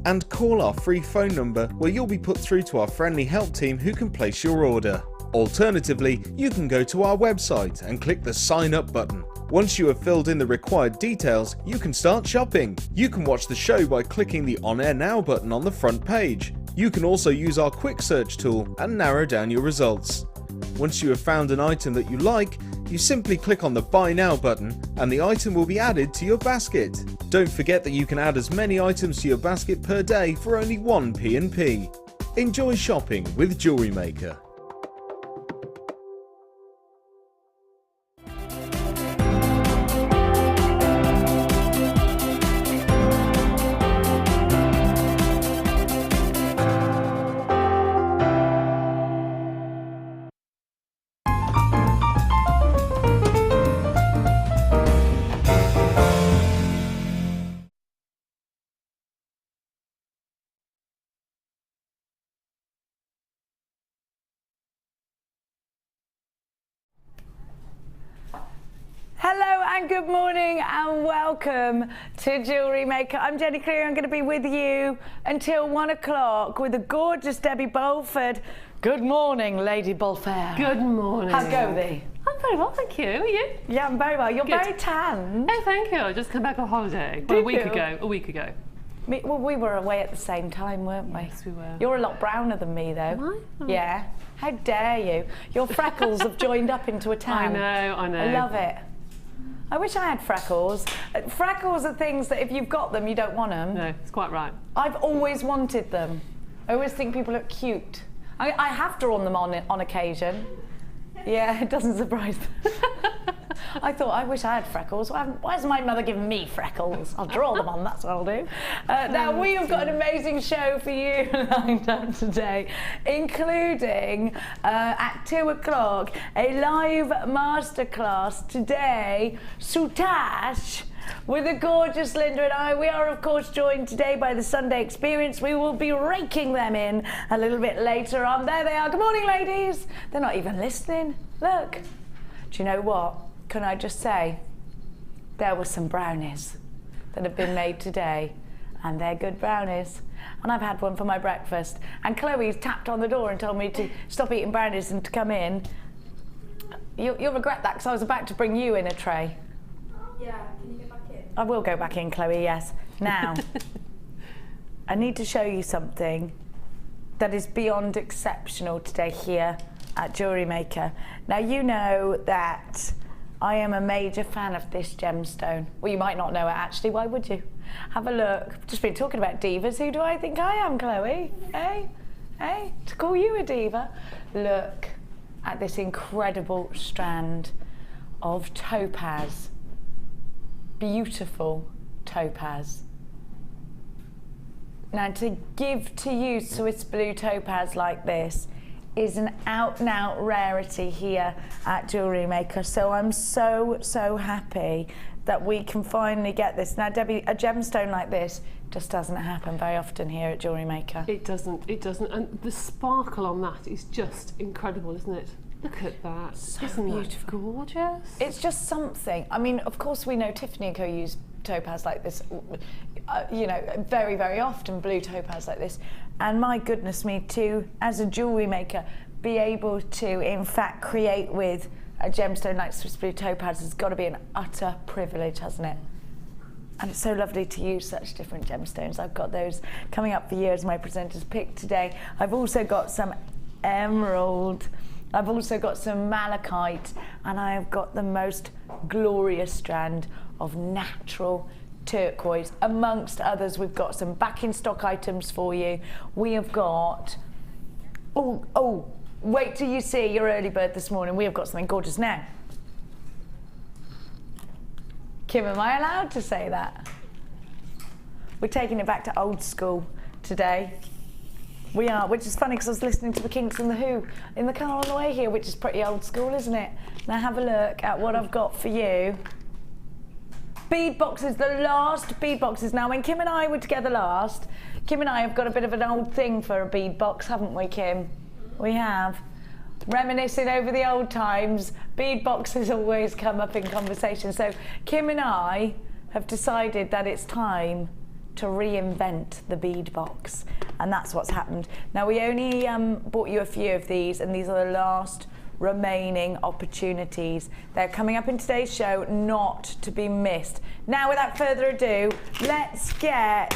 and call our free phone number where you'll be put through to our friendly help team who can place your order. Alternatively, you can go to our website and click the sign up button. Once you have filled in the required details, you can start shopping. You can watch the show by clicking the On Air Now button on the front page. You can also use our quick search tool and narrow down your results. Once you have found an item that you like, you simply click on the Buy Now button and the item will be added to your basket. Don't forget that you can add as many items to your basket per day for only 1 P&P. Enjoy shopping with Jewellery Maker. Hello and good morning and welcome to Jewellery Maker. I'm Jenny Cleary. I'm going to be with you until 1 o'clock with the gorgeous Debbie Bolford. Good morning, Lady Bolford. Good morning. How go thee? I'm very well, thank you. Are you? Yeah, I'm very well. You're Good. very tanned. Oh, thank you. I just came back on holiday. Did A week you? ago. A week ago. Well, we were away at the same time, weren't we? Yes, we were. You're a lot browner than me, though. Am I? Oh. Yeah. How dare you? Your freckles have joined up into a tan. I know. I love it. I wish I had freckles. Freckles are things that if you've got them, you don't want them. No, it's quite right. I've always wanted them. I always think people look cute. I have drawn them on occasion. Yeah, it doesn't surprise me. I thought, I wish I had freckles. Why has my mother given me freckles? I'll draw them on, that's what I'll do. Now, we have got an amazing show for you lined up today, including at 2 o'clock, a live masterclass today, Soutache, with the gorgeous Linda and I. We are, of course, joined today by the Sunday Experience. We will be raking them in a little bit later on. There they are. Good morning, ladies. They're not even listening. Look. Do you know what? Can I just say, there were some brownies that have been made today, and they're good brownies. And I've had one for my breakfast. And Chloe's tapped on the door and told me to stop eating brownies and to come in. You'll regret that, because I was about to bring you in a tray. Yeah, can you get back in? I will go back in, Chloe, yes. Now, I need to show you something that is beyond exceptional today here at Jewellery Maker. Now, you know that I am a major fan of this gemstone. Well, you might not know it, actually. Why would you? Have a look. I've just been talking about divas. Who do I think I am, Chloe? Hey? Hey? To call you a diva? Look at this incredible strand of topaz. Beautiful topaz. Now, to give to you Swiss blue topaz like this is an out-and-out rarity here at Jewellery Maker. So I'm so happy that we can finally get this. Now, Debbie, a gemstone like this just doesn't happen very often here at Jewellery Maker. It doesn't. And the sparkle on that is just incredible, isn't it? Look at that. So Isn't beautiful. that gorgeous? It's just something. I mean, of course, we know Tiffany & Co use topaz like this, you know, very, very often, blue topaz like this. And my goodness me, too, as a jewellery maker, be able to, in fact, create with a gemstone like Swiss blue topaz has got to be an utter privilege, hasn't it? And it's so lovely to use such different gemstones. I've got those coming up for you as my presenter's pick today. I've also got some emerald. I've also got some malachite, and I have got the most glorious strand of natural turquoise. Amongst others, we've got some back in stock items for you. We have got, wait till you see your early bird this morning. We have got something gorgeous now. Kim, am I allowed to say that? We're taking it back to old school today. We are, which is funny because I was listening to the Kinks and the Who in the car on the way here, which is pretty old school, isn't it? Now have a look at what I've got for you. Bead boxes, the last bead boxes. Now when Kim and I were together last, Kim and I have got a bit of an old thing for a bead box, haven't we, Kim? We have. Reminiscing over the old times, bead boxes always come up in conversation. So Kim and I have decided that it's time to reinvent the bead box, and that's what's happened. Now, we only bought you a few of these, and these are the last remaining opportunities. They're coming up in today's show, not to be missed. Now, without further ado, let's get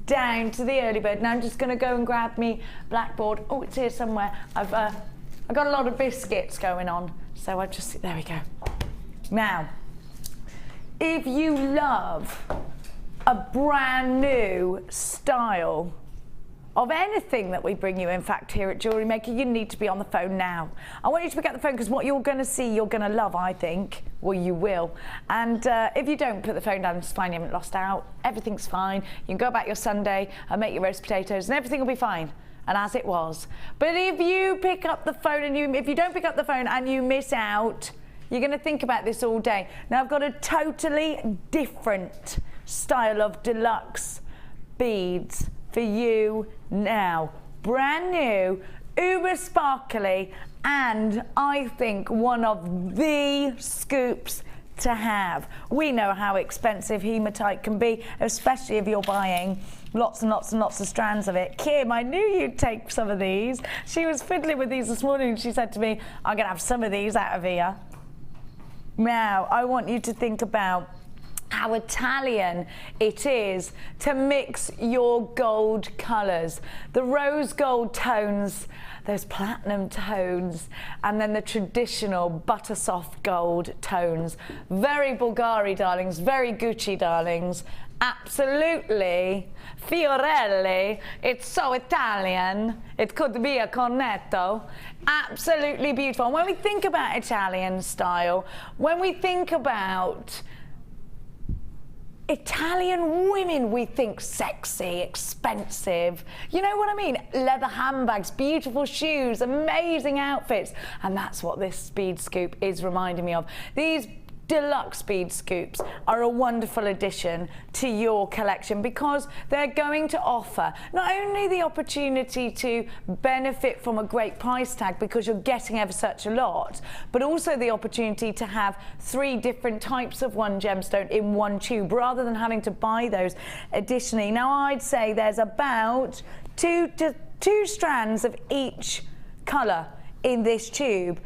down to the early bird. Now, I'm just going to go and grab me blackboard. Oh, it's here somewhere. I've got a lot of biscuits going on, so I just, there we go. Now, if you love a brand new style of anything that we bring you, in fact, here at Jewellery Maker, you need to be on the phone now. I want you to pick up the phone, because what you're going to see, you're going to love, I think. Well, you will. And if you don't put the phone down, it's fine, you haven't lost out. Everything's fine. You can go about your Sunday and make your roast potatoes, and everything will be fine. And as it was. But if you pick up the phone and if you don't pick up the phone and you miss out, you're going to think about this all day. Now, I've got a totally different style of deluxe beads for you now. Brand new, uber sparkly, and I think one of the scoops to have. We know how expensive hematite can be, especially if you're buying lots and lots and lots of strands of it. Kim, I knew you'd take some of these. She was fiddling with these this morning, and she said to me, I'm gonna have some of these out of here. Now, I want you to think about how Italian it is to mix your gold colours. The rose gold tones, those platinum tones, and then the traditional butter soft gold tones. Very Bulgari, darlings, very Gucci, darlings. Absolutely, Fiorelli, it's so Italian. It could be a cornetto. Absolutely beautiful. And when we think about Italian style, when we think about Italian women, we think sexy, expensive. You know what I mean? Leather handbags, beautiful shoes, amazing outfits. And that's what this bead scoop is reminding me of. These deluxe bead scoops are a wonderful addition to your collection, because they're going to offer not only the opportunity to benefit from a great price tag because you're getting ever such a lot, but also the opportunity to have 3 different types of one gemstone in one tube rather than having to buy those additionally. Now, I'd say there's about two strands of each colour in this tube.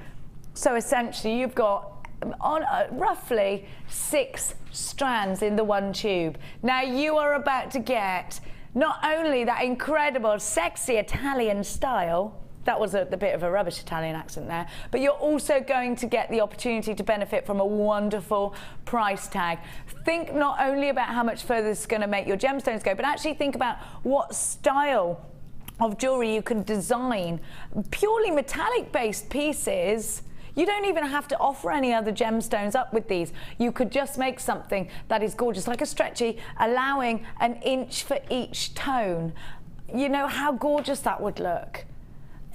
So essentially you've got on roughly 6 strands in the one tube. Now, you are about to get not only that incredible sexy Italian style, that was the bit of a rubbish Italian accent there, but you're also going to get the opportunity to benefit from a wonderful price tag. Think not only about how much further this is going to make your gemstones go, but actually think about what style of jewellery you can design. Purely metallic based pieces, you don't even have to offer any other gemstones up with these. You could just make something that is gorgeous, like a stretchy, allowing an inch for each tone. You know how gorgeous that would look.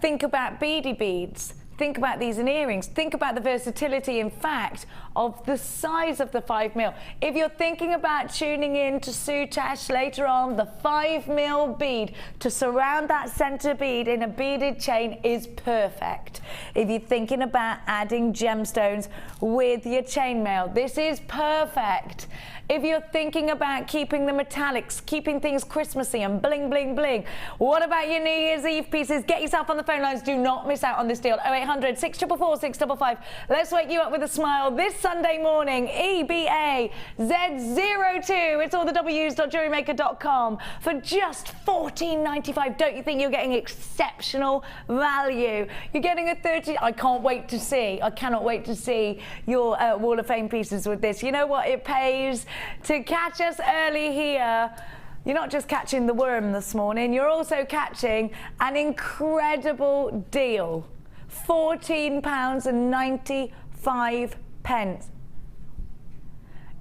Think about beady beads. Think about these in earrings. Think about the versatility, in fact, of the size of the 5mm. If you're thinking about tuning in to Soutache later on, the 5mm bead to surround that center bead in a beaded chain is perfect. If you're thinking about adding gemstones with your chainmail, this is perfect. If you're thinking about keeping the metallics, keeping things Christmassy and bling, bling, bling, what about your New Year's Eve pieces? Get yourself on the phone lines. Do not miss out on this deal. 0800 644 655. Let's wake you up with a smile this Sunday morning. EBA Z02. It's all the W's.jewellerymaker.com for just $14.95. Don't you think you're getting exceptional value? You're getting a 30. I can't wait to see. I cannot wait to see your Wall of Fame pieces with this. You know what? It pays to catch us early here. You're not just catching the worm this morning, you're also catching an incredible deal. £14.95.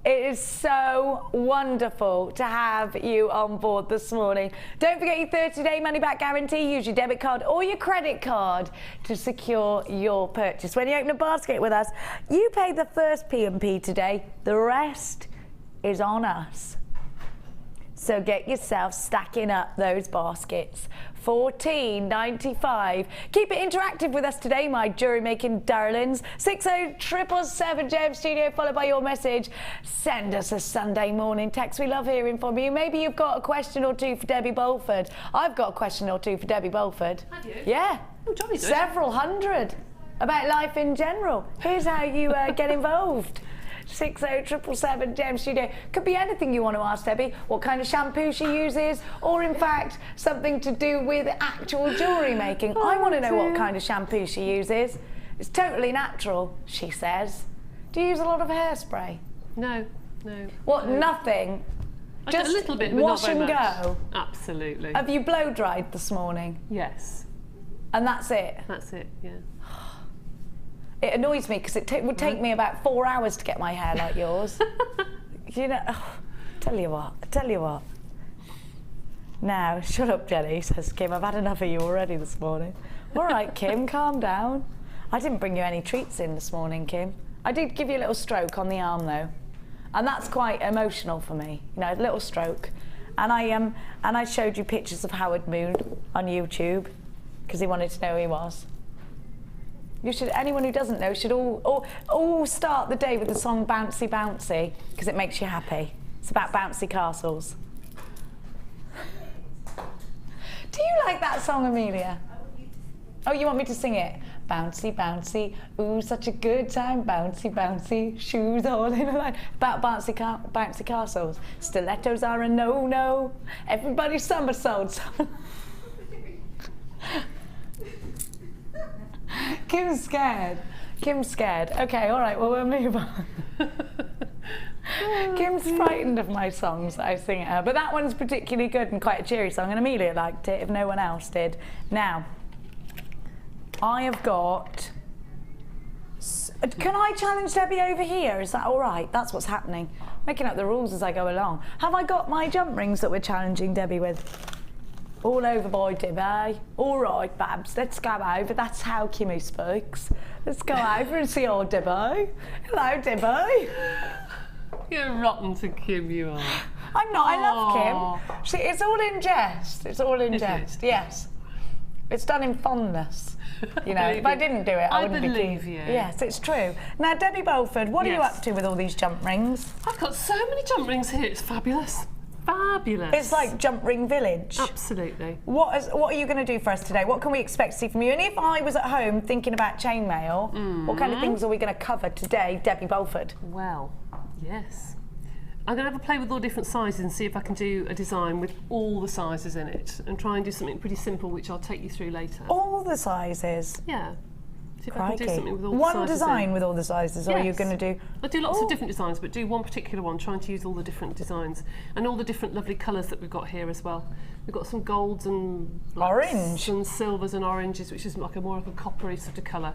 It is so wonderful to have you on board this morning. Don't forget your 30-day money-back guarantee. Use your debit card or your credit card to secure your purchase. When you open a basket with us, you pay the first P&P today. The rest is on us. So get yourself stacking up those baskets. $14.95. Keep it interactive with us today, my jewellery making darlings. 60777 Gem Studio, followed by your message. Send us a Sunday morning text. We love hearing from you. Maybe you've got a question or two for Debbie Bolford. I've got a question or two for Debbie Bolford. Have you? Yeah. Oh, jolly good. Several hundred about life in general. Here's how you get involved. 60777 Gem Studio. Could be anything you want to ask Debbie. What kind of shampoo she uses, or in fact something to do with actual jewellery making. I want to know what kind of shampoo she uses. It's totally natural, she says. Do you use a lot of hairspray? No. What? No. Nothing? Just a little bit, but wash not very and much. go? Absolutely. Have you blow dried this morning? Yes. And that's it? That's it, yeah. It annoys me because it would take me about 4 hours to get my hair like yours. You know, tell you what. Now, shut up, Jenny, says Kim. I've had enough of you already this morning. All right, Kim, calm down. I didn't bring you any treats in this morning, Kim. I did give you a little stroke on the arm, though. And that's quite emotional for me, you know, a little stroke. And I showed you pictures of Howard Moon on YouTube because he wanted to know who he was. You should, anyone who doesn't know should all start the day with the song Bouncy Bouncy, because it makes you happy. It's about bouncy castles. Do you like that song, Amelia? Oh, you want me to sing it? Bouncy, bouncy, ooh, such a good time. Bouncy, bouncy, shoes all in a line. About bouncy castles. Stilettos are a no-no. Everybody somersaults. Kim's scared. Okay, all right, well, we'll move on. Kim's frightened of my songs that I sing at her, but that one's particularly good and quite a cheery song, and Amelia liked it if no one else did. Now, I have got... Can I challenge Debbie over here? Is that all right? That's what's happening. Making up the rules as I go along. Have I got my jump rings that we're challenging Debbie with? All over, boy, Debbie. All right, Babs, let's go over. That's how Kimmy speaks. Let's go over and see old Debbie. Hello, Debbie. You're rotten to Kim, you are. I'm not. I love Kim. See, it's all in jest. It's all in Is jest. it? Yes. It's done in fondness. You know, if I didn't do it, I wouldn't be believe keen. you. Yes, it's true. Now, Debbie Bolford, what are you Yes. up to with all these jump rings? I've got so many jump rings here, it's fabulous. Fabulous. It's like Jump Ring Village. Absolutely. What are you going to do for us today? What can we expect to see from you? And if I was at home thinking about chainmail, what kind of things are we going to cover today, Debbie Bolford? Well, yes. I'm going to have a play with all different sizes and see if I can do a design with all the sizes in it and try and do something pretty simple, which I'll take you through later. All the sizes? Yeah. See if I Crikey. can do something with all the One sizes design in. with all the sizes, or are you Yes. going to do... I do lots of different designs, but do one particular one, trying to use all the different designs and all the different lovely colours that we've got here as well. We've got some golds and blacks Orange. and silvers and oranges, which is like more of a coppery sort of colour.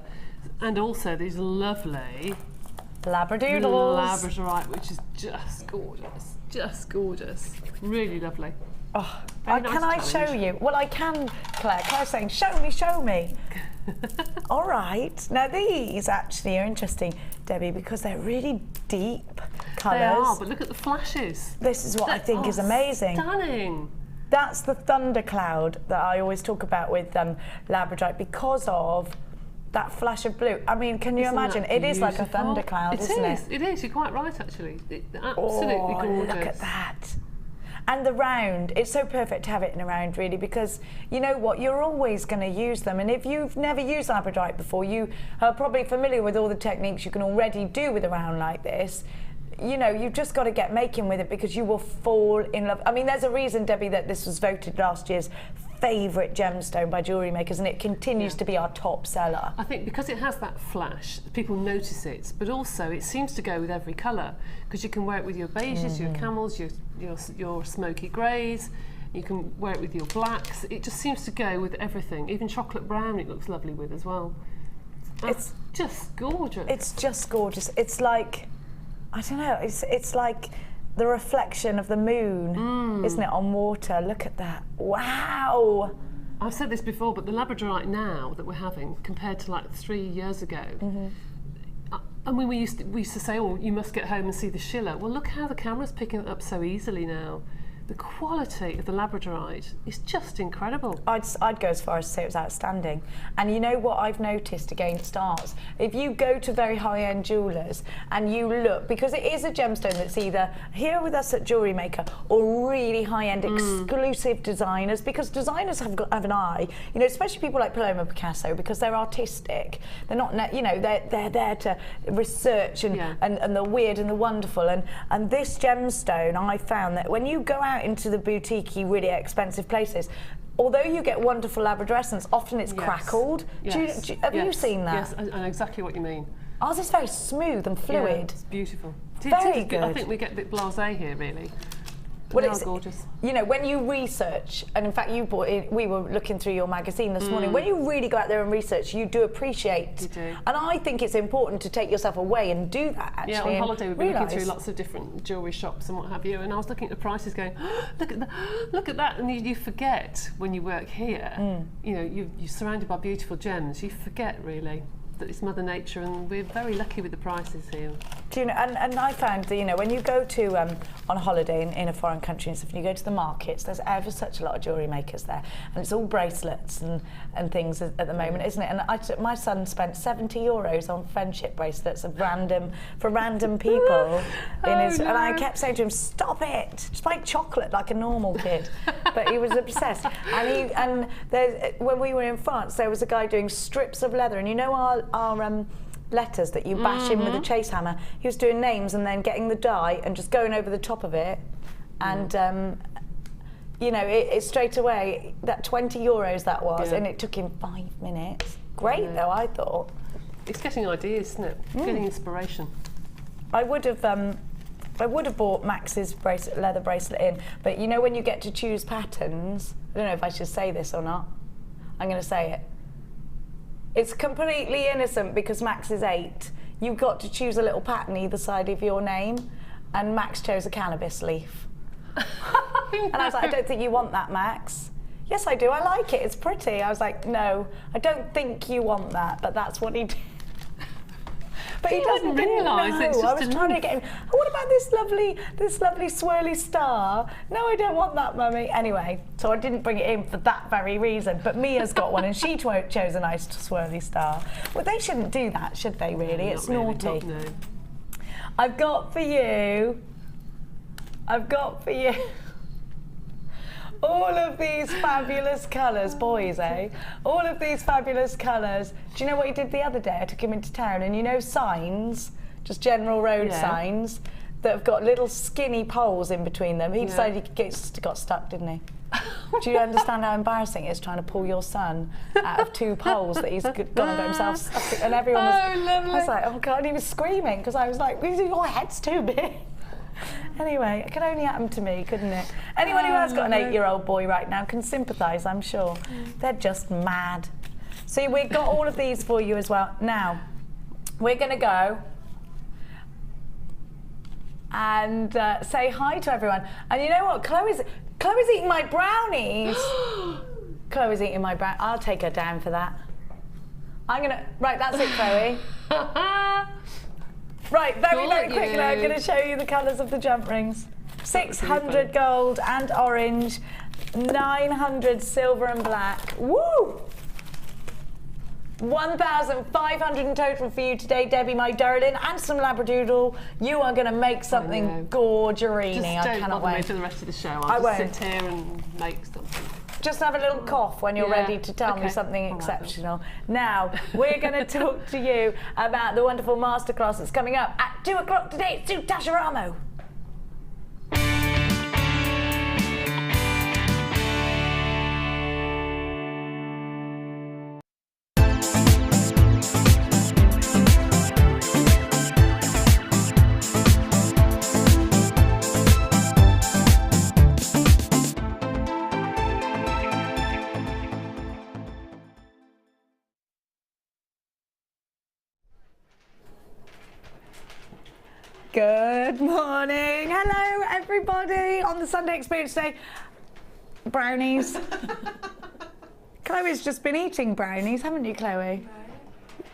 And also these lovely Labradoodles. Labradorite, which is just gorgeous. Just gorgeous. Really lovely. Oh, Very nice can I challenge. show you? Well, I can, Claire. Claire's saying, show me. All right. Now, these actually are interesting, Debbie, because they're really deep colours. They are, but look at the flashes. This is what I They think is are amazing. Stunning. That's the thundercloud that I always talk about with Labradorite because of that flash of blue. I mean, can you Isn't imagine? that It is like a beautiful? thundercloud, isn't it? It is. You're quite right, actually. Absolutely Oh, gorgeous. look at that. And the round, it's so perfect to have it in a round, really, because you know what, you're always going to use them. And if you've never used Labradorite before, you are probably familiar with all the techniques you can already do with a round like this. You know, you've just got to get making with it because you will fall in love. I mean, there's a reason, Debbie, that this was voted last year's favourite gemstone by Jewellery Makers, and it continues to be our top seller. I think because it has that flash, people notice it, but also it seems to go with every colour because you can wear it with your beiges, your camels, your smoky greys. You can wear it with your blacks. It just seems to go with everything. Even chocolate brown, it looks lovely with as well. It's just gorgeous. It's just gorgeous. It's like, I don't know. It's like the reflection of the moon, isn't it, on water? Look at that. Wow. I've said this before, but the Labradorite now that we're having, compared to like 3 years ago, I mean, we used to say, oh, you must get home and see the Schiller. Well, look how the camera's picking it up so easily now. the quality of the Labradorite is just incredible. I'd go as far as to say it was outstanding. And you know what I've noticed against ours? If you go to very high-end jewellers and you look, because it is a gemstone that's either here with us at Jewellery Maker or really high-end exclusive designers, because designers have an eye, you know, especially people like Polymer Picasso, because they're artistic. They're not, you know, they're there to research and the weird and the wonderful. And this gemstone, I found that when you go out into the boutique-y, really expensive places, although you get wonderful Labrador essence, often it's crackled. Yes. Have you seen that? Yes, I know exactly what you mean. Ours is very smooth and fluid. Yeah, it's beautiful. Very good. I think we get a bit blasé here, really. Well, it's gorgeous. You know, when you research, and in fact, we were looking through your magazine this morning. When you really go out there and research, you do appreciate. You do. And I think it's important to take yourself away and do that. Actually, yeah, on holiday we've been looking through lots of different jewellery shops and what have you, and I was looking at the prices, going, oh, look at that, and you forget when you work here. You know, you're surrounded by beautiful gems. You forget really that it's Mother Nature, and we're very lucky with the prices here. Do you know, and I found that, you know, when you go to on holiday in a foreign country and stuff, and you go to the markets, there's ever such a lot of jewellery makers there, and it's all bracelets and things at the moment, isn't it? And my son spent €70 on friendship bracelets of random people and I kept saying to him, stop it, just buy chocolate like a normal kid. But he was obsessed. And when we were in France, there was a guy doing strips of leather, and you know our letters that you bash in with a chase hammer. He was doing names and then getting the dye and just going over the top of it, and you know, it straight away, that €20 that was, and it took him 5 minutes. Great though, I thought. It's getting ideas, isn't it? Getting inspiration. I would have bought Max's leather bracelet in, but you know, when you get to choose patterns, I don't know if I should say this or not. I'm going to say it. It's completely innocent because Max is 8. You've got to choose a little pattern either side of your name, and Max chose a cannabis leaf. And I was like, I don't think you want that, Max. Yes, I do. I like it. It's pretty. I was like, no, I don't think you want that, but that's what he did. But he doesn't realise it's just I was trying to get him. Oh, what about this lovely swirly star? No, I don't want that, Mummy. Anyway, so I didn't bring it in for that very reason. But Mia's got one, and she chose a nice swirly star. Well, they shouldn't do that, should they? Really, it's naughty. No. I've got for you all of these fabulous colours, boys, eh? All of these fabulous colours. Do you know what he did the other day? I took him into town, and you know signs, just general road signs, that have got little skinny poles in between them. He decided he got stuck, didn't he? Do you understand how embarrassing it is trying to pull your son out of 2 poles that he's gone and got himself stuck? And everyone was, lovely. I was like, oh God, and he was screaming because I was like, your head's too big. Anyway, it could only happen to me, couldn't it? Anyone who has got an 8-year-old boy right now can sympathise, I'm sure. They're just mad. So we've got all of these for you as well. Now, we're going to go and say hi to everyone. And you know what? Chloe's eating my brownies. Chloe's eating my brownies. I'll take her down for that. Right, that's it, Chloe. Right, very quickly, I'm going to show you the colours of the jump rings. 600 gold and orange, 900 silver and black. Woo! 1,500 in total for you today, Debbie, my darling, and some Labradoodle. You are going to make something gorgerini. I cannot wait. Me for the rest of the show. I'll just sit here and make something. Just have a little cough when you're ready to tell me something exceptional. Now, we're going to talk to you about the wonderful masterclass that's coming up at 2 o'clock today. Soutache. Good morning. Hello, everybody, on the Sunday Experience today. Brownies. Chloe's just been eating brownies, haven't you, Chloe? No.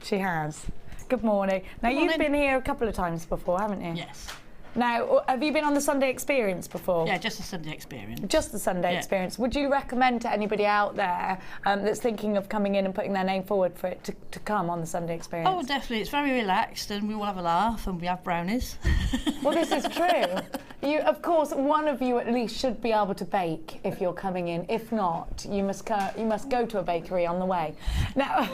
She has. Good morning. Now, you've been here a couple of times before, haven't you? Yes. Now, have you been on the Sunday Experience before? Yeah, just a Sunday Experience. Just the Sunday Experience. Would you recommend to anybody out there that's thinking of coming in and putting their name forward for it to come on the Sunday Experience? Oh, definitely. It's very relaxed, and we will have a laugh, and we have brownies. Well, this is true. You, of course, one of you at least should be able to bake if you're coming in. If not, you must go to a bakery on the way. Now,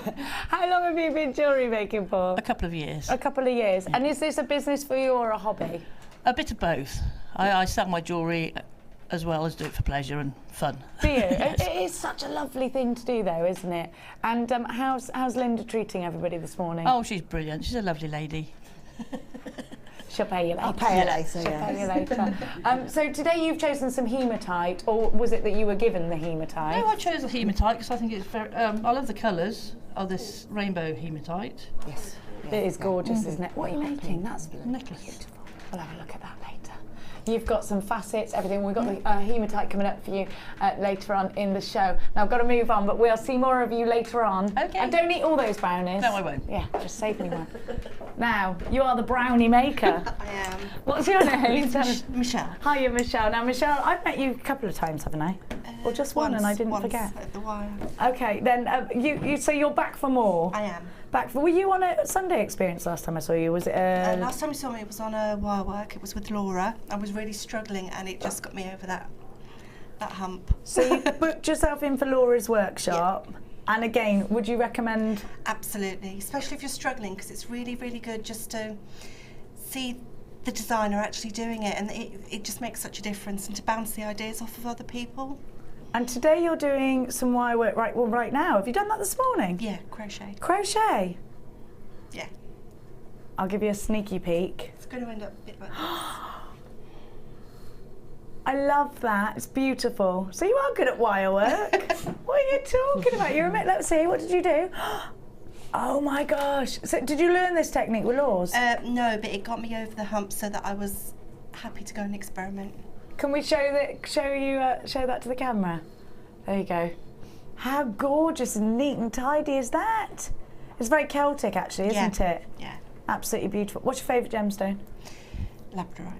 how long have you been jewellery making for? A couple of years. A couple of years. Yeah. And is this a business for you or a hobby? A bit of both. I sell my jewellery as well as do it for pleasure and fun. Do you? Yes. It is such a lovely thing to do, though, isn't it? And how's Linda treating everybody this morning? Oh, she's brilliant. She's a lovely lady. She'll pay you later. I'll pay her later, She'll pay you later. So today you've chosen some hematite, or was it that you were given the hematite? No, I chose the hematite because I think it's very... I love the colours of this rainbow hematite. Yes. It is gorgeous, isn't it? What are you making? That's necklace. Beautiful. We'll have a look at that later. You've got some facets, everything. We've got the hematite coming up for you later on in the show. Now, I've got to move on, but we'll see more of you later on. Okay. And don't eat all those brownies. No, I won't. Yeah, just save me one. Now, you are the brownie maker. I am. What's your name? Michelle. Hiya, Michelle. Now, Michelle, I've met you a couple of times, haven't I? Or just one, and I didn't once forget. At the wire. Okay, then so you're back for more. I am. Back for. Were you on a Sunday Experience last time I saw you? Was it? Last time you saw me, it was on a wire work. It was with Laura. I was really struggling, and it just got me over that hump. So you booked yourself in for Laura's workshop. Yeah. And again, would you recommend? Absolutely, especially if you're struggling, because it's really, really good just to see the designer actually doing it, and it just makes such a difference, and to bounce the ideas off of other people. And today you're doing some wire work right now. Have you done that this morning? Yeah, crochet. Crochet? Yeah. I'll give you a sneaky peek. It's going to end up a bit like this. I love that. It's beautiful. So you are good at wire work. What are you talking about? Let's see. What did you do? Oh my gosh. So did you learn this technique with Laws? No, but it got me over the hump so that I was happy to go and experiment. Can we show that to the camera? There you go. How gorgeous and neat and tidy is that? It's very Celtic, actually, isn't it? Yeah. Absolutely beautiful. What's your favourite gemstone? Labradorite.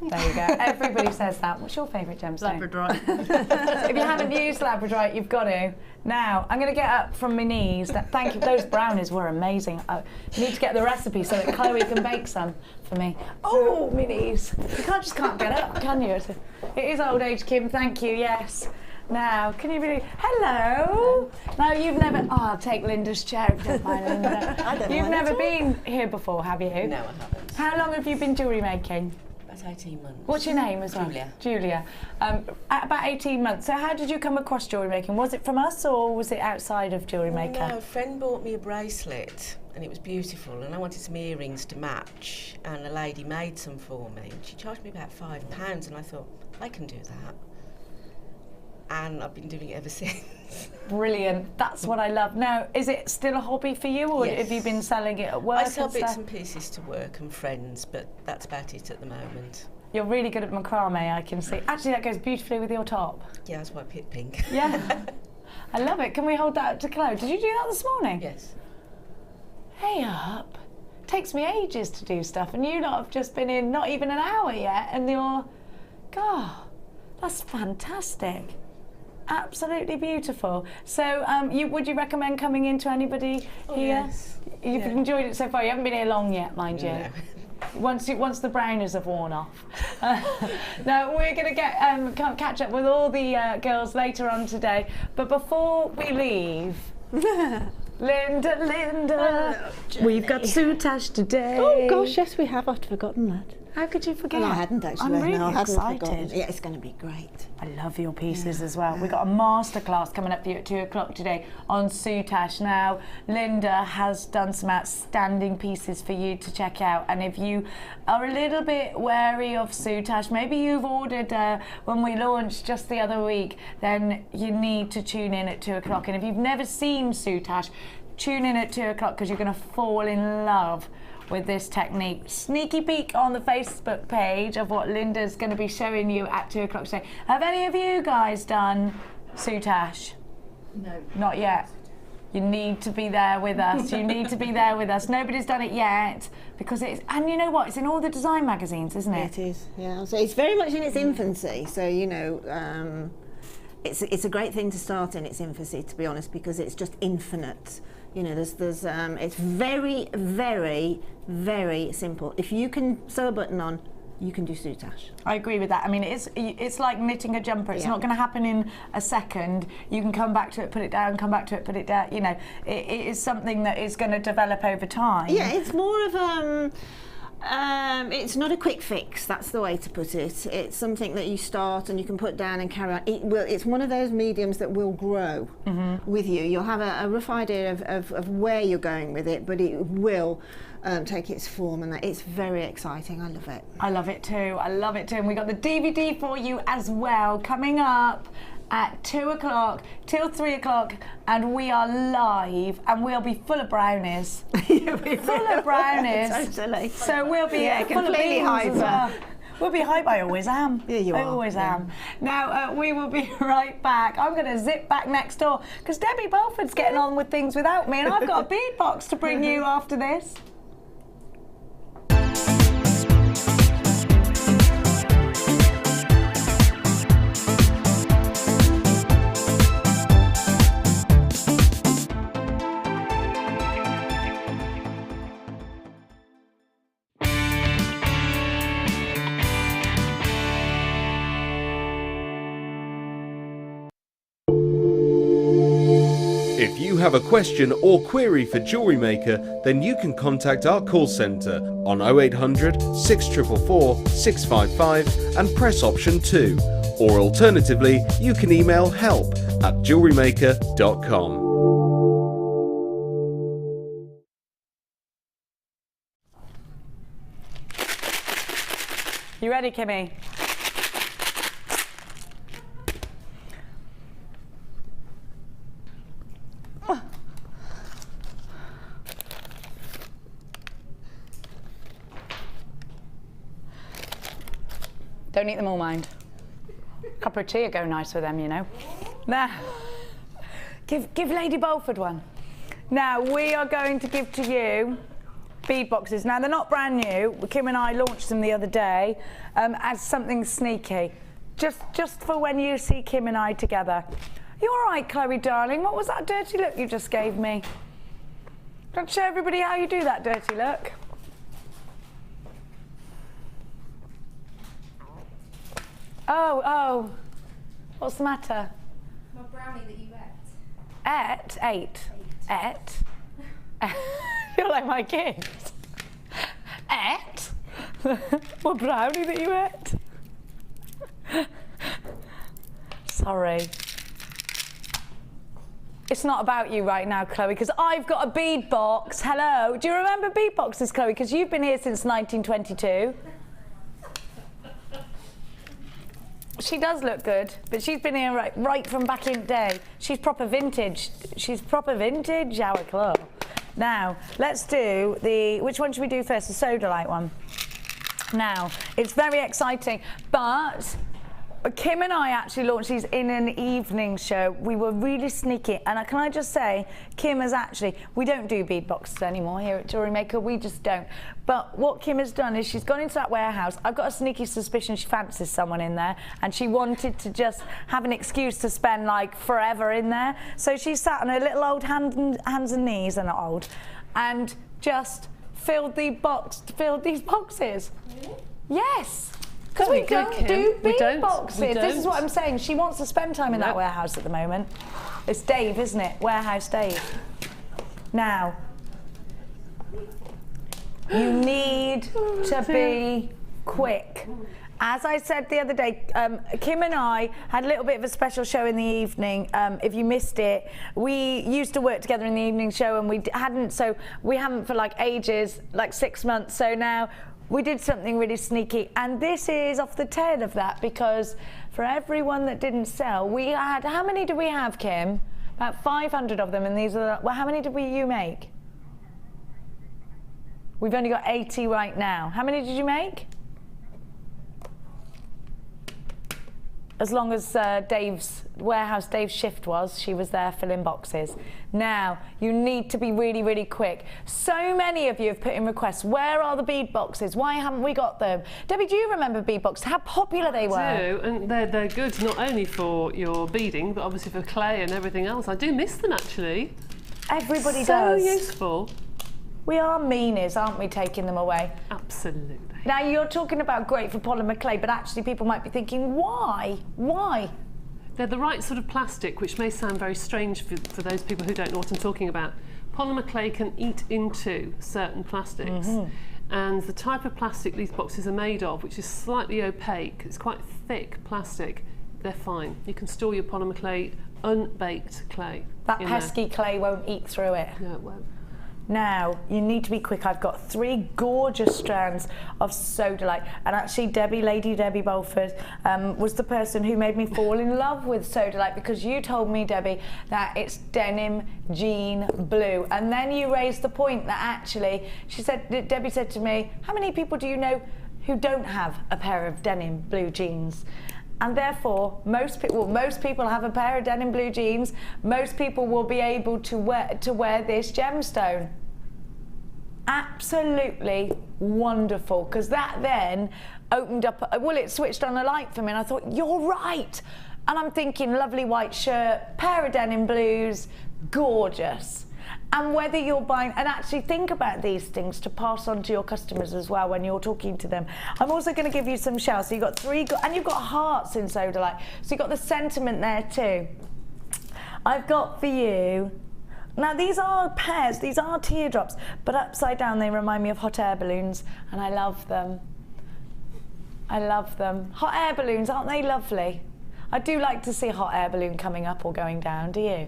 There you go. Everybody says that. What's your favourite gemstone? Labradorite. If you haven't used Labradorite, you've got to. Now, I'm going to get up from my knees. Thank you. Those brownies were amazing. You need to get the recipe so that Chloe can bake some for me. Oh, my knees. You can't get up, can you? It is old age, Kim. Thank you. Yes. Now, can you really... Hello. Now, you've never... Oh, I'll take Linda's chair if you don't mind, Linda. I don't You've mind never at all. been here before, have you? No, I haven't. How long have you been jewellery making? About 18 months. What's your name as well? Julia. Julia. About 18 months. So how did you come across jewellery making? Was it from us or was it outside of Jewellery Maker? No, a friend bought me a bracelet and it was beautiful and I wanted some earrings to match and a lady made some for me. She charged me about £5 and I thought, I can do that. And I've been doing it ever since. Brilliant. That's what I love. Now, is it still a hobby for you or Yes. have you been selling it at work? I sell and bits stuff? and pieces to work and friends, but that's about it at the moment. You're really good at macrame, I can see. Actually, that goes beautifully with your top. Yeah, that's why I picked pink. Yeah. I love it. Can we hold that up to Chloe? Did you do that this morning? Yes. Hey up. Takes me ages to do stuff and you lot have just been in not even an hour yet and you're... God, that's fantastic. Absolutely beautiful. So, would you recommend coming in to anybody here? Yes. You've enjoyed it so far. You haven't been here long yet, mind you. No. Once the browners have worn off. Now we're going to get catch up with all the girls later on today. But before we leave, Linda, we've got Soutache today. Oh gosh, yes we have. I'd forgotten that. How could you forget? No, I hadn't actually. I'm really no, I hadn't excited. forgotten. Yeah, it's going to be great. I love your pieces as well. We've got a masterclass coming up for you at 2 o'clock today on Soutache. Now, Linda has done some outstanding pieces for you to check out. And if you are a little bit wary of Soutache, maybe you've ordered when we launched just the other week, then you need to tune in at 2 o'clock. And if you've never seen Soutache, tune in at 2 o'clock because you're going to fall in love with this technique. Sneaky peek on the Facebook page of what Linda's going to be showing you at 2 o'clock today. Have any of you guys done Soutache? No. Not yet. You need to be there with us. You need to be there with us. Nobody's done it yet because it's, and you know what? It's in all the design magazines, isn't it? It is, yeah. So it's very much in its infancy. So, you know, it's a great thing to start in its infancy, to be honest, because it's just infinite. You know, it's very, very, very simple. If you can sew a button on, you can do Soutache. I agree with that. I mean, it's like knitting a jumper. It's not going to happen in a second. You can come back to it, put it down, come back to it, put it down. You know, it is something that is going to develop over time. Yeah, it's more of it's not a quick fix, that's the way to put it. It's something that you start and you can put down and carry on. It's one of those mediums that will grow with you. You'll have a rough idea of where you're going with it, but it will take its form, and it's very exciting. I love it. I love it too. I love it too. And we got the DVD for you as well coming up at 2 o'clock till 3 o'clock, and we are live, and we'll be full of brownies. Full of brownies. Totally. So we'll be full of completely beans hyper. as well. We'll be hype. I always am. Yeah, you I are. always Yeah. am. Now, we will be right back. I'm going to zip back next door because Debbie Bolford's getting on with things without me, and I've got a bead box to bring you after this. If you have a question or query for Jewellery Maker, then you can contact our call centre on 0800 644 655 and press option 2. Or alternatively, you can email help@jewellerymaker.com. You ready, Kimmy? Don't eat them all, mind. Cup of tea would go nice with them, you know. Now, give Lady Bolford one. Now, we are going to give to you bead boxes. Now, they're not brand new. Kim and I launched them the other day as something sneaky. Just for when you see Kim and I together. You all right, Chloe, darling? What was that dirty look you just gave me? Don't show everybody how you do that dirty look. Oh, what's the matter? My brownie that you Ate? You're like my kids. Ate? What brownie that you ate? Sorry. It's not about you right now, Chloe, because I've got a bead box. Hello. Do you remember bead boxes, Chloe? Because you've been here since 1922. She does look good, but she's been here right from back in the day. She's proper vintage. She's proper vintage, our club. Now, let's do which one should we do first? The Sodalite one. Now, it's very exciting, but Kim and I actually launched these in an evening show. We were really sneaky, and can I just say, Kim has actually, we don't do bead boxes anymore here at Jewellery Maker, we just don't. But what Kim has done is she's gone into that warehouse. I've got a sneaky suspicion she fancies someone in there, and she wanted to just have an excuse to spend like forever in there. So she sat on her little old hands and knees, and not old, and just filled these boxes. Really? Yes. Because we don't do bead boxes. We don't. This is what I'm saying. She wants to spend time in that warehouse at the moment. It's Dave, isn't it? Warehouse Dave. Now, you need to be quick. As I said the other day, Kim and I had a little bit of a special show in the evening. If you missed it, we used to work together in the evening show, and we haven't for like ages, like 6 months. So now we did something really sneaky, and this is off the tail of that, because for everyone that didn't sell, we had, how many do we have, Kim? About 500 of them, and these are, well, how many did you make? We've only got 80 right now. How many did you make? as long as Dave's shift was, she was there filling boxes. Now, you need to be really, really quick. So many of you have put in requests, where are the bead boxes? Why haven't we got them? Debbie, do you remember bead boxes? How popular they were? I do, and they're good not only for your beading, but obviously for clay and everything else. I do miss them, actually. Everybody so does. So useful. We are meanies, aren't we, taking them away? Absolutely. Now, you're talking about great for polymer clay, but actually people might be thinking, why? Why? They're the right sort of plastic, which may sound very strange for those people who don't know what I'm talking about. Polymer clay can eat into certain plastics. And the type of plastic these boxes are made of, which is slightly opaque, it's quite thick plastic, they're fine. You can store your polymer clay, unbaked clay. That pesky clay won't eat through it. No, it won't. Now, you need to be quick. I've got 3 gorgeous strands of Sodalite. And actually, Lady Debbie Bolford, was the person who made me fall in love with Sodalite, because you told me, Debbie, that it's denim jean blue. And then you raised the point that actually, Debbie said to me, how many people do you know who don't have a pair of denim blue jeans? And therefore, most people have a pair of denim blue jeans. Most people will be able to wear this gemstone. Absolutely wonderful, because that then opened up, it switched on a light for me, and I thought, you're right. And I'm thinking, lovely white shirt, pair of denim blues, gorgeous. And whether you're buying, and actually think about these things to pass on to your customers as well when you're talking to them. I'm also going to give you some shells. So you've got 3, and you've got hearts in Sodalite. So you've got the sentiment there too. I've got for you, now these are pairs, these are teardrops, but upside down they remind me of hot air balloons, and I love them. I love them. Hot air balloons, aren't they lovely? I do like to see a hot air balloon coming up or going down, do you?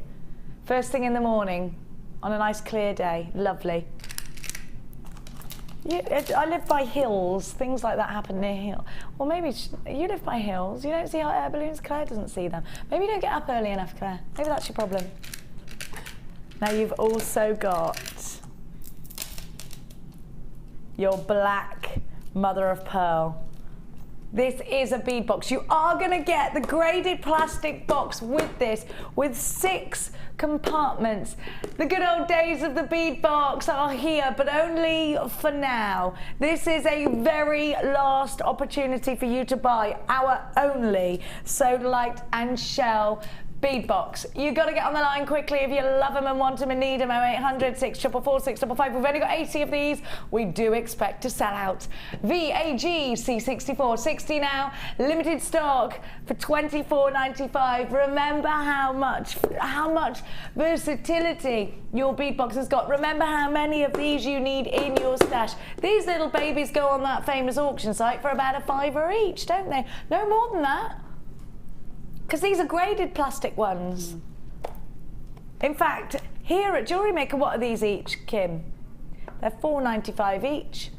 First thing in the morning, on a nice clear day, lovely. I live by hills, things like that happen near hills. Or maybe you live by hills, you don't see hot air balloons, Claire doesn't see them. Maybe you don't get up early enough, Claire. Maybe that's your problem. Now you've also got your black mother of pearl. This is a bead box. You are going to get the graded plastic box with this, with 6 compartments. The good old days of the bead box are here, but only for now. This is a very last opportunity for you to buy our only Sodalite and shell bead box. You got to get on the line quickly if you love them and want them and need them. 0800 644 655. We've only got 80 of these. We do expect to sell out. VAG C64 60 now. Limited stock for $24.95. Remember how much versatility your bead box has got. Remember how many of these you need in your stash. These little babies go on that famous auction site for about $5 each, don't they? No more than that. Because these are graded plastic ones. In fact, here at Jewellery Maker, what are these each, Kim? They're $4.95 each.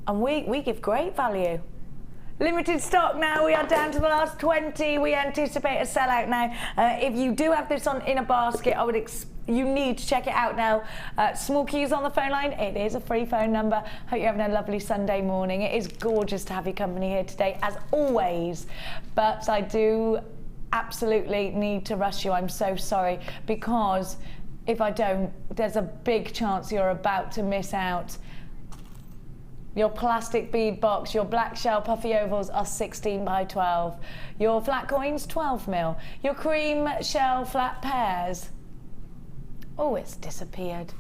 And we give great value. Limited stock now, we are down to the last 20. We anticipate a sellout now. If you do have this in a basket, you need to check it out now. Small queues on the phone line. It is a free phone number. Hope you're having a lovely Sunday morning. It is gorgeous to have your company here today, as always. But I do absolutely need to rush you. I'm so sorry, because if I don't, there's a big chance you're about to miss out. Your plastic bead box, your black shell puffy ovals are 16 by 12. Your flat coins, 12 mil. Your cream shell flat pairs, oh, it's disappeared.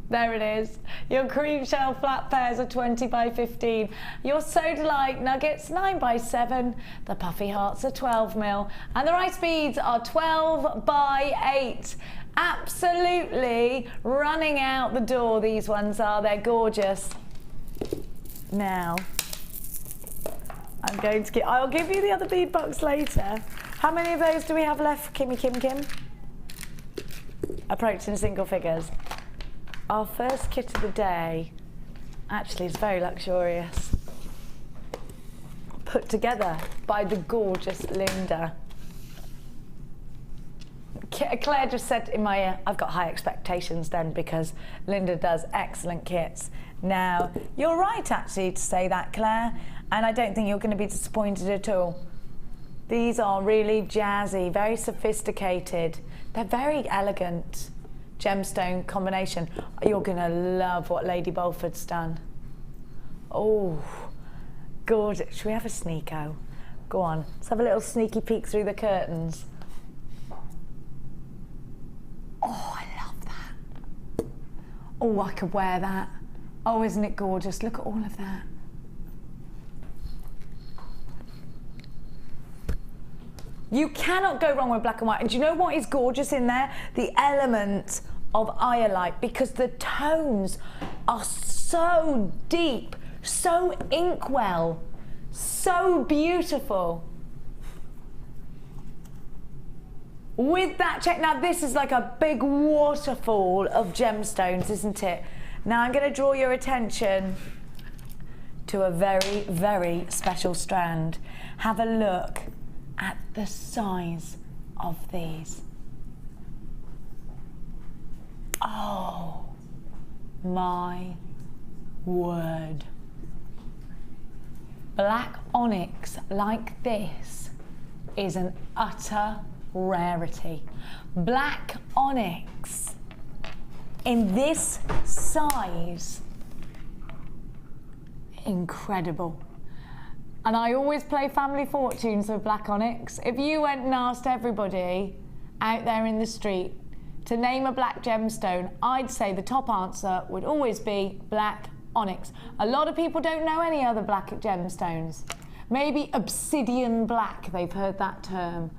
There it is. Your cream shell flat pairs are 20 by 15. Your Sodalite nuggets, 9 by 7. The puffy hearts are 12 mil. And the rice beads are 12 by 8. Absolutely running out the door, these ones are. They're gorgeous. Now, I'll give you the other bead box later. How many of those do we have left, Kim? Approaching single figures. Our first kit of the day actually is very luxurious. Put together by the gorgeous Linda. Claire just said in my ear, I've got high expectations then, because Linda does excellent kits. Now, you're right actually to say that, Claire, and I don't think you're going to be disappointed at all. These are really jazzy, very sophisticated. They're very elegant gemstone combination. You're gonna love what Lady Bolford's done. Oh, gorgeous. Should we have a sneako? Go on, let's have a little sneaky peek through the curtains. Oh, I love that. Oh, I could wear that. Oh, isn't it gorgeous? Look at all of that. You cannot go wrong with black and white. And do you know what is gorgeous in there? The element of Iolite, because the tones are so deep, so inkwell, so beautiful. With that check, now this is like a big waterfall of gemstones, isn't it? Now I'm going to draw your attention to a very, very special strand. Have a look at the size of these. Oh my word. Black onyx like this is an utter rarity. Black onyx in this size, incredible. And I always play family fortunes with black onyx. If you went and asked everybody out there in the street to name a black gemstone, I'd say the top answer would always be black onyx. A lot of people don't know any other black gemstones. Maybe obsidian black, they've heard that term.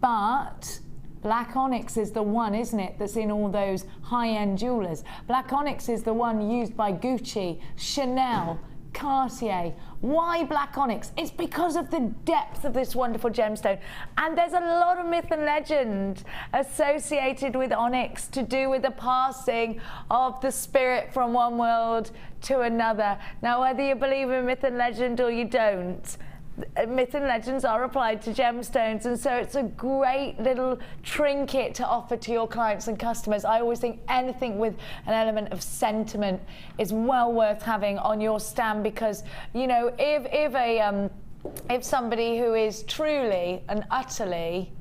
But black onyx is the one, isn't it, that's in all those high-end jewelers. Black onyx is the one used by Gucci, Chanel, Cartier. Why black onyx? It's because of the depth of this wonderful gemstone. And there's a lot of myth and legend associated with onyx to do with the passing of the spirit from one world to another. Now, whether you believe in myth and legend or you don't, myth and legends are applied to gemstones, and so it's a great little trinket to offer to your clients and customers. I always think anything with an element of sentiment is well worth having on your stand, because, you know, if somebody who is truly and utterly,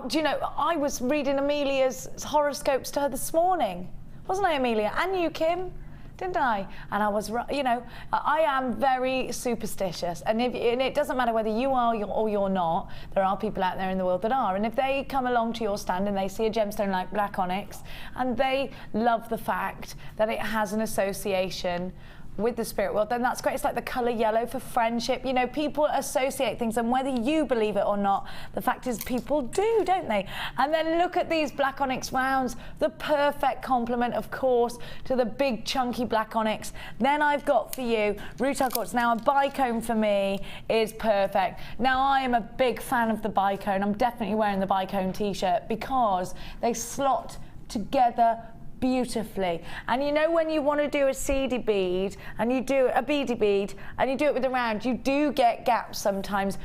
do you know, I was reading Amelia's horoscopes to her this morning, wasn't I, Amelia? And you, Kim? Didn't I? And I was, you know, I am very superstitious, and it doesn't matter whether you are or you're not. There are people out there in the world that are, and if they come along to your stand and they see a gemstone like black onyx, and they love the fact that it has an association with the spirit world, then that's great. It's like the colour yellow for friendship. You know, people associate things, and whether you believe it or not, the fact is people do, don't they? And then look at these black onyx rounds, the perfect complement, of course, to the big chunky black onyx. Then I've got for you rutile quartz. Now, a bicone for me is perfect. Now, I am a big fan of the bicone. I'm definitely wearing the bicone t-shirt because they slot together beautifully. And you know, when you want to do a seedy bead and you do a beady bead and you do it with a round, you do get gaps sometimes.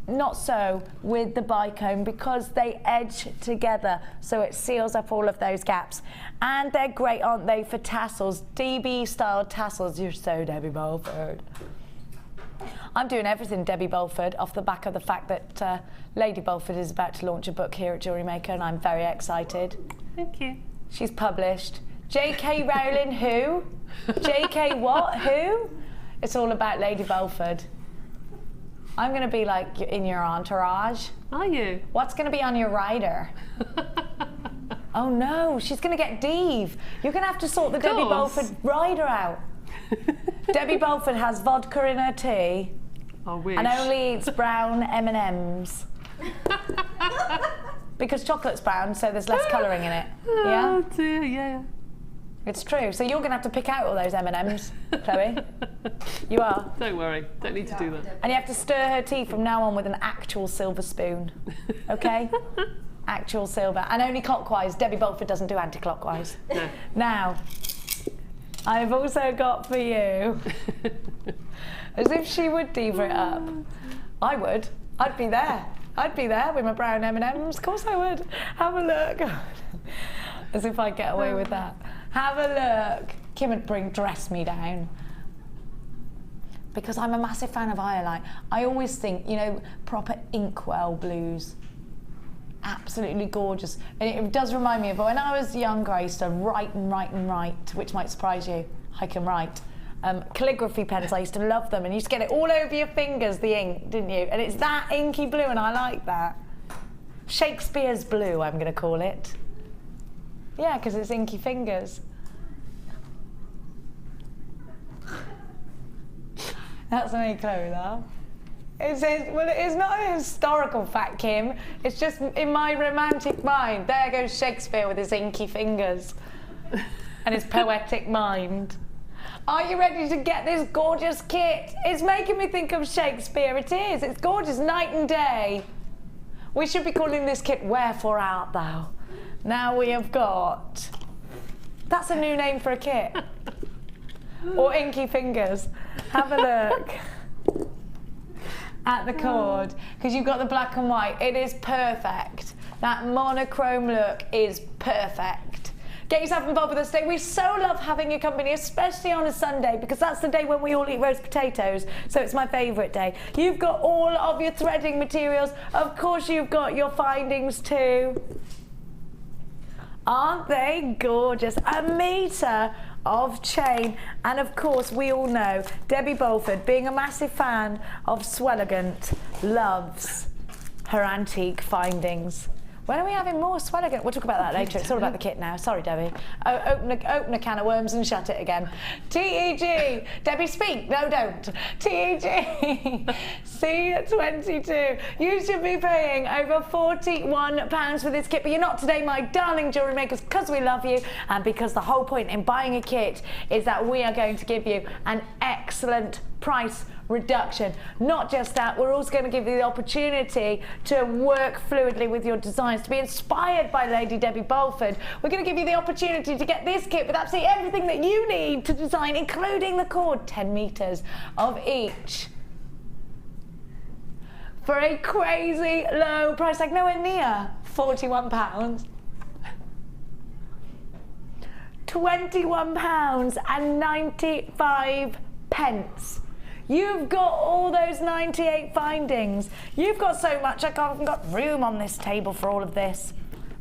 Not so with the bicone, because they edge together, so it seals up all of those gaps. And they're great, aren't they, for tassels, DB style tassels. You're so Debbie Bolford. I'm doing everything Debbie Bolford off the back of the fact that Lady Bolford is about to launch a book here at Jewellery Maker, and I'm very excited. Thank you. She's published J.K. Rowling who? J.K. what? Who? It's all about Lady Bolford. I'm going to be like in your entourage. Are you? What's going to be on your rider? Oh no, she's going to get Dave. You're going to have to sort the Debbie Bolford rider out. Debbie Bolford has vodka in her tea. I wish. And only eats brown M&Ms. Because chocolate's brown, so there's less colouring in it. Yeah? Oh dear, yeah. It's true. So you're going to have to pick out all those M&Ms, Chloe. You are. Don't worry, don't need to do that. And you have to stir her tea from now on with an actual silver spoon. Okay? Actual silver. And only clockwise. Debbie Bolford doesn't do anti-clockwise. No. Now, I've also got for you, as if she would diva it up. I would. I'd be there. I'd be there with my brown M&Ms. Of course I would. Have a look. As if I'd get away with that. Have a look. Kim would dress me down. because I'm a massive fan of Iolite. I always think, you know, proper inkwell blues. Absolutely gorgeous. And it does remind me of when I was younger, I used to write, which might surprise you. I can write. Calligraphy pens, I used to love them, and you used to get it all over your fingers, the ink, didn't you? And it's that inky blue, and I like that. Shakespeare's blue, I'm going to call it. Yeah, because it's inky fingers. That's me, Chloe, laugh. Well, it is not a historical fact, Kim. It's just in my romantic mind. There goes Shakespeare with his inky fingers and his poetic mind. Are you ready to get this gorgeous kit? It's making me think of Shakespeare. It is. It's gorgeous night and day. We should be calling this kit Wherefore Art Thou? Now we have got... That's a new name for a kit. Or Inky Fingers. Have a look at the cord, because you've got the black and white. It is perfect. That monochrome look is perfect. Get yourself involved with us today. We so love having your company, especially on a Sunday, because that's the day when we all eat roast potatoes, so it's my favourite day. You've got all of your threading materials. Of course you've got your findings too. Aren't they gorgeous? A metre of chain, and of course we all know Debbie Bolford, being a massive fan of Swelligant, loves her antique findings. When are we having more Swelligant? We'll talk about that later. It's all about the kit now. Sorry, Debbie. Open a can of worms and shut it again. TEG. Debbie, speak. No, don't. TEG. C22. You should be paying over £41 for this kit, but you're not today, my darling jewellery makers, because we love you and because the whole point in buying a kit is that we are going to give you an excellent price reduction. Not just that, we're also going to give you the opportunity to work fluidly with your designs, to be inspired by Lady Debbie Bolford. We're going to give you the opportunity to get this kit with absolutely everything that you need to design, including the cord, 10 metres of each, for a crazy low price, like nowhere near £41. £21.95. You've got all those 98 findings. You've got so much, I haven't got room on this table for all of this.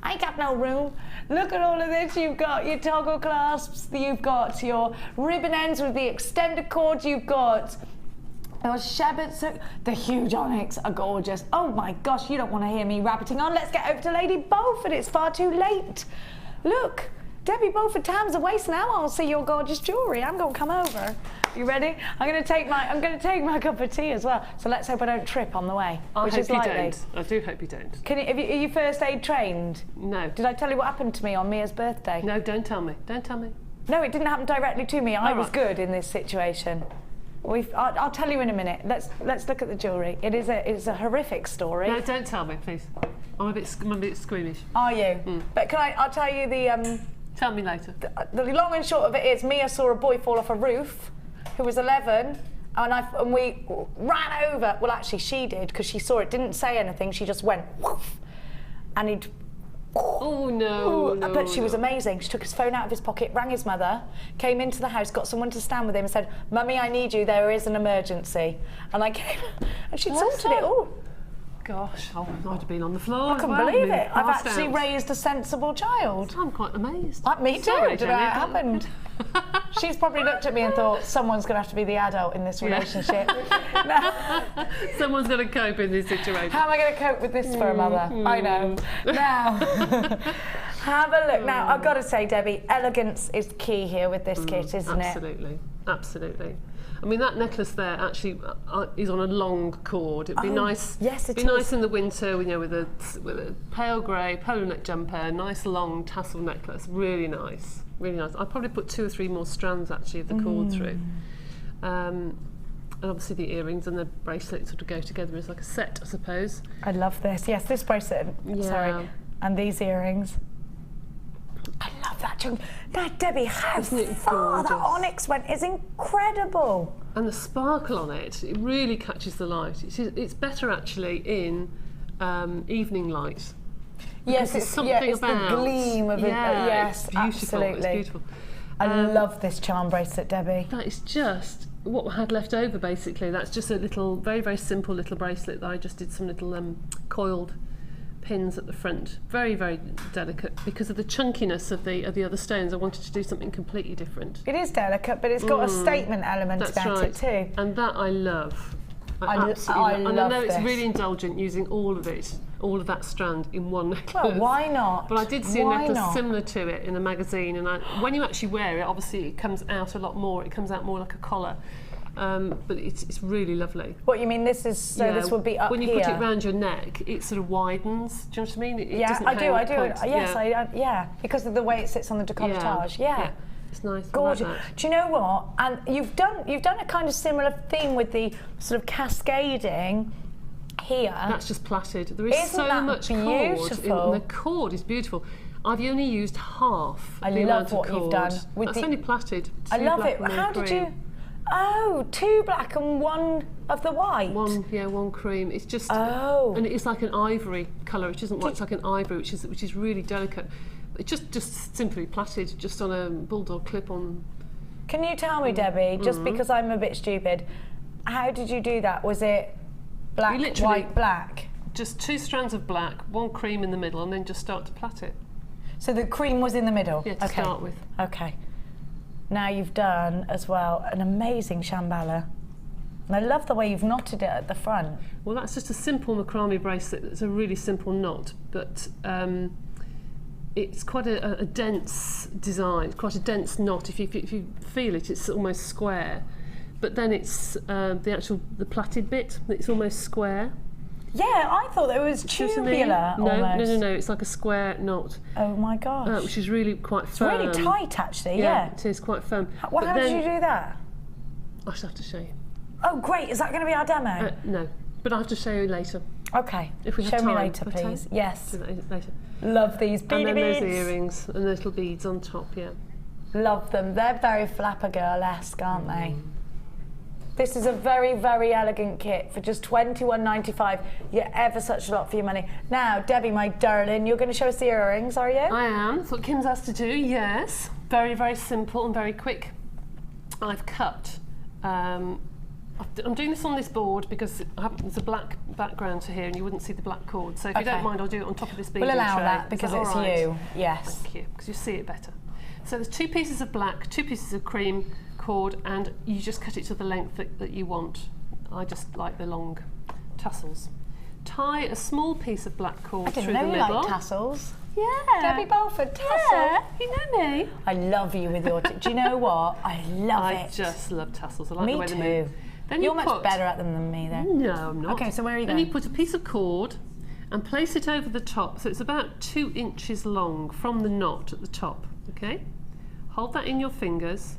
I ain't got no room. Look at all of this. You've got your toggle clasps, you've got your ribbon ends with the extended cord, you've got your shebbets. The huge onyx are gorgeous. Oh my gosh, you don't want to hear me rabbiting on. Let's get over to Lady Bolford. It's far too late. Look, Debbie Bolford, time's a waste now. I'll see your gorgeous jewellery. I'm going to come over. You ready? I'm going to take my cup of tea as well. So let's hope I don't trip on the way. I hope you don't. I do hope you don't. Are you first aid trained? No. Did I tell you what happened to me on Mia's birthday? No, don't tell me. Don't tell me. No, it didn't happen directly to me. I was good in this situation. I'll tell you in a minute. Let's look at the jewellery. It's a horrific story. No, don't tell me, please. I'm a bit squeamish. Are you? Mm. But I'll tell you the... Tell me later. The long and short of it is, Mia saw a boy fall off a roof who was 11, and we ran over. Well, actually, she did, because she saw it, didn't say anything. She just went, woof, and he'd... Oh, no, no. But she was amazing. She took his phone out of his pocket, rang his mother, came into the house, got someone to stand with him and said, "Mummy, I need you, there is an emergency." And I came, and she'd sorted it all. Gosh, I'd have been on the floor. I couldn't believe it. I've actually raised a sensible child. I'm quite amazed. Me too. Sorry, Did that happened? She's probably looked at me and thought, someone's going to have to be the adult in this relationship. Someone's going to cope in this situation. How am I going to cope with this for a mother? I know. Now, have a look. Now, I've got to say, Debbie, elegance is key here with this kit, isn't it? Absolutely. Absolutely. I mean, that necklace there actually is on a long cord. It'd be nice. Yes, it be is. Nice in the winter, with a pale grey polo neck jumper, nice long tassel necklace. Really nice, really nice. I'd probably put 2 or 3 more strands actually of the cord through, and obviously the earrings and the bracelet sort of go together as like a set, I suppose. I love this. Yes, this bracelet. Yeah. Sorry, and these earrings. I love that chunk. That, Debbie, how far that onyx went is incredible. And the sparkle on it, it really catches the light. It's better actually in evening light. Yes, it's something about the gleam of it. Yes, it's beautiful. Absolutely. It's beautiful. I love this charm bracelet, Debbie. That is just what I had left over, basically. That's just a little, very, very simple little bracelet that I just did some little coiled pins at the front. Very, very delicate because of the chunkiness of the other stones. I wanted to do something completely different. It is delicate, but it's got a statement element about it too. And that I love. I absolutely love. And I know it's really indulgent using all of that strand in one necklace. Well, why not? But I did see a necklace similar to it in a magazine, and when you actually wear it, obviously it comes out a lot more. It comes out more like a collar. But it's really lovely. What you mean? This is this would be up when you here. put it around your neck, it sort of widens. Do you know what I mean? It doesn't I do. point. Yes, yeah, because of the way it sits on the decolletage. Yeah. It's nice. Gorgeous. Like do you know what? And you've done a kind of similar theme with the sort of cascading here. That's just plaited. There is so much cord. The cord is beautiful. I've only used half the amount of cord. You've done. That's only plaited. I love it. How did you? Oh, 2 black and 1 of the white. One cream. It's just and it's like an ivory colour. It isn't white. It's like an ivory, which is really delicate. It's just simply plaited, just on a bulldog clip on. Can you tell me, Debbie, just because I'm a bit stupid, how did you do that? Was it black, white, black? Just 2 strands of black, 1 cream in the middle, and then just start to plait it. So the cream was in the middle? Yeah, to start with. Okay. Now you've done, as well, an amazing shamballa. And I love the way you've knotted it at the front. Well, that's just a simple macrame bracelet. It's a really simple knot, but it's quite a dense design, quite a dense knot. If you feel it, it's almost square. But then it's the plaited bit. It's almost square. Yeah, I thought it was tubular. No. It's like a square knot. Oh my gosh! Which is really quite firm. It's really tight, actually. Yeah, it is quite firm. How did you do that? I shall have to show you. Oh, great! Is that going to be our demo? No, but I will have to show you later. Okay. If we have show time. me later, please. Yes. Do that later. Love these beady and then beads. those earrings and little beads on top. Yeah. Love them. They're very flapper girl-esque, aren't they? This is a very, very elegant kit for just $21.95. You're ever such a lot for your money. Now, Debbie, my darling, you're going to show us the earrings, are you? I am. That's what Kim's asked to do, yes. Very, very simple and very quick. I've cut. I'm doing this on this board because there's a black background to here and you wouldn't see the black cord. So if you don't mind, I'll do it on top of this bead. We'll allow tray. that because it's you. Yes. Thank you, because you see it better. So there's 2 pieces of black, 2 pieces of cream cord, and you just cut it to the length that you want. I just like the long tassels. Tie a small piece of black cord through the middle. I didn't know you like tassels. Yeah. Debbie Bolford, tassel. Yeah, you know me. I love you with your... do you know what? I love it. I just love tassels. I like the way they move. Me too. Then You're much better at them than me, though. No, I'm not. Okay, so where are you going? going? Then you put a piece of cord and place it over the top. So it's about 2 inches long from the knot at the top, okay? Hold that in your fingers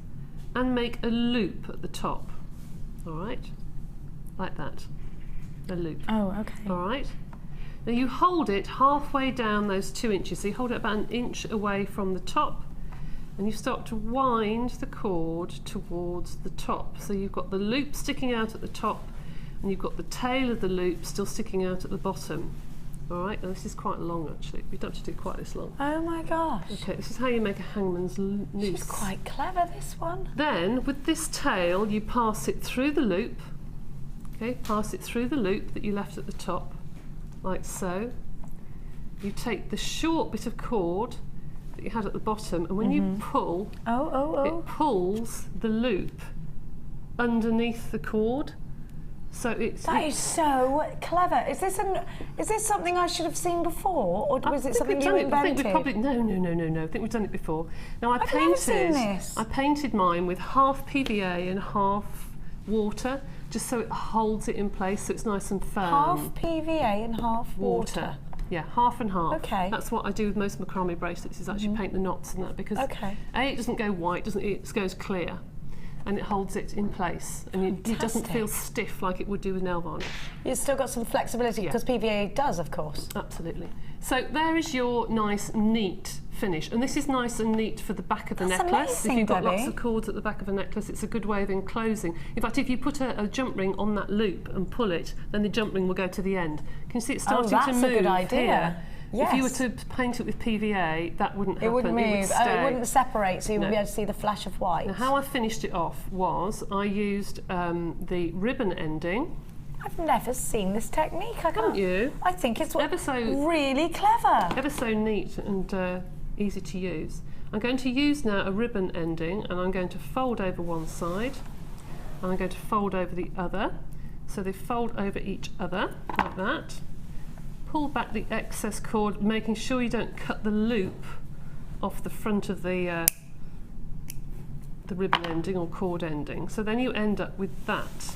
and make a loop at the top, all right? Like that, a loop. Oh, okay. All right? Now you hold it halfway down those 2 inches. So you hold it about 1 inch away from the top and you start to wind the cord towards the top. So you've got the loop sticking out at the top and you've got the tail of the loop still sticking out at the bottom. All right, and this is quite long actually. We don't have to do quite this long. Oh my gosh. Okay, this is how you make a hangman's noose. She's quite clever, this one. Then, with this tail, you pass it through the loop. Okay, pass it through the loop that you left at the top, like so. You take the short bit of cord that you had at the bottom, and when you pull, it pulls the loop underneath the cord. So that is so clever. Is this something I should have seen before, or was it something you invented? I think we probably no. I think we've done it before. Now I've never seen this. I painted mine with half PVA and half water, just so it holds it in place, so it's nice and firm. Half PVA and half water. Yeah, half and half. Okay. That's what I do with most macrame bracelets. Is actually paint the knots and that because it doesn't go white, it goes clear. And it holds it in place, and it doesn't feel stiff like it would do with nail varnish. You've still got some flexibility because PVA does, of course. Absolutely. So there is your nice, neat finish, and this is nice and neat for the back of the necklace. Amazing, if you've got Debbie. lots of cords at the back of a necklace, it's a good way of enclosing. In fact, if you put a jump ring on that loop and pull it, then the jump ring will go to the end. Can you see it's starting to move? That's a good idea. Here. Yes. If you were to paint it with PVA, that wouldn't happen. It wouldn't move. It would stay. It wouldn't separate, so you wouldn't No. be able to see the flash of white. Now, how I finished it off was I used the ribbon ending. I've never seen this technique. I can't. Haven't you? I think it's Ever so really clever. Ever so neat and easy to use. I'm going to use now a ribbon ending, and I'm going to fold over one side, and I'm going to fold over the other. So they fold over each other like that. Pull back the excess cord, making sure you don't cut the loop off the front of the ribbon ending or cord ending. So then you end up with that.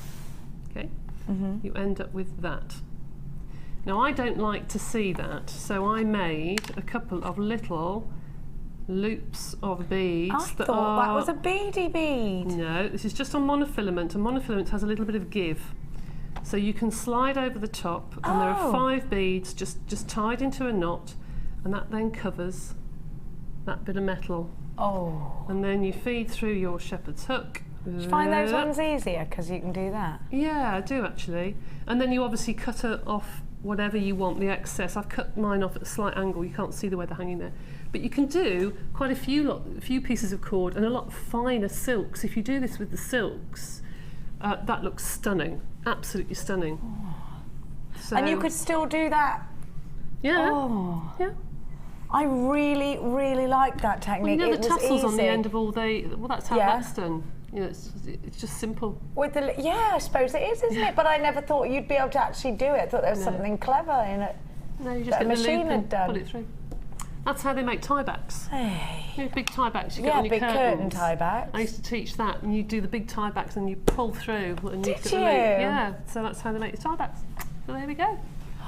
Okay. You end up with that. Now I don't like to see that, so I made a couple of little loops of beads. I thought that was a beady bead. No, this is just on monofilament, and monofilament has a little bit of give. So you can slide over the top, and there are 5 beads just tied into a knot, and that then covers that bit of metal. Oh. And then you feed through your shepherd's hook. Do you find those ones easier because you can do that? Yeah, I do actually. And then you obviously cut it off whatever you want, the excess. I've cut mine off at a slight angle, you can't see the way they're hanging there. But you can do quite a few pieces of cord and a lot finer silks. If you do this with the silks, that looks stunning, absolutely stunning. So, And you could still do that? Yeah. Oh. Yeah. I really, really like that technique. Well, you know it the was tassels on the easy. end of all well, that's how Yeah. that's done. You know, it's just simple. With the I suppose it is, isn't it? But I never thought you'd be able to actually do it. I thought there was something clever in it. No, you just that get a the machine loop had and done. pull it through. That's how they make tie backs. Hey. You know, big tie backs you get Yeah, on your big curtain curtains. tie backs. I used to teach that, and you do the big tie backs and you pull through and you Did get the loop. you? Yeah, so that's how they make the tie backs. So there we go.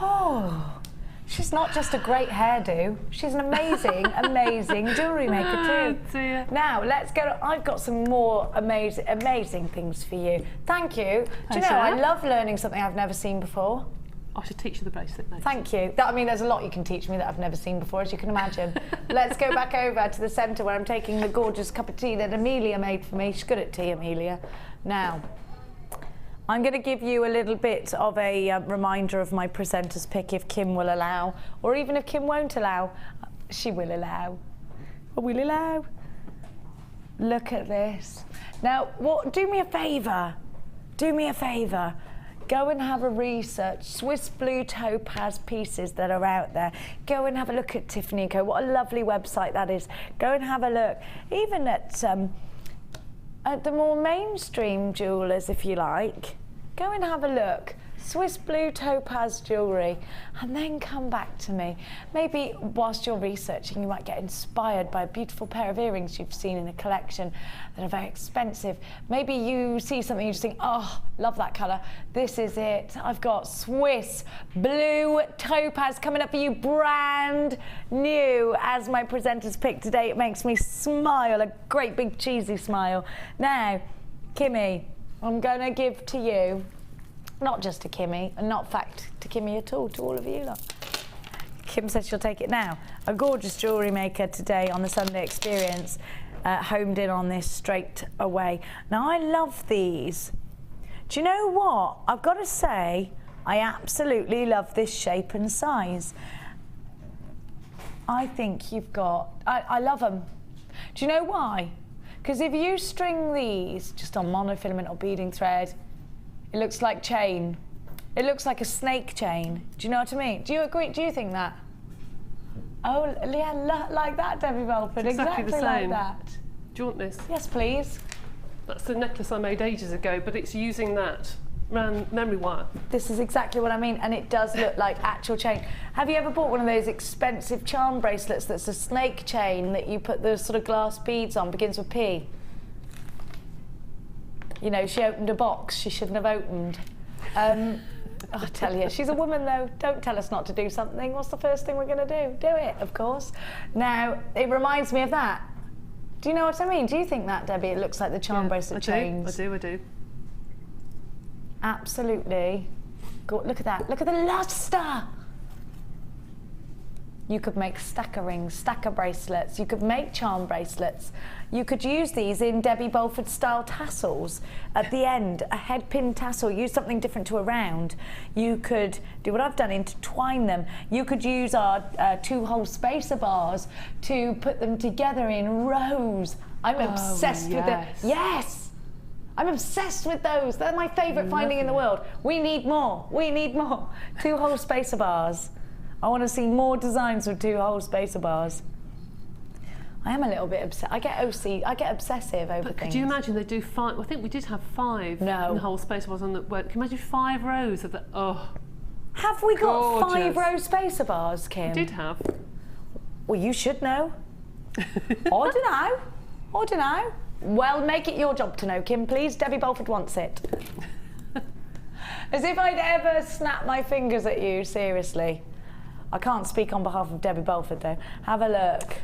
Oh. She's not just a great hairdo, she's an amazing, amazing jewellery maker too. Oh, dear. Now, let's go. I've got some more amazing things for you. Thank you. Do you know, Pleasure. I love learning something I've never seen before. I should teach you the bracelet next. Thank you. I mean, there's a lot you can teach me that I've never seen before, as you can imagine. Let's go back over to the centre where I'm taking the gorgeous cup of tea that Amelia made for me. She's good at tea, Amelia. Now, I'm going to give you a little bit of a reminder of my presenter's pick, if Kim will allow, or even if Kim won't allow. She will allow. Will allow. Look at this. Now, do me a favour. Do me a favour. Go and have a research. Swiss blue topaz pieces that are out there. Go and have a look at Tiffany & Co. What a lovely website that is. Go and have a look. Even at the more mainstream jewellers, if you like. Go and have a look. Swiss blue topaz jewellery, and then come back to me. Maybe whilst you're researching, you might get inspired by a beautiful pair of earrings you've seen in a collection that are very expensive. Maybe you see something you just think, oh, love that colour. This is it. I've got Swiss blue topaz coming up for you, brand new, as my presenter's pick today. It makes me smile, a great big cheesy smile. Now, Kimmy, I'm going to give to you, not just to Kimmy, and not fact to Kimmy at all, to all of you lot. Kim said she'll take it now. A gorgeous jewellery maker today on the Sunday Experience, homed in on this straight away. Now, I love these. Do you know what? I've got to say, I absolutely love this shape and size. I think you've got, I love them. Do you know why? Because if you string these just on monofilament or beading thread, it looks like chain. It looks like a snake chain. Do you know what I mean? Do you agree? Do you think that? Oh, yeah, like that, Debbie Bolford. It's exactly the like same. that. Do you want this? Yes, please. That's the necklace I made ages ago, but it's using that memory wire. This is exactly what I mean, and it does look like actual chain. Have you ever bought one of those expensive charm bracelets that's a snake chain that you put the sort of glass beads on, begins with P? You know, she opened a box she shouldn't have opened. I tell you, she's a woman though. Don't tell us not to do something. What's the first thing we're going to do? Do it, of course. Now, it reminds me of that. Do you know what I mean? Do you think that, Debbie? It looks like the charm bracelet chains. I do. Absolutely. Look at that. Look at the luster. You could make stacker rings, stacker bracelets. You could make charm bracelets. You could use these in Debbie Bolford style tassels at the end, a head pin tassel. Use something different to a round. You could do what I've done, intertwine them. You could use our 2-hole spacer bars to put them together in rows. I'm obsessed with them. Yes! I'm obsessed with those. They're my favourite finding in the world. We need more. We need more. 2-hole spacer bars. I want to see more designs with 2-hole spacer bars. I am a little bit obsessed. I get obsessive over things. Could you imagine they do 5? I think we did have 5 whole spacer bars on the web. Can you imagine 5 rows of the? Oh. Have we got gorgeous. 5-row spacer bars, Kim? We did have. Well, you should know. I don't know. Well, make it your job to know, Kim, please. Debbie Bolford wants it. As if I'd ever snap my fingers at you, seriously. I can't speak on behalf of Debbie Bolford, though. Have a look.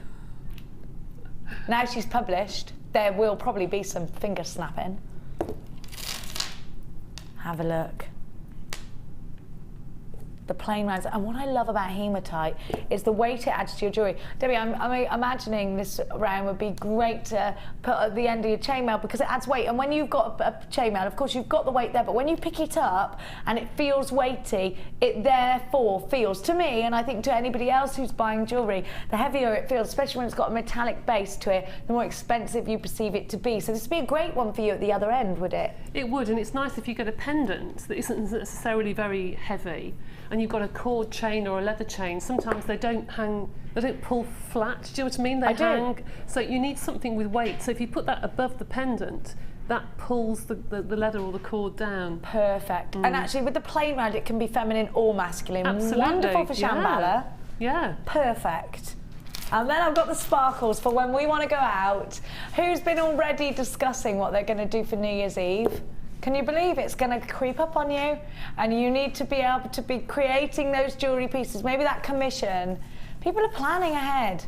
Now she's published, there will probably be some finger snapping. Have a look. The plain rounds. And what I love about hematite is the weight it adds to your jewellery. Debbie, I'm imagining this round would be great to put at the end of your chainmail because it adds weight. And when you've got a chainmail, of course you've got the weight there, but when you pick it up and it feels weighty, it therefore feels, to me, and I think to anybody else who's buying jewellery, the heavier it feels, especially when it's got a metallic base to it, the more expensive you perceive it to be. So this would be a great one for you at the other end, would it? It would, and it's nice if you get a pendant that isn't necessarily very heavy, and you've got a cord chain or a leather chain. Sometimes they don't hang, they don't pull flat, do you know what I mean? They hang, so you need something with weight. So if you put that above the pendant, that pulls the leather or the cord down. Perfect. And actually with the plain round, it can be feminine or masculine. Absolutely. Wonderful for Shambhala. Yeah. Perfect. And then I've got the sparkles for when we want to go out. Who's been already discussing what they're going to do for New Year's Eve? Can you believe it's going to creep up on you? And you need to be able to be creating those jewellery pieces, maybe that commission. People are planning ahead.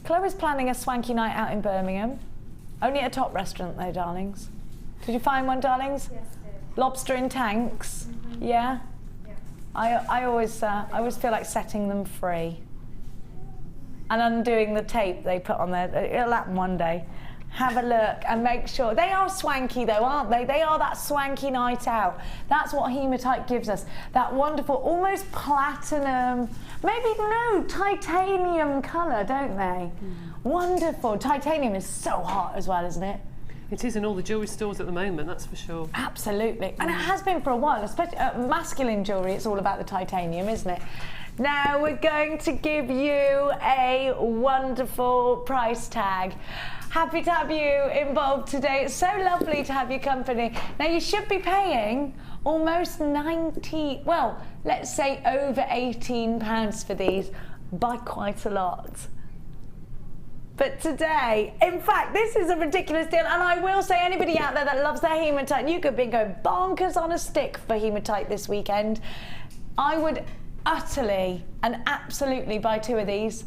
Chloe's planning a swanky night out in Birmingham. Only at a top restaurant though, darlings. Did you find one, darlings? Yes, I did. Lobster in tanks? Yeah? Yeah. I always feel like setting them free. And undoing the tape they put on there. It'll happen one day. Have a look and make sure. They are swanky though, aren't they? They are that swanky night out. That's what hematite gives us. That wonderful, almost platinum, maybe no, titanium colour, don't they? Wonderful. Titanium is so hot as well, isn't it? It is in all the jewellery stores at the moment, that's for sure. Absolutely. And it has been for a while, especially masculine jewellery, it's all about the titanium, isn't it? Now we're going to give you a wonderful price tag. Happy to have you involved today. It's so lovely to have your company. Now you should be paying almost 90, well, let's say over £18 for these, by quite a lot. But today, in fact, this is a ridiculous deal, and I will say anybody out there that loves their hematite, you could be going bonkers on a stick for hematite this weekend. I would utterly and absolutely buy 2 of these.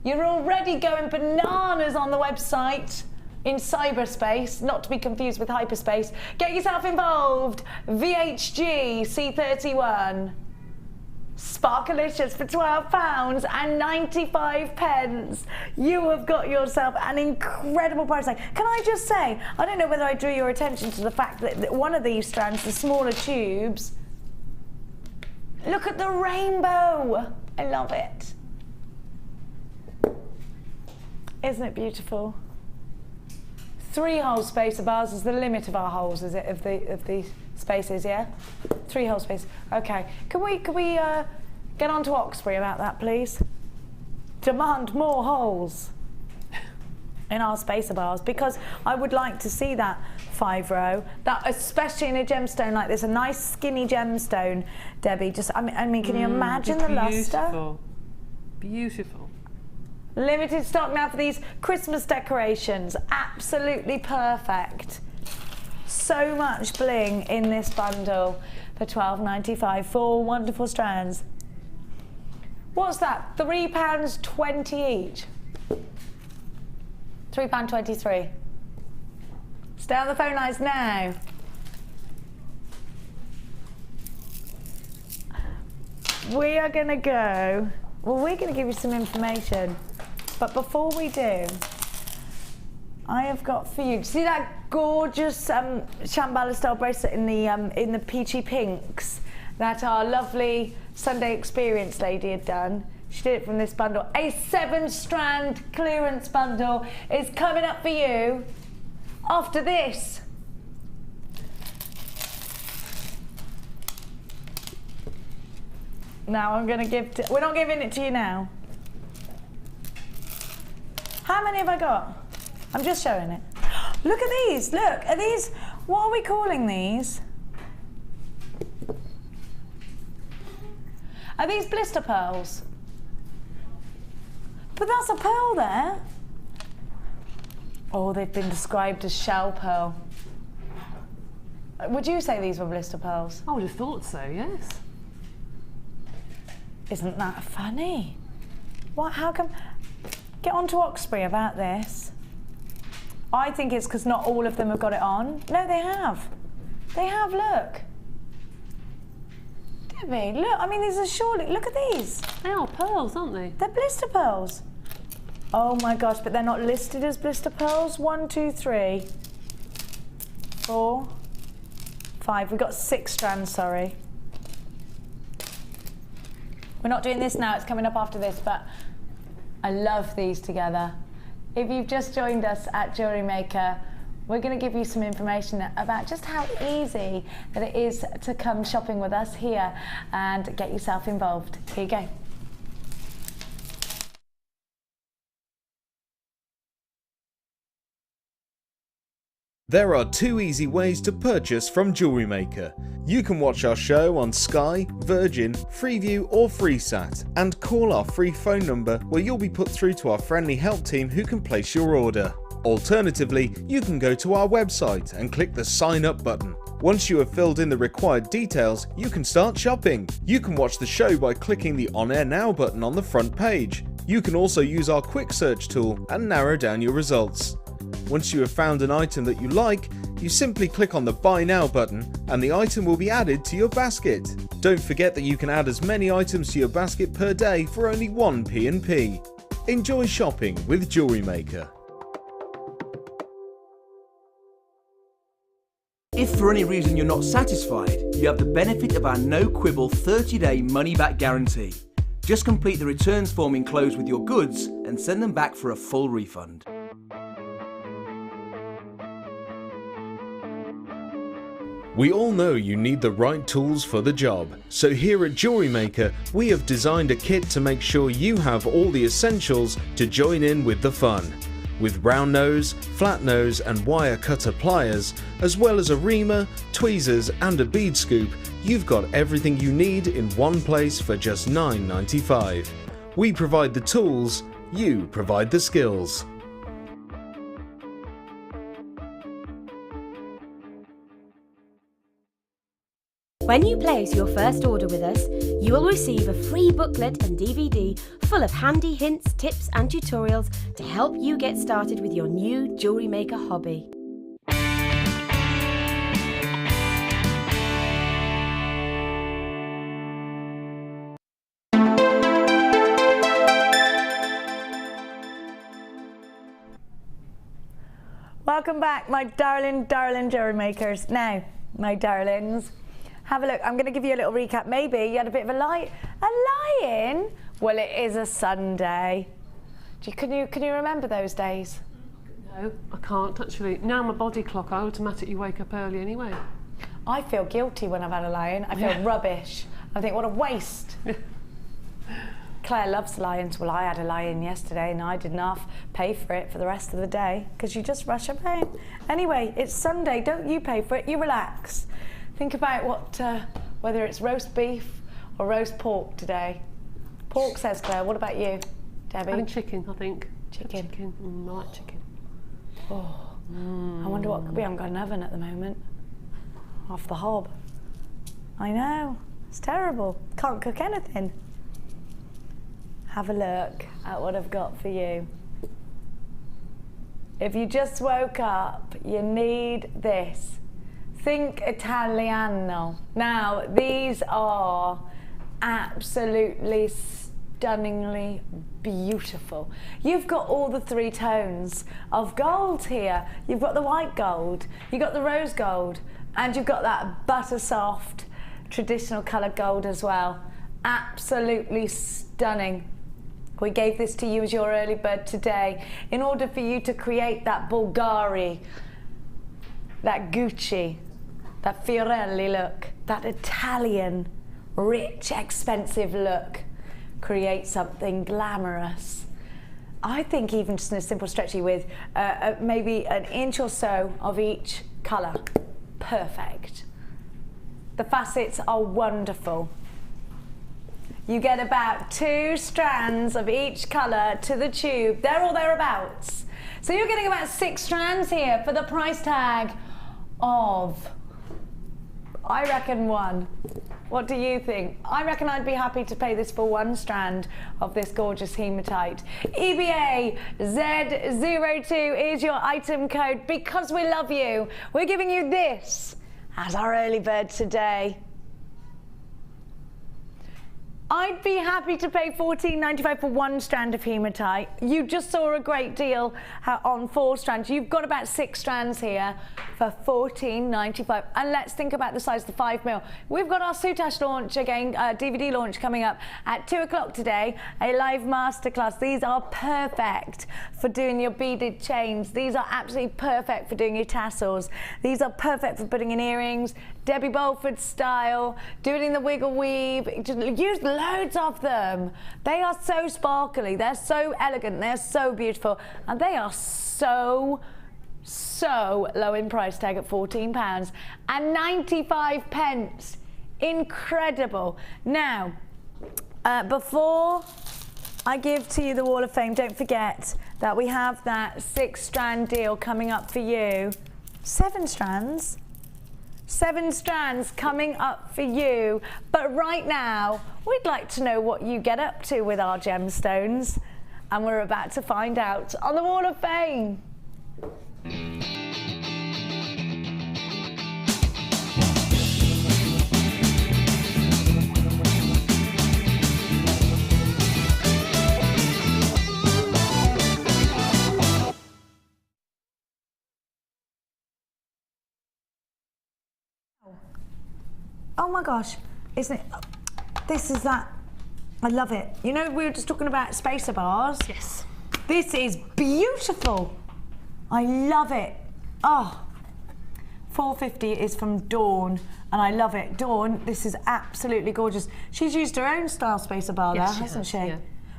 You're already going bananas on the website in cyberspace, not to be confused with hyperspace. Get yourself involved. VHG C31. Sparkalicious for £12.95. You have got yourself an incredible price tag. Can I just say, I don't know whether I drew your attention to the fact that one of these strands, the smaller tubes, look at the rainbow. I love it. Isn't it beautiful? 3-hole spacer bars is the limit of our holes, is it? Of the spaces, yeah? 3-hole space. Okay. Can we get on to Oxbury about that, please? Demand more holes in our spacer bars, because I would like to see that 5-row, that especially in a gemstone like this, a nice skinny gemstone, Debbie. Just I mean, can you imagine the luster? Beautiful. Limited stock now for these Christmas decorations. Absolutely perfect. So much bling in this bundle for £12.95. 4 wonderful strands. What's that? £3.20 each. £3.23. Stay on the phone lines now. we are going to go, well, we're going to give you some information. But before we do, I have got for you, see that gorgeous Shambhala style bracelet in the peachy pinks that our lovely Sunday Experience lady had done? She did it from this bundle. A 7-strand clearance bundle is coming up for you after this. Now I'm going to give, we're not giving it to you now. How many have I got? I'm just showing it. Look at these, look, are these, what are we calling these? Are these blister pearls? But that's a pearl there. Oh, they've been described as shell pearl. Would you say these were blister pearls? I would have thought so, yes. Isn't that funny? What, how come, get on to Oxbury about this. I think it's because not all of them have got it on. No, they have. They have, look. Debbie, look, I mean, these are surely, look at these. They are pearls, aren't they? They're blister pearls. Oh my gosh, but they're not listed as blister pearls. 1, 2, 3, 4, 5. We've got 6 strands, sorry. We're not doing this now, it's coming up after this, but I love these together. If you've just joined us at Jewellery Maker, we're going to give you some information about just how easy that it is to come shopping with us here and get yourself involved. Here you go. There are 2 easy ways to purchase from Jewellery Maker. You can watch our show on Sky, Virgin, Freeview or FreeSat and call our free phone number where you'll be put through to our friendly help team who can place your order. Alternatively, you can go to our website and click the sign up button. Once you have filled in the required details, you can start shopping. You can watch the show by clicking the On Air Now button on the front page. You can also use our quick search tool and narrow down your results. Once you have found an item that you like, you simply click on the Buy Now button and the item will be added to your basket. Don't forget that you can add as many items to your basket per day for only 1 P&P. Enjoy shopping with Jewellery Maker. If for any reason you're not satisfied, you have the benefit of our no-quibble 30-day money-back guarantee. Just complete the returns form enclosed with your goods and send them back for a full refund. We all know you need the right tools for the job, so here at Jewellery Maker we have designed a kit to make sure you have all the essentials to join in with the fun. With round nose, flat nose and wire cutter pliers, as well as a reamer, tweezers and a bead scoop, you've got everything you need in one place for just $9.95. We provide the tools, you provide the skills. When you place your first order with us, you will receive a free booklet and DVD full of handy hints, tips and tutorials to help you get started with your new Jewellery Maker hobby. Welcome back, my darling Jewellery Makers. Now, my darlings, have a look. I'm going to give you a little recap. Maybe you had a bit of a lie-in. Well, it is a Sunday. Can you remember those days? No, I can't actually. Now my body clock, I automatically wake up early anyway. I feel guilty when I've had a lie-in. I feel rubbish. I think, what a waste. Claire loves lie-ins. Well, I had a lie-in yesterday and I did not pay for it for the rest of the day because you just rush about. Anyway, it's Sunday. Don't you pay for it. You relax. Think about whether it's roast beef or roast pork today. Pork, says Claire. What about you, Debbie? Having chicken, I think. Chicken. I like chicken. Oh, I wonder what. We haven't got an oven at the moment. Off the hob. I know. It's terrible. Can't cook anything. Have a look at what I've got for you. If you just woke up, you need this. Think Italiano. Now, these are absolutely stunningly beautiful. You've got all the 3 tones of gold here. You've got the white gold, you've got the rose gold, and you've got that butter soft traditional colour gold as well. Absolutely stunning. We gave this to you as your early bird today in order for you to create that Bulgari, that Gucci, that Fiorelli look, that Italian, rich, expensive look. Create something glamorous. I think even just in a simple stretchy with maybe an inch or so of each colour. Perfect. The facets are wonderful. You get about 2 strands of each colour to the tube, there or thereabouts. So you're getting about 6 strands here for the price tag of, I reckon, 1. What do you think? I reckon I'd be happy to pay this for 1 strand of this gorgeous hematite. EBA Z02 is your item code. Because we love you, we're giving you this as our early bird today. I'd be happy to pay $14.95 for 1 strand of hematite. You just saw a great deal on 4 strands. You've got about 6 strands here for $14.95. And let's think about the size of the 5mm. We've got our Soutache launch again, DVD launch coming up at 2 o'clock today, a live masterclass. These are perfect for doing your beaded chains. These are absolutely perfect for doing your tassels. These are perfect for putting in earrings, Debbie Bolford style, do it in the wiggle weave. Just use loads of them. They are so sparkly, they're so elegant, they're so beautiful, and they are so low in price tag at £14.95. Incredible. Now, before I give to you the Wall of Fame, don't forget that we have that 6-strand deal coming up for you. 7 strands. 7 strands coming up for you. But right now, we'd like to know what you get up to with our gemstones. And we're about to find out on the Wall of Fame. Oh my gosh, isn't it? This is that. I love it. You know, we were just talking about spacer bars. Yes. This is beautiful. I love it. Oh, $4.50 is from Dawn, and I love it. Dawn, this is absolutely gorgeous. She's used her own style spacer bar there, hasn't she? Yeah.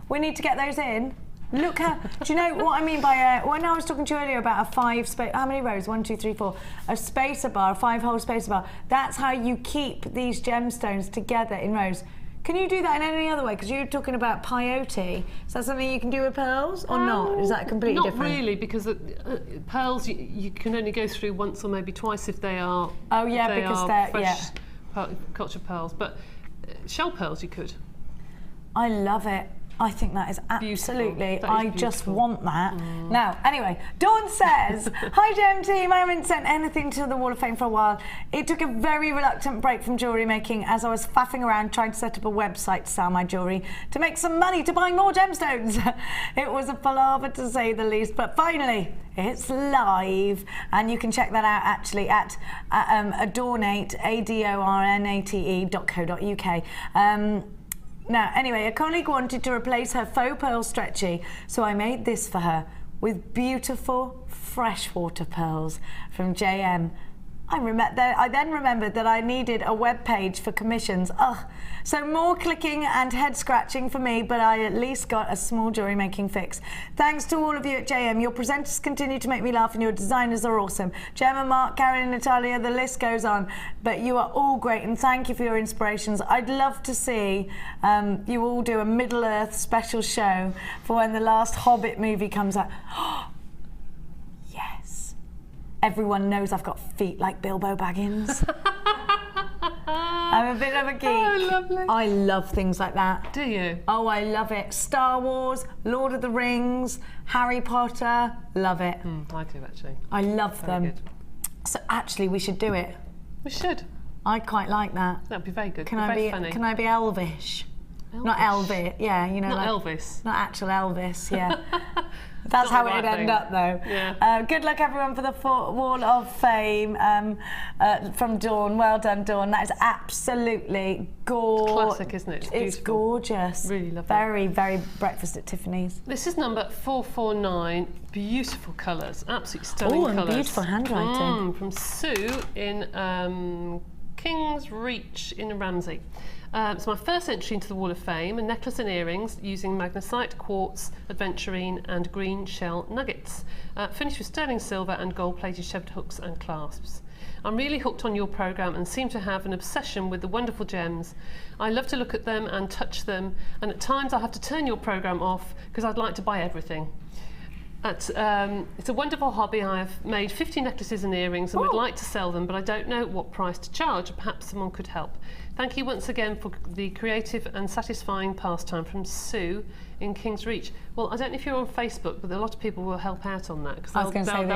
We need to get those in. Look how, do you know what I mean by when I was talking to you earlier about a 5 space, how many rows? 1, 2, 3, 4. A spacer bar, a 5-hole spacer bar. That's how you keep these gemstones together in rows. Can you do that in any other way? Because you were talking about peyote. Is that something you can do with pearls or not? Is that completely different? Not really, because pearls you can only go through once or maybe twice if they are. Oh yeah, because they're fresh cultured pearls. But shell pearls you could. I love it. I think that is absolutely, I just want that. Now, anyway, Dawn says, hi Gem team, I haven't sent anything to the Wall of Fame for a while. It took a very reluctant break from jewellery making as I was faffing around trying to set up a website to sell my jewellery to make some money to buy more gemstones. It was a palaver to say the least, but finally, it's live, and you can check that out actually at adornate, adornate.co.uk. Now, anyway, a colleague wanted to replace her faux pearl stretchy, so I made this for her with beautiful freshwater pearls from JM. I then remembered that I needed a web page for commissions. Ugh. So more clicking and head scratching for me, but I at least got a small jewellery making fix. Thanks to all of you at JM. Your presenters continue to make me laugh and your designers are awesome. Gemma, Mark, Karen, Natalia, the list goes on. But you are all great and thank you for your inspirations. I'd love to see you all do a Middle-earth special show for when the last Hobbit movie comes out. Everyone knows I've got feet like Bilbo Baggins. I'm a bit of a geek. Oh, lovely. I love things like that. Do you? Oh, I love it. Star Wars, Lord of the Rings, Harry Potter, love it. I do actually. I love them. Good. So actually we should do it. We should. I quite like that. That'd be very good. Can very I be? funny. Can I be elvish? Not Elvis, yeah, you know. Not like, Elvis. Not actual Elvis, yeah. That's how it'd end up, though. Yeah. Good luck, everyone, for the Wall of Fame from Dawn. Well done, Dawn. That is absolutely gorgeous. Classic, isn't it? It's gorgeous. Really lovely. Very, very breakfast at Tiffany's. This is number 449. Beautiful colours, absolutely stunning colours. Oh, and beautiful handwriting. From Sue in King's Reach in Ramsey. It's my first entry into the Wall of Fame, a necklace and earrings using magnesite, quartz, aventurine and green shell nuggets, finished with sterling silver and gold-plated shoved hooks and clasps. I'm really hooked on your programme and seem to have an obsession with the wonderful gems. I love to look at them and touch them, and at times I have to turn your programme off because I'd like to buy everything. It's a wonderful hobby. I have made 50 necklaces and earrings and would like to sell them, but I don't know what price to charge. Perhaps someone could help. Thank you once again for the creative and satisfying pastime, from Sue in King's Reach. Well, I don't know if you're on Facebook, but a lot of people will help out on that, because they'll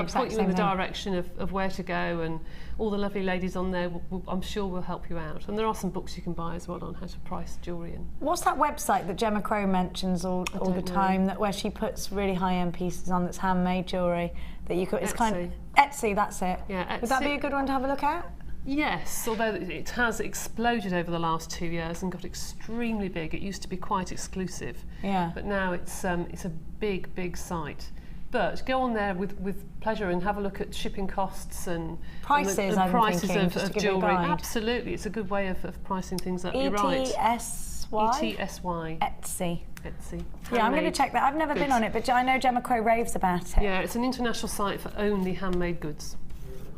point you in the direction of where to go, and all the lovely ladies on there I'm sure will help you out. And there are some books you can buy as well on how to price jewellery in. What's that website that Gemma Crow mentions all the time, where she puts really high-end pieces on that's handmade jewellery that you could... It's kind of Etsy, that's it. Yeah, Etsy. Would that be a good one to have a look at? Yes, although it has exploded over the last 2 years and got extremely big. It used to be quite exclusive, but now it's a big site. But go on there with pleasure and have a look at shipping costs and prices, and prices of jewellery. Absolutely, it's a good way of pricing things up. You're right. ETSY. Etsy. Yeah, I'm going to check that. I've never been on it, but I know Gemma Crow raves about it. Yeah, it's an international site for only handmade goods.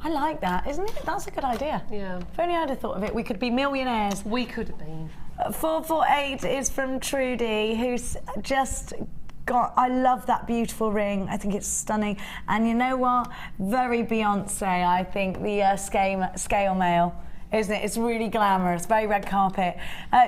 I like that, isn't it? That's a good idea. Yeah. If only I'd have thought of it, we could be millionaires. We could have been. 448 is from Trudy, who's just got... I love that beautiful ring. I think it's stunning. And you know what? Very Beyonce, I think, the scale mail. Isn't it? It's really glamorous, very red carpet.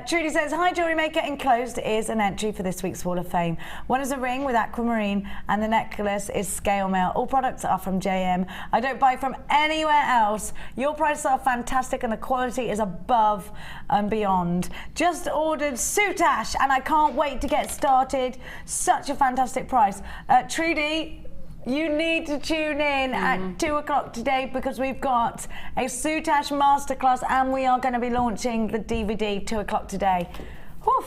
Trudy says, hi, Jewellery Maker. Enclosed is an entry for this week's Wall of Fame. One is a ring with aquamarine and the necklace is scale mail. All products are from JM. I don't buy from anywhere else. Your prices are fantastic and the quality is above and beyond. Just ordered Soutache and I can't wait to get started. Such a fantastic price. Trudy, you need to tune in at 2 o'clock today, because we've got a Soutache masterclass and we are going to be launching the DVD 2 o'clock today. Whew.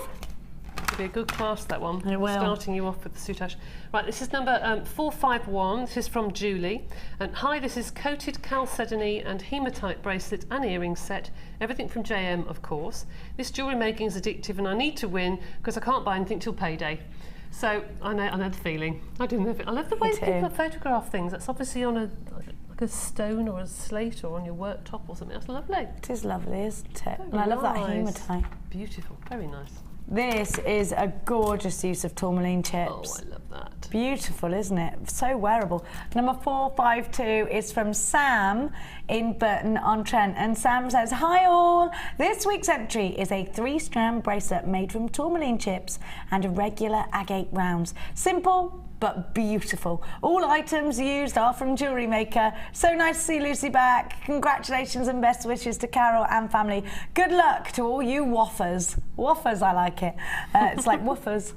It'll be a good class, that one. It will. Starting you off with the Soutache. Right, this is number 451. This is from Julie. And hi, this is coated chalcedony and hematite bracelet and earring set. Everything from JM, of course. This jewellery making is addictive and I need to win because I can't buy anything till payday. So I know the feeling. I love the way people photograph things. That's obviously on like a stone or a slate or on your worktop or something. That's lovely. It is lovely, isn't it? And I love that hematite. Beautiful, very nice. This is a gorgeous use of tourmaline chips. Oh, I love that. Beautiful, isn't it? So wearable. Number 452 is from Sam in Burton-on-Trent. And Sam says, hi all. This week's entry is a 3-strand bracelet made from tourmaline chips and irregular agate rounds. Simple but beautiful. All items used are from Jewellery Maker. So nice to see Lucy back. Congratulations and best wishes to Carol and family. Good luck to all you woofers. Woofers, I like it. It's like woofers.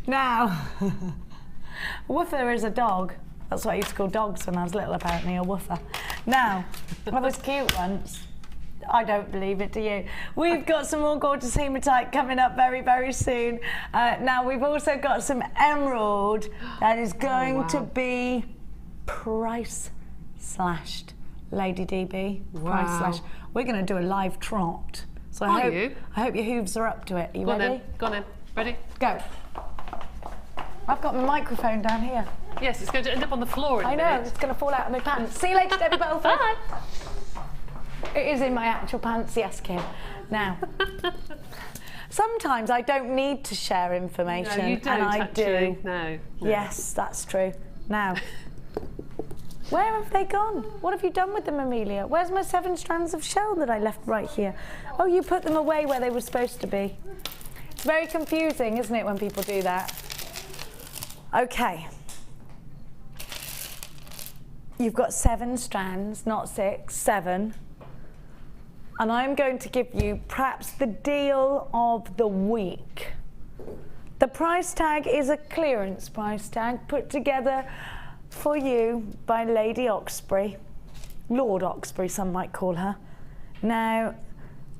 Now, woofer is a dog. That's what I used to call dogs when I was little, apparently, a woofer. Now, I was cute once. I don't believe it, do you? We've got some more gorgeous hematite coming up very, very soon. Now, we've also got some emerald that is going to be price slashed, Lady DB. Wow. Price slashed. We're going to do a live trot. So I hope your hooves are up to it. Are you ready? Go on then. Ready? Go. I've got my microphone down here. Yes, it's going to end up on the floor in a minute. I know, it's going to fall out of my pants. See you later, Debbie Belford. Bye. It is in my actual pants, yes, Kim. Now, sometimes I don't need to share information. No, you don't, and I do. No. Yes, that's true. Now, where have they gone? What have you done with them, Amelia? Where's my 7 strands of shell that I left right here? Oh, you put them away where they were supposed to be. It's very confusing, isn't it, when people do that? Okay. You've got 7 strands, not 6, 7. and I'm going to give you perhaps the deal of the week. The price tag is a clearance price tag put together for you by Lady Oxbury, Lord Oxbury, some might call her. Now,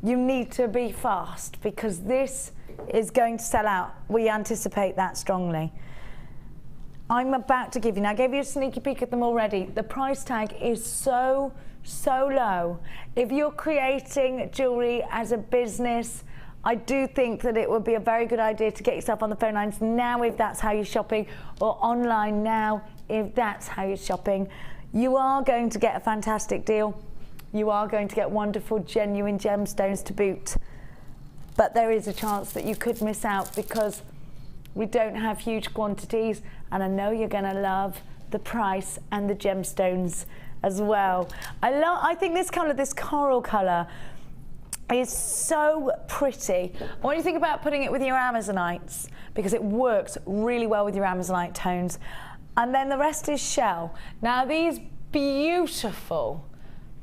you need to be fast because this is going to sell out. We anticipate that strongly. I'm about to give you, now I gave you a sneaky peek at them already. The price tag is so low. If you're creating jewellery as a business, I do think that it would be a very good idea to get yourself on the phone lines now if that's how you're shopping, or online now if that's how you're shopping. You are going to get a fantastic deal. You are going to get wonderful, genuine gemstones to boot. But there is a chance that you could miss out because we don't have huge quantities, and I know you're going to love the price and the gemstones as well. I think this colour, this coral colour, is so pretty. I want you to think about putting it with your Amazonites because it works really well with your Amazonite tones. And then the rest is shell. Now these beautiful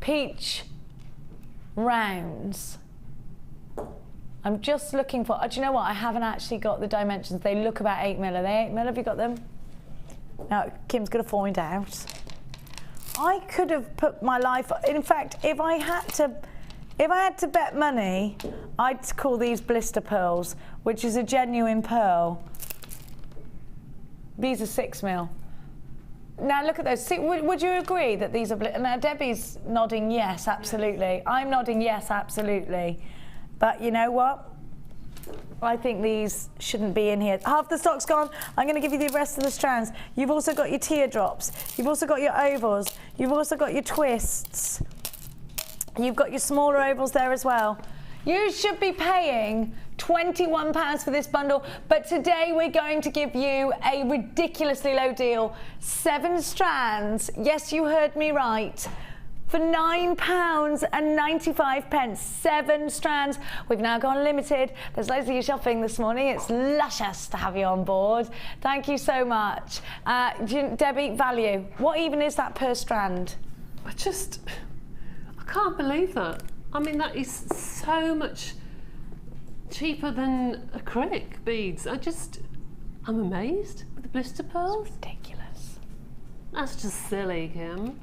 peach rounds, I'm just looking for, do you know what? I haven't actually got the dimensions. They look about 8mm. Are they 8mm? Have you got them? Now, Kim's going to find out. I could have put my life, in fact, if I had to bet money, I'd call these blister pearls, which is a genuine pearl. These are 6mm. Now look at those. See, would you agree that these are now Debbie's nodding yes, absolutely. I'm nodding yes, absolutely. But you know what? I think these shouldn't be in here. Half the stock's gone. I'm going to give you the rest of the strands. You've also got your teardrops. You've also got your ovals. You've also got your twists. You've got your smaller ovals there as well. You should be paying £21 for this bundle, but today we're going to give you a ridiculously low deal. 7 strands, yes, you heard me right, for £9.95. 7 strands. We've now gone limited. There's loads of you shopping this morning. It's luscious to have you on board. Thank you so much. Debbie, value. What even is that per strand? I can't believe that. I mean, that is so much cheaper than acrylic beads. I'm amazed with the blister pearls. It's ridiculous. That's just silly, Kim.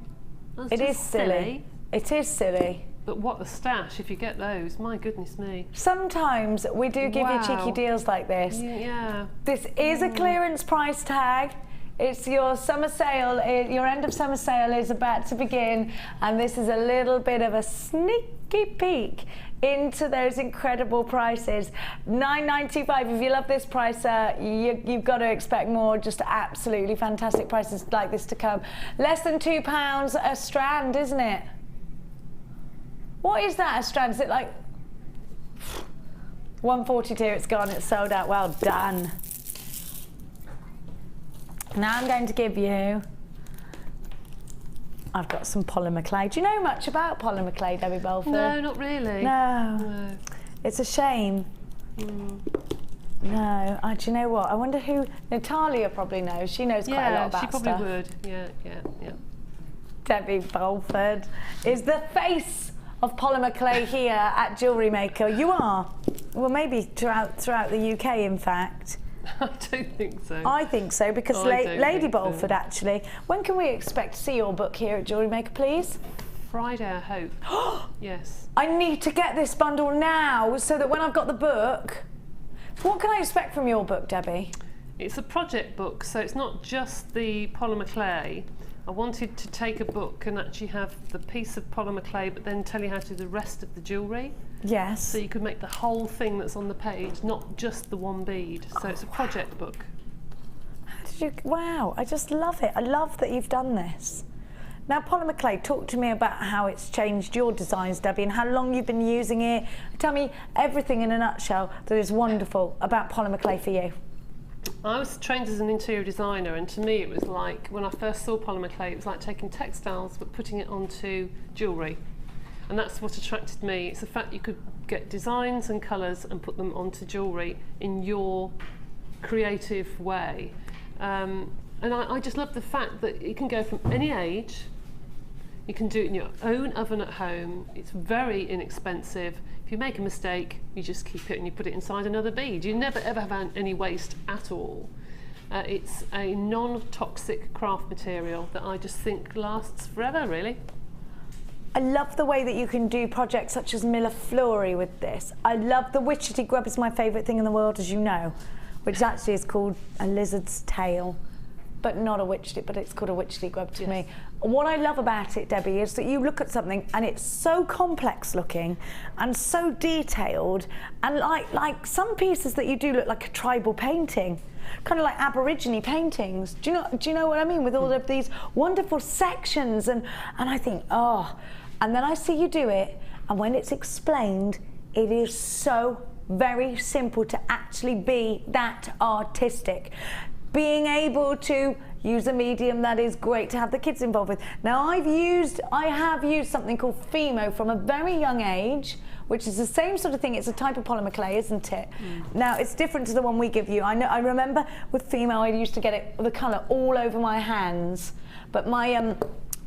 It is silly. It is silly. But what a stash if you get those, my goodness me. Sometimes we do give you cheeky deals like this. Yeah. This is a clearance price tag. It's your summer sale, your end of summer sale is about to begin, and this is a little bit of a sneaky peek into those incredible prices. $9.95. If you love this price, you've got to expect more just absolutely fantastic prices like this to come. Less than £2 a strand, isn't it? What is that a strand? Is it like $142? It's gone, it's sold out. Well done. Now I'm going to give you, I've got some polymer clay. Do you know much about polymer clay, Debbie Bolford? No, not really. No. It's a shame. No. Do you know what? I wonder who, Natalia probably knows. She knows quite a lot about stuff. Yeah, she probably would. Yeah. Debbie Bolford is the face of polymer clay here at Jewellery Maker. You are. Well, maybe throughout the UK, in fact. I don't think so. I think so, because Lady Bolford, actually. When can we expect to see your book here at Jewellery Maker, please? Friday, I hope. Yes. I need to get this bundle now so that when I've got the book... What can I expect from your book, Debbie? It's a project book, so it's not just the polymer clay. I wanted to take a book and actually have the piece of polymer clay, but then tell you how to do the rest of the jewellery. Yes. So you could make the whole thing that's on the page, not just the one bead. So it's a project book. How did you... Wow, I just love it. I love that you've done this. Now, polymer clay, talk to me about how it's changed your designs, Debbie, and how long you've been using it. Tell me everything in a nutshell that is wonderful about polymer clay for you. I was trained as an interior designer, and to me it was like, when I first saw polymer clay, it was like taking textiles but putting it onto jewellery. And that's what attracted me. It's the fact you could get designs and colours and put them onto jewellery in your creative way. And I just love the fact that it can go from any age, You can do it in your own oven at home. It's very inexpensive. If you make a mistake, you just keep it and you put it inside another bead. You never ever have any waste at all. It's a non-toxic craft material that I just think lasts forever, really. I love the way that you can do projects such as Millefleury with this. I love the witchetty grub. Is my favourite thing in the world, as you know, which actually is called a lizard's tail, but not a witchetty, but it's called a witchetty grub to me. What I love about it, Debbie, is that you look at something and it's so complex looking and so detailed, and like some pieces that you do look like a tribal painting, kind of like Aborigine paintings. Do you know what I mean? With all of these wonderful sections, and I think, oh, and then I see you do it, and when it's explained, it is so very simple to actually be that artistic. Being able to use a medium that is great to have the kids involved with. Now I have used something called Fimo from a very young age, which is the same sort of thing. It's a type of polymer clay, isn't it? Now it's different to the one we give you. I remember with Fimo I used to get the colour all over my hands, but my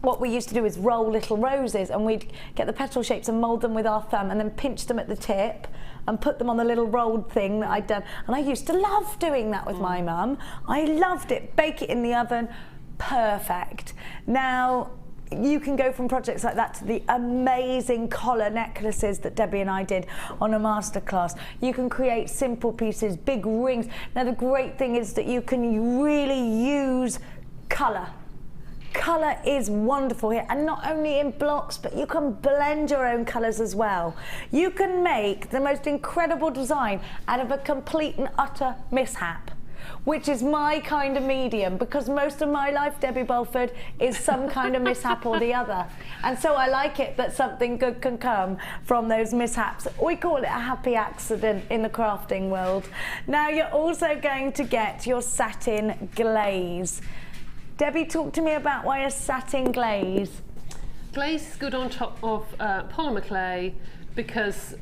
what we used to do is roll little roses, and we'd get the petal shapes and mould them with our thumb and then pinch them at the tip and put them on the little rolled thing that I'd done. And I used to love doing that with my mum. I loved it. Bake it in the oven, perfect. Now, you can go from projects like that to the amazing collar necklaces that Debbie and I did on a masterclass. You can create simple pieces, big rings. Now, the great thing is that you can really use colour. Colour is wonderful here, and not only in blocks, but you can blend your own colours as well. You can make the most incredible design out of a complete and utter mishap, which is my kind of medium, because most of my life, Debbie Bolford, is some kind of mishap or the other. And so I like it that something good can come from those mishaps. We call it a happy accident in the crafting world. Now you're also going to get your satin glaze. Debbie, talk to me about why a satin glaze. Glaze is good on top of polymer clay because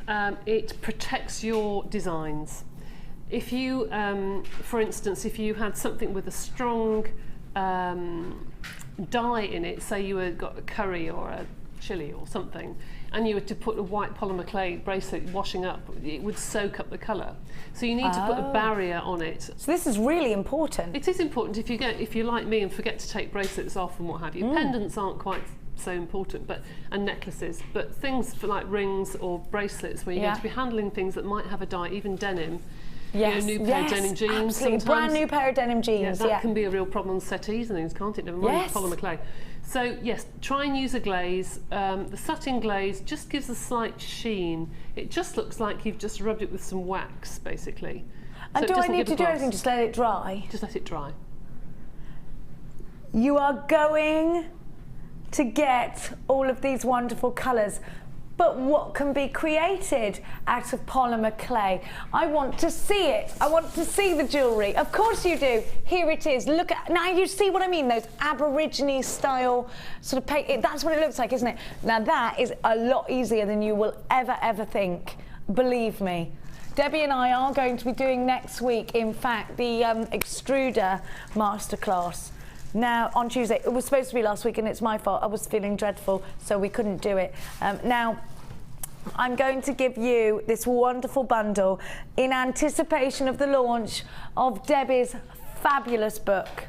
it protects your designs. If you, for instance, if you had something with a strong dye in it, say you had got a curry or a chili or something, and you were to put a white polymer clay bracelet washing up, it would soak up the colour. So you need to put a barrier on it. So this is really important. It is important if you're like me and forget to take bracelets off and what have you. Pendants aren't quite so important, and necklaces, but things for like rings or bracelets where you're going to be handling things that might have a dye, even denim. Yes, new pair of denim jeans. Absolutely. Sometimes. Brand new pair of denim jeans. That can be a real problem on settees and things, can't it? Never mind polymer clay. So yes, try and use a glaze. The satin glaze just gives a slight sheen. It just looks like you've just rubbed it with some wax, basically. And do I need to do anything? Just let it dry? Just let it dry. You are going to get all of these wonderful colours. But what can be created out of polymer clay? I want to see it. I want to see the jewellery. Of course you do. Here it is. Look at, now you see what I mean, those Aborigine style sort of paint. That's what it looks like, isn't it? Now that is a lot easier than you will ever think. Believe me. Debbie and I are going to be doing next week, in fact, the extruder masterclass. Now, on Tuesday, it was supposed to be last week, and it's my fault. I was feeling dreadful, so we couldn't do it. Now, I'm going to give you this wonderful bundle in anticipation of the launch of Debbie's fabulous book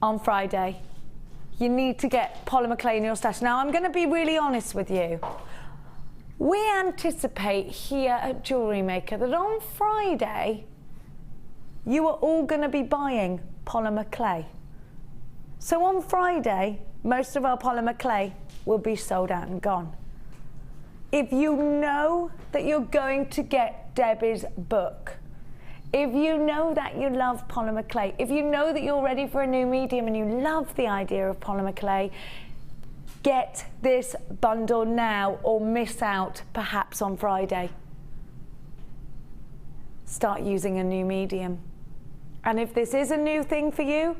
on Friday. You need to get polymer clay in your stash. Now, I'm going to be really honest with you. We anticipate here at Jewellery Maker that on Friday, you are all going to be buying polymer clay. So on Friday, most of our polymer clay will be sold out and gone. If you know that you're going to get Debbie's book, if you know that you love polymer clay, if you know that you're ready for a new medium and you love the idea of polymer clay, get this bundle now or miss out perhaps on Friday. Start using a new medium. And if this is a new thing for you,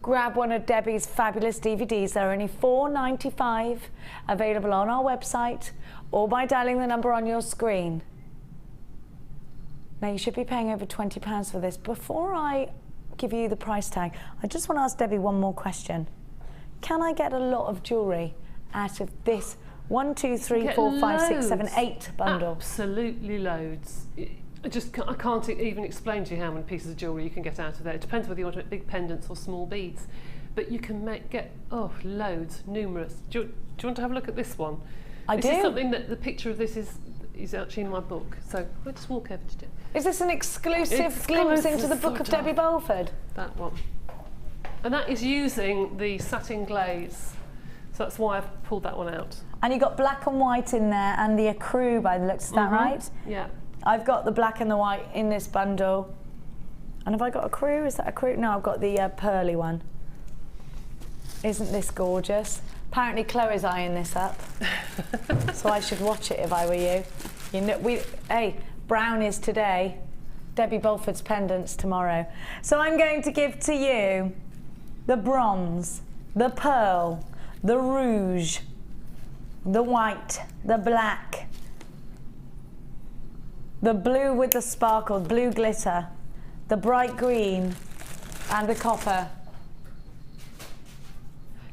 grab one of Debbie's fabulous DVDs. They're only $4.95, available on our website or by dialing the number on your screen. Now you should be paying over £20 for this. Before I give you the price tag, I just want to ask Debbie one more question. Can I get a lot of jewellery out of this 1, 2, 3, 4, 5, 6, 7, 8 bundle? Absolutely loads. I can't even explain to you how many pieces of jewellery you can get out of there. It depends whether you want big pendants or small beads. But you can get loads, numerous. Do you want to have a look at this one? This is something that the picture of this is actually in my book. So we'll just walk over to it. Is this an exclusive glimpse into the book of Debbie Bolford? That one. And that is using the satin glaze. So that's why I've pulled that one out. And you got black and white in there and the ecru by the looks, is that right? Yeah. I've got the black and the white in this bundle. And have I got ecru? Is that ecru? No, I've got the pearly one. Isn't this gorgeous? Apparently Chloe's eyeing this up. So I should watch it if I were you. You know, hey, brown is today, Debbie Bolford's pendants tomorrow. So I'm going to give to you the bronze, the pearl, the rouge, the white, the black, the blue with the sparkle, blue glitter, the bright green, and the copper.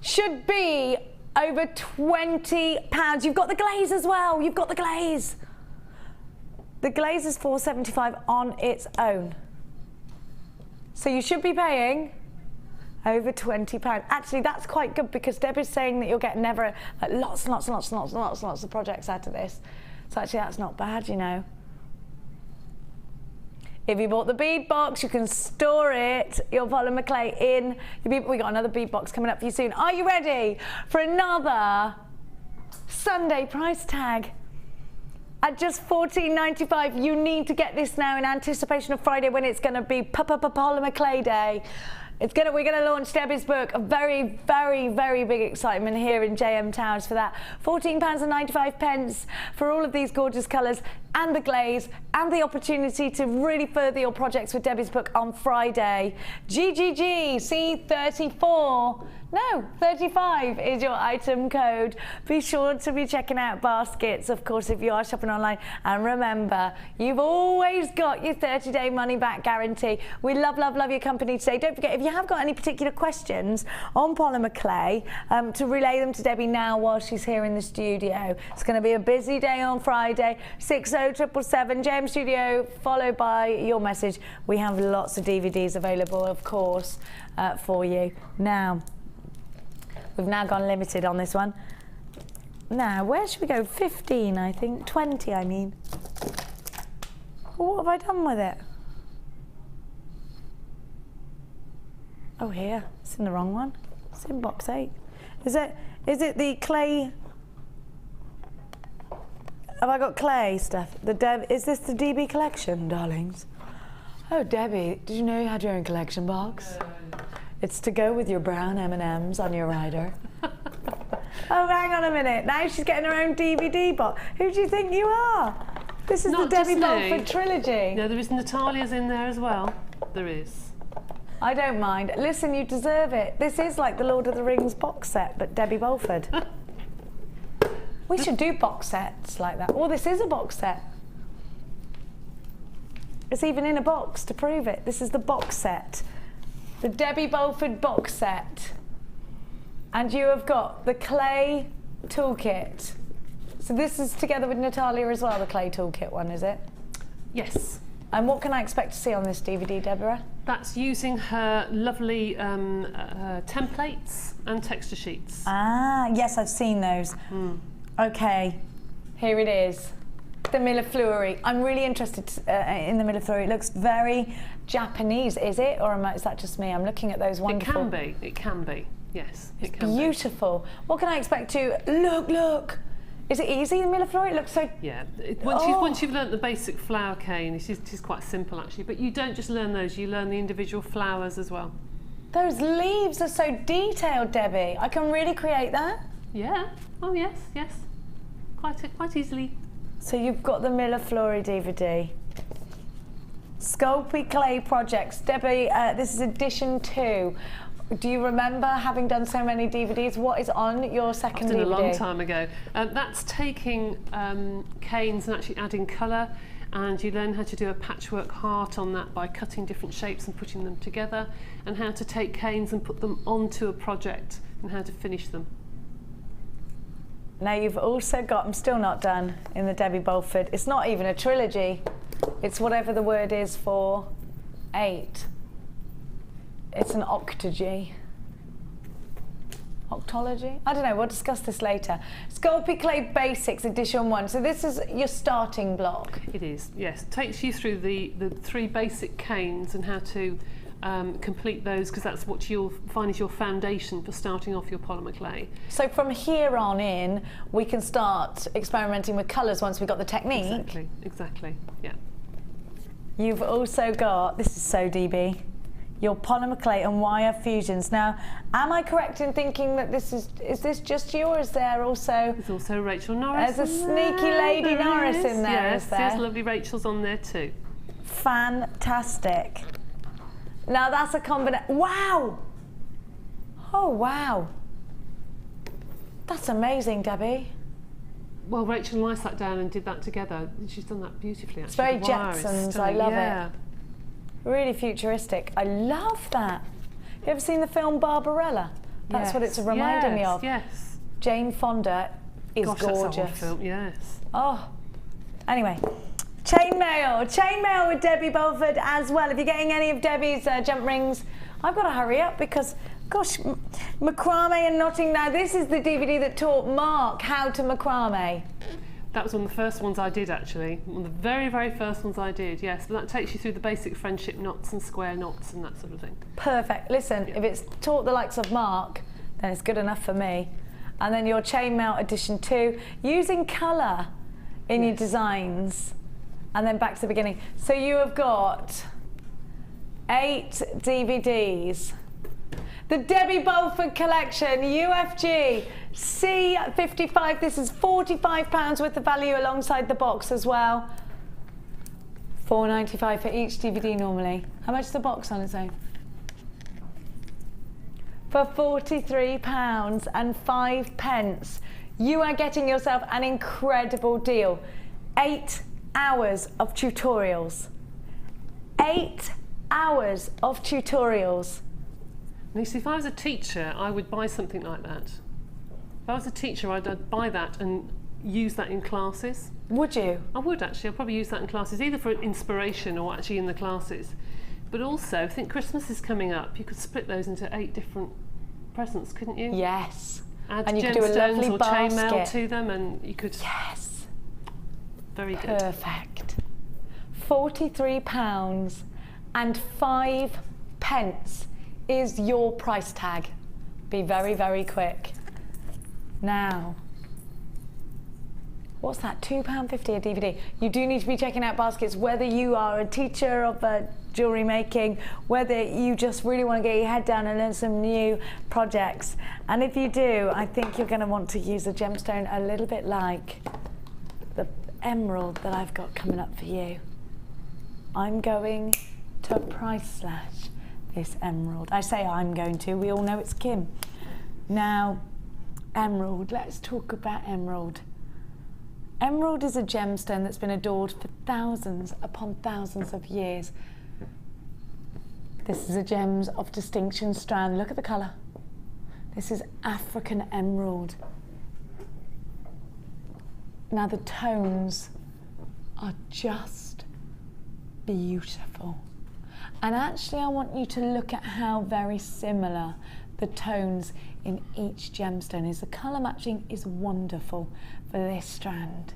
Should be over £20. You've got the glaze as well. You've got the glaze. The glaze is £4.75 on its own. So you should be paying over £20. Actually, that's quite good because Deb is saying that you'll get lots of projects out of this. So actually, that's not bad, you know. If you bought the bead box, you can store it, your polymer clay in your bead. We got another bead box coming up for you soon. Are you ready for another Sunday price tag? At just $14.95, you need to get this now in anticipation of Friday when it's going to be Polymer Clay Day. We're going to launch Debbie's book. A very, very, very big excitement here in JM Towers for that. £14.95 for all of these gorgeous colours and the glaze and the opportunity to really further your projects with Debbie's book on Friday. GGG C34. No, 35 is your item code. Be sure to be checking out baskets, of course, if you are shopping online. And remember, you've always got your 30-day money-back guarantee. We love, love, love your company today. Don't forget, if you have got any particular questions on polymer clay, to relay them to Debbie now while she's here in the studio. It's going to be a busy day on Friday. 60777 JM Studio, followed by your message. We have lots of DVDs available, of course, for you. Now, we've now gone limited on this one. Now, where should we go? 15, I think. 20, I mean. Well, what have I done with it? Oh, here. It's in the wrong one. It's in box 8. Is it the clay? Have I got clay stuff? Is this the DB collection, darlings? Oh, Debbie, did you know you had your own collection box? It's to go with your brown M&Ms on your rider. Oh, hang on a minute. Now she's getting her own DVD box. Who do you think you are? This is the Debbie Bolford trilogy. No, there is Natalia's in there as well. There is. I don't mind. Listen, you deserve it. This is like the Lord of the Rings box set, but Debbie Bolford. We should do box sets like that. Oh, this is a box set. It's even in a box to prove it. This is the box set. The Debbie Bolford box set. And you have got the clay toolkit. So this is together with Natalia as well, the clay toolkit one, is it? Yes. And what can I expect to see on this DVD, Deborah? That's using her lovely templates and texture sheets. Ah, yes, I've seen those. Okay, here it is. The millefleury. I'm really interested in the millefleury. It looks very Japanese, is it? Or is that just me? I'm looking at those wonderful... It can be, yes. It's beautiful. What can I expect to... Look! Is it easy, the millefleury? It looks so... Yeah, once you've learnt the basic flower cane, it is quite simple actually, but you don't just learn those, you learn the individual flowers as well. Those leaves are so detailed, Debbie. I can really create that? Yeah, oh yes. Quite easily. So you've got the millefleury DVD. Sculpey Clay Projects. Debbie, this is edition 2. Do you remember having done so many DVDs? What is on your second DVD? A long time ago. That's taking canes and actually adding colour, and you learn how to do a patchwork heart on that by cutting different shapes and putting them together, and how to take canes and put them onto a project and how to finish them. Now you've also got, I'm still not done in the Debbie Bolford. It's not even a trilogy. It's whatever the word is for 8. It's an octogy. Octology? I don't know, we'll discuss this later. Sculpey Clay Basics Edition 1. So this is your starting block. It is, yes. Takes you through the 3 basic canes and how to complete those, because that's what you'll find is your foundation for starting off your polymer clay. So from here on in, we can start experimenting with colours once we've got the technique. Exactly, yeah. You've also got, this is so DB, your polymer clay and wire fusions. Now, am I correct in thinking that this is this just you, or is there also... There's also Rachel Norris. There's a sneaky lady Norris in there, yes, is there? Yes, lovely Rachel's on there too. Fantastic. Now that's a combination. Wow! Oh, wow. That's amazing, Debbie. Well, Rachel and I sat down and did that together. She's done that beautifully, actually. It's very The wire is Jetsons, I stunning, love yeah. it. Really futuristic. I love that. You ever seen the film Barbarella? That's what it's reminding me of. Yes. Jane Fonda is Gosh, that's gorgeous. an old film, yes. Oh, anyway. Chainmail with Debbie Bolford as well. If you're getting any of Debbie's jump rings, I've got to hurry up because, gosh, macrame and knotting. Now, this is the DVD that taught Mark how to macrame. That was one of the first ones I did, actually. One of the very, very first ones I did, yes. But that takes you through the basic friendship knots and square knots and that sort of thing. Perfect. Listen, if it's taught the likes of Mark, then it's good enough for me. And then your Chainmail Edition 2, using colour in your designs. And then back to the beginning. So you have got 8 DVDs. The Debbie Bolford Collection, UFG, C55. This is £45 worth of value alongside the box as well. £4.95 for each DVD normally. How much is the box on its own? For £43.05, you are getting yourself an incredible deal. 8 hours of tutorials. 8 hours of tutorials. And you see, if I was a teacher, I would buy something like that. If I was a teacher, I'd buy that and use that in classes. Would you? I would, actually. I'd probably use that in classes, either for inspiration or actually in the classes. But also, I think Christmas is coming up. You could split those into 8 different presents, couldn't you? Yes. Add and you could do a lovely gemstones or basket. chainmail to them, and you could... Yes. Very good. Perfect. £43.05 is your price tag. Be very, very quick. Now, what's that? £2.50 a DVD. You do need to be checking out baskets, whether you are a teacher of jewellery making, whether you just really want to get your head down and learn some new projects. And if you do, I think you're going to want to use a gemstone a little bit like the emerald that I've got coming up for you. I'm going to price slash this emerald. I say I'm going to, we all know it's Kim. Now, emerald, let's talk about emerald. Emerald is a gemstone that's been adored for thousands upon thousands of years. This is a Gems of Distinction strand. Look at the colour. This is African emerald. Now the tones are just beautiful. And actually I want you to look at how very similar the tones in each gemstone is. The colour matching is wonderful for this strand.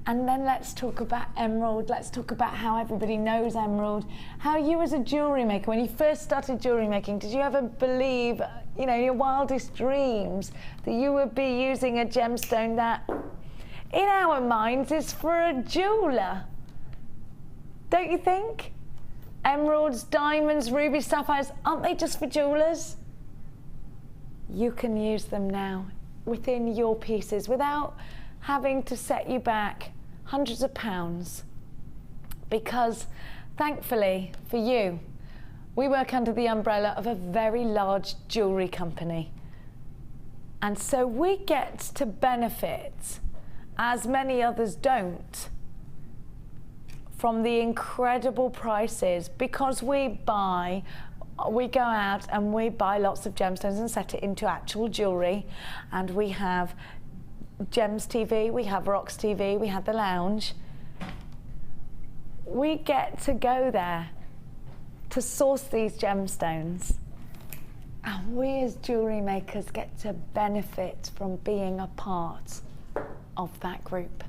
And then let's talk about emerald. Let's talk about how everybody knows emerald. How you as a jewellery maker, when you first started jewellery making, did you ever believe, you know, in your wildest dreams that you would be using a gemstone that in our minds is for a jeweller? Don't you think? Emeralds, diamonds, rubies, sapphires, aren't they just for jewellers? You can use them now within your pieces without having to set you back hundreds of pounds, because thankfully for you, we work under the umbrella of a very large jewellery company. And so we get to benefit, as many others don't, from the incredible prices, because we go out and we buy lots of gemstones and set it into actual jewellery, and we have Gems TV, we have Rocks TV, we have the lounge. We get to go there to source these gemstones. And we as jewellery makers get to benefit from being a part of that group.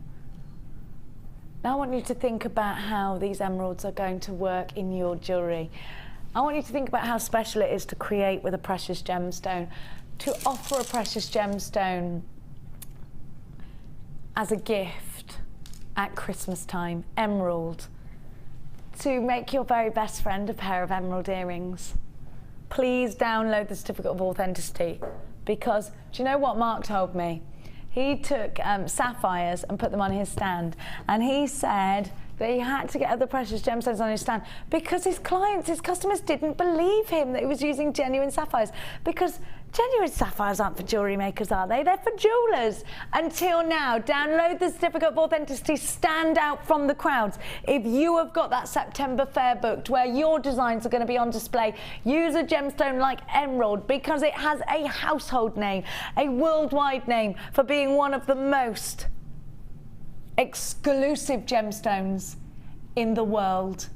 Now I want you to think about how these emeralds are going to work in your jewellery. I want you to think about how special it is to create with a precious gemstone, to offer a precious gemstone as a gift at Christmas time, emerald, to make your very best friend a pair of emerald earrings. Please download the certificate of authenticity, because do you know what Mark told me? He took sapphires and put them on his stand, and he said that he had to get other precious gemstones on his stand because his clients, his customers didn't believe him that he was using genuine sapphires, because genuine sapphires aren't for jewellery makers, are they? They're for jewellers. Until now, download the certificate of authenticity, stand out from the crowds. If you have got that September fair booked where your designs are going to be on display, use a gemstone like emerald, because it has a household name, a worldwide name for being one of the most exclusive gemstones in the world.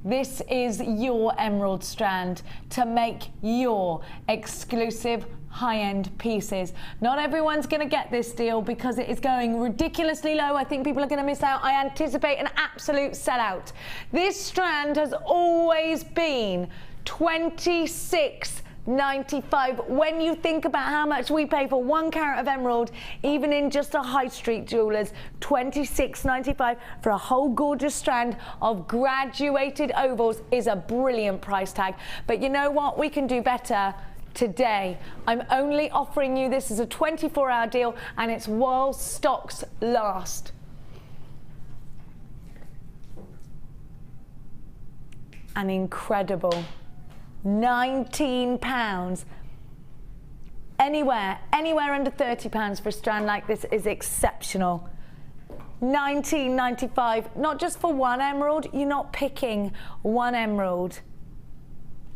This is your emerald strand to make your exclusive high-end pieces. Not everyone's going to get this deal because it is going ridiculously low. I think people are going to miss out. I anticipate an absolute sellout. This strand has always been $26.95. When you think about how much we pay for 1 carat of emerald, even in just a high street jewellers, $26.95 for a whole gorgeous strand of graduated ovals is a brilliant price tag. But you know what? We can do better today. I'm only offering you this as a 24-hour deal, and it's while stocks last. An incredible £19. Anywhere under £30 for a strand like this is exceptional. $19.95, not just for 1 emerald. You're not picking 1 emerald.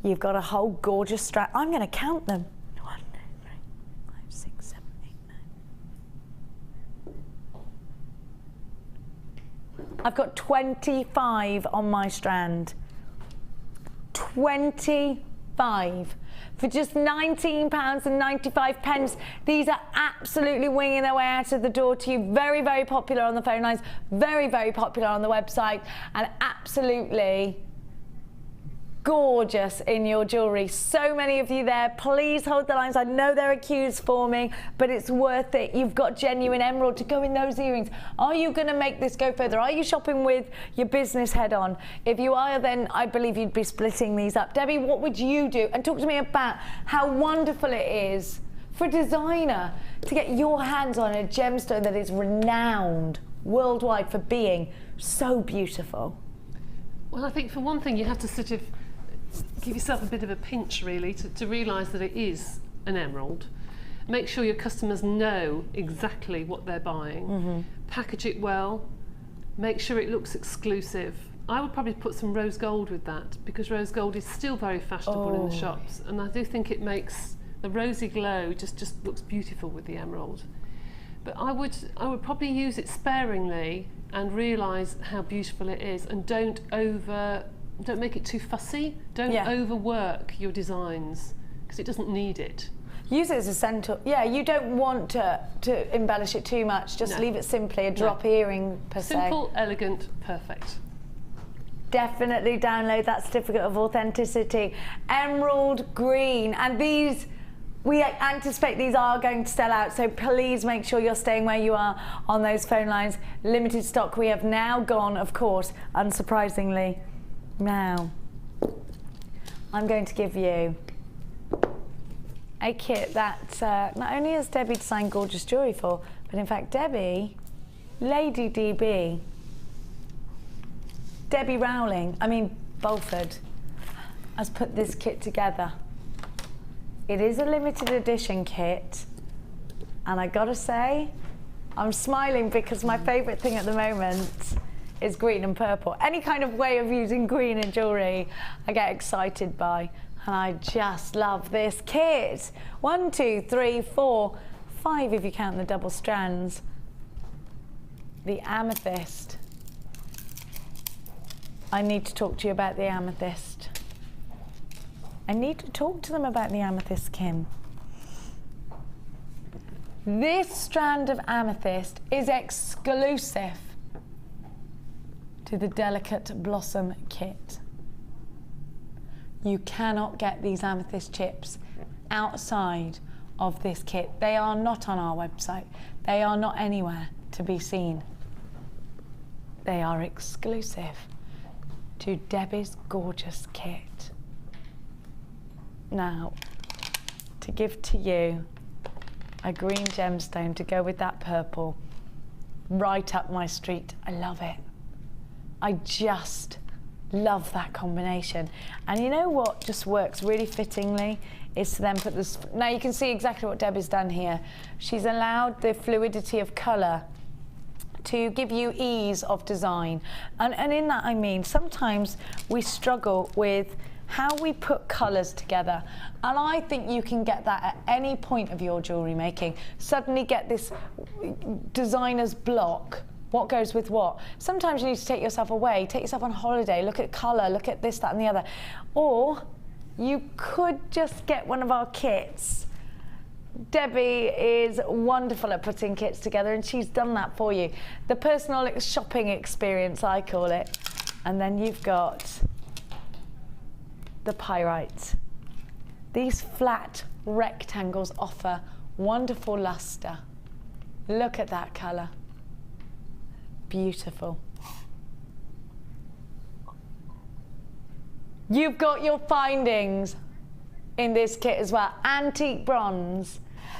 You've got a whole gorgeous strand. I'm going to count them. 1, 2, 3, 5, 6, 7, 8, 9. I've got 25 on my strand. 25 for just £19.95. These are absolutely winging their way out of the door to you. Very, very popular on the phone lines, very, very popular on the website, and absolutely gorgeous in your jewellery. So many of you there. Please hold the lines. I know there are queues forming, but it's worth it. You've got genuine emerald to go in those earrings. Are you going to make this go further? Are you shopping with your business head on? If you are, then I believe you'd be splitting these up. Debbie, what would you do? And talk to me about how wonderful it is for a designer to get your hands on a gemstone that is renowned worldwide for being so beautiful. Well, I think for one thing, you have to sort of give yourself a bit of a pinch, really, to realise that it is an emerald. Make sure your customers know exactly what they're buying. Package it well. Make sure it looks exclusive. I would probably put some rose gold with that, because rose gold is still very fashionable in the shops, and I do think it makes the rosy glow just looks beautiful with the emerald. But I would probably use it sparingly and realise how beautiful it is, and don't make it too fussy. Don't overwork your designs, because it doesn't need it. Use it as a centre. Yeah, you don't want to embellish it too much. Just leave it simply, a drop earring per se. Simple, elegant, perfect. Definitely download that certificate of authenticity. Emerald green, and these, we anticipate these are going to sell out, so please make sure you're staying where you are on those phone lines. Limited stock. We have now gone, of course, unsurprisingly. Now, I'm going to give you a kit that not only has Debbie designed gorgeous jewellery for, but in fact Debbie, Lady DB, Debbie Rowling, Bolford, has put this kit together. It is a limited edition kit, and I gotta say, I'm smiling because my favourite thing at the moment is green and purple. Any kind of way of using green in jewellery, I get excited by, and I just love this kit. 1, 2, 3, 4, 5 if you count the double strands. The amethyst. I need to talk to you about the amethyst. I need to talk to them about the amethyst, Kim. This strand of amethyst is exclusive to the Delicate Blossom kit. You cannot get these amethyst chips outside of this kit. They are not on our website. They are not anywhere to be seen. They are exclusive to Debbie's gorgeous kit. Now, to give to you a green gemstone to go with that purple, right up my street. I love it. I just love that combination. And you know what just works really fittingly is to then put this, now you can see exactly what Debbie's done here. She's allowed the fluidity of colour to give you ease of design. And in that I mean, sometimes we struggle with how we put colours together. And I think you can get that at any point of your jewellery making. Suddenly get this designer's block. What goes with what? Sometimes you need to take yourself away, take yourself on holiday, look at colour, look at this, that and the other. Or you could just get one of our kits. Debbie is wonderful at putting kits together and she's done that for you. The personal shopping experience, I call it. And then you've got the pyrite. These flat rectangles offer wonderful luster. Look at that colour. Beautiful. You've got your findings in this kit as well. Antique bronze,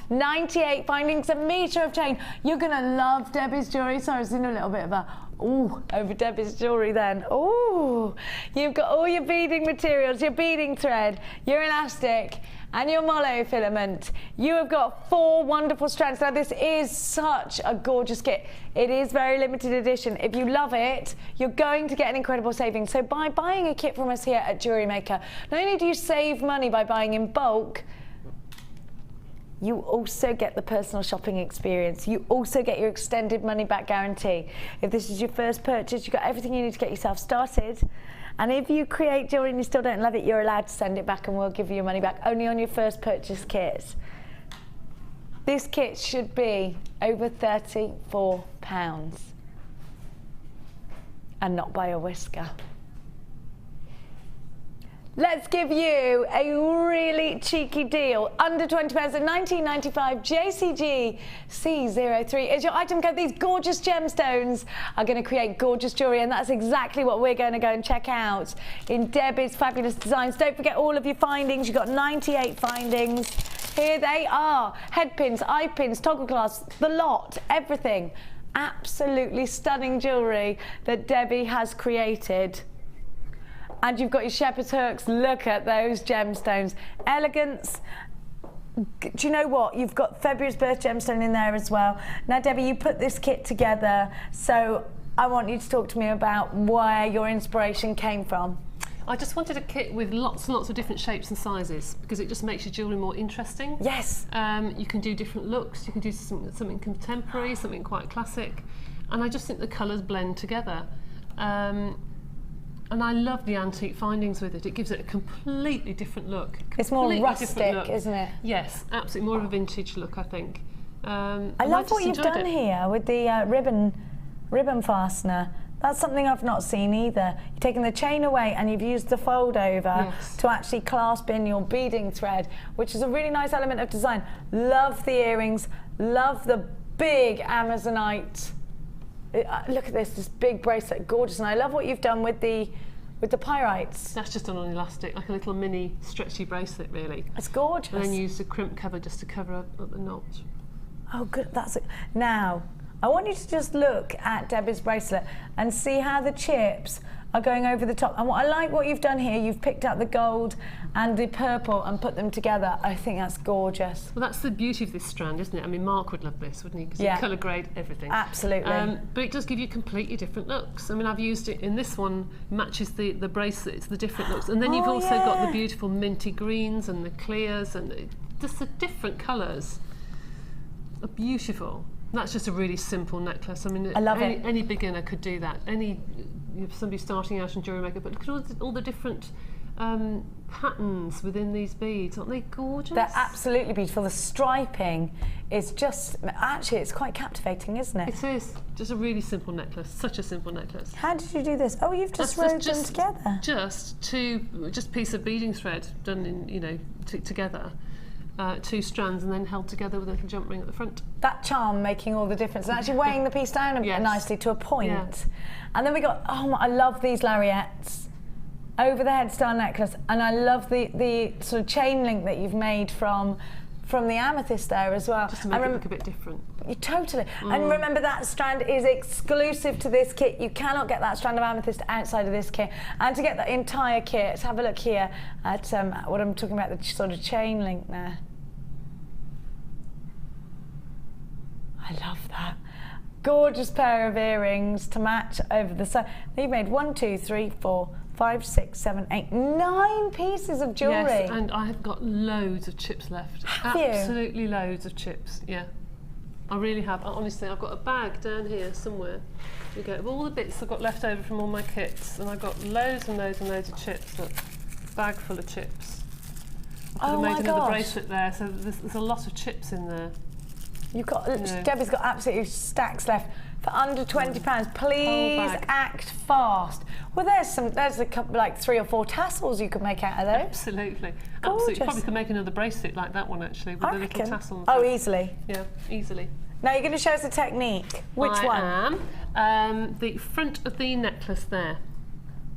98 findings, a metre of chain. You're gonna love Debbie's jewellery. Sorry, I was in a little bit of a ooh over Debbie's jewellery then. Ooh, you've got all your beading materials, your beading thread, your elastic, and your monofilament. You have got 4 wonderful strands. Now this is such a gorgeous kit. It is very limited edition. If you love it, you're going to get an incredible saving. So by buying a kit from us here at Jewellery Maker, not only do you save money by buying in bulk, you also get the personal shopping experience. You also get your extended money back guarantee. If this is your first purchase, you've got everything you need to get yourself started. And if you create jewellery and you still don't love it, you're allowed to send it back and we'll give you your money back, only on your first purchase kit. This kit should be over £34 and not by a whisker. Let's give you a really cheeky deal. Under £20 at £19.95 JCG C03 is your item code. These gorgeous gemstones are going to create gorgeous jewellery, and that's exactly what we're going to go and check out in Debbie's fabulous designs. Don't forget all of your findings. You've got 98 findings. Here they are. Head pins, eye pins, toggle clasps, the lot, everything. Absolutely stunning jewellery that Debbie has created. And you've got your shepherd's hooks. Look at those gemstones. Elegance. Do you know what? You've got February's birth gemstone in there as well. Now, Debbie, you put this kit together, so I want you to talk to me about where your inspiration came from. I just wanted a kit with lots and lots of different shapes and sizes because it just makes your jewellery more interesting. Yes. You can do different looks. You can do something contemporary, something quite classic. And I just think the colours blend together. And I love the antique findings with it. It gives it a completely different look. It's more rustic, isn't it? Yes, absolutely. More of a vintage look, I think. I love what you've done here with the ribbon fastener. That's something I've not seen either. You've taken the chain away and you've used the fold over to actually clasp in your beading thread, which is a really nice element of design. Love the earrings, love the big Amazonite. Look at this big bracelet, gorgeous. And I love what you've done with the pyrites. That's just on an elastic, like a little mini stretchy bracelet, really. It's gorgeous. And then use the crimp cover just to cover up the knots. Oh, good. That's it. Now, I want you to just look at Debbie's bracelet and see how the chips are going over the top. And what I like what you've done here, you've picked out the gold and the purple and put them together. I think that's gorgeous. Well, that's the beauty of this strand, isn't it? I mean, Mark would love this, wouldn't he? Because you colour grade everything. Absolutely. But it does give you completely different looks. I mean, I've used it in this one, matches the bracelet, it's the different looks. And then you've also got the beautiful minty greens and the clears and just the different colours. are beautiful. That's just a really simple necklace. I mean, I love it. Any beginner could do that. Somebody starting out in Jewellery Maker, but look at all the different patterns within these beads. Aren't they gorgeous? They're absolutely beautiful. The striping is just, actually it's quite captivating, isn't it? It is. Just a really simple necklace. Such a simple necklace. How did you do this? Oh, you've just rode them together. Just a piece of beading thread done in, together. 2 strands and then held together with a little jump ring at the front. That charm making all the difference and actually weighing the piece down nicely to a point. Yes. And then we got, I love these lariats over the head style necklace, and I love the sort of chain link that you've made from the amethyst there as well. Just to make it look a bit different. Totally. And remember, that strand is exclusive to this kit. You cannot get that strand of amethyst outside of this kit. And to get the entire kit, let's have a look here at what I'm talking about, the sort of chain link there. I love that. Gorgeous pair of earrings to match over the side. You've made 1, 2, 3, 4, 5, 6, 7, 8, 9 pieces of jewellery. Yes, and I have got loads of chips left. Have you? Absolutely loads of chips, yeah. I really have. Honestly, I've got a bag down here somewhere. You go, of all the bits I've got left over from all my kits, and I've got loads and loads and loads of chips. Look, bag full of chips. I could have made another bracelet there, so there's a lot of chips in there. You've got, Debbie's got absolutely stacks left for under £20. Please act fast. Well, there's a couple, like 3 or 4 tassels you could make out of those. Absolutely. Gorgeous. Absolutely. Probably could make another bracelet like that one actually, with a little tassel on the Oh, front. easily. Yeah, easily. Now you're going to show us the technique. Which one? I am the front of the necklace there.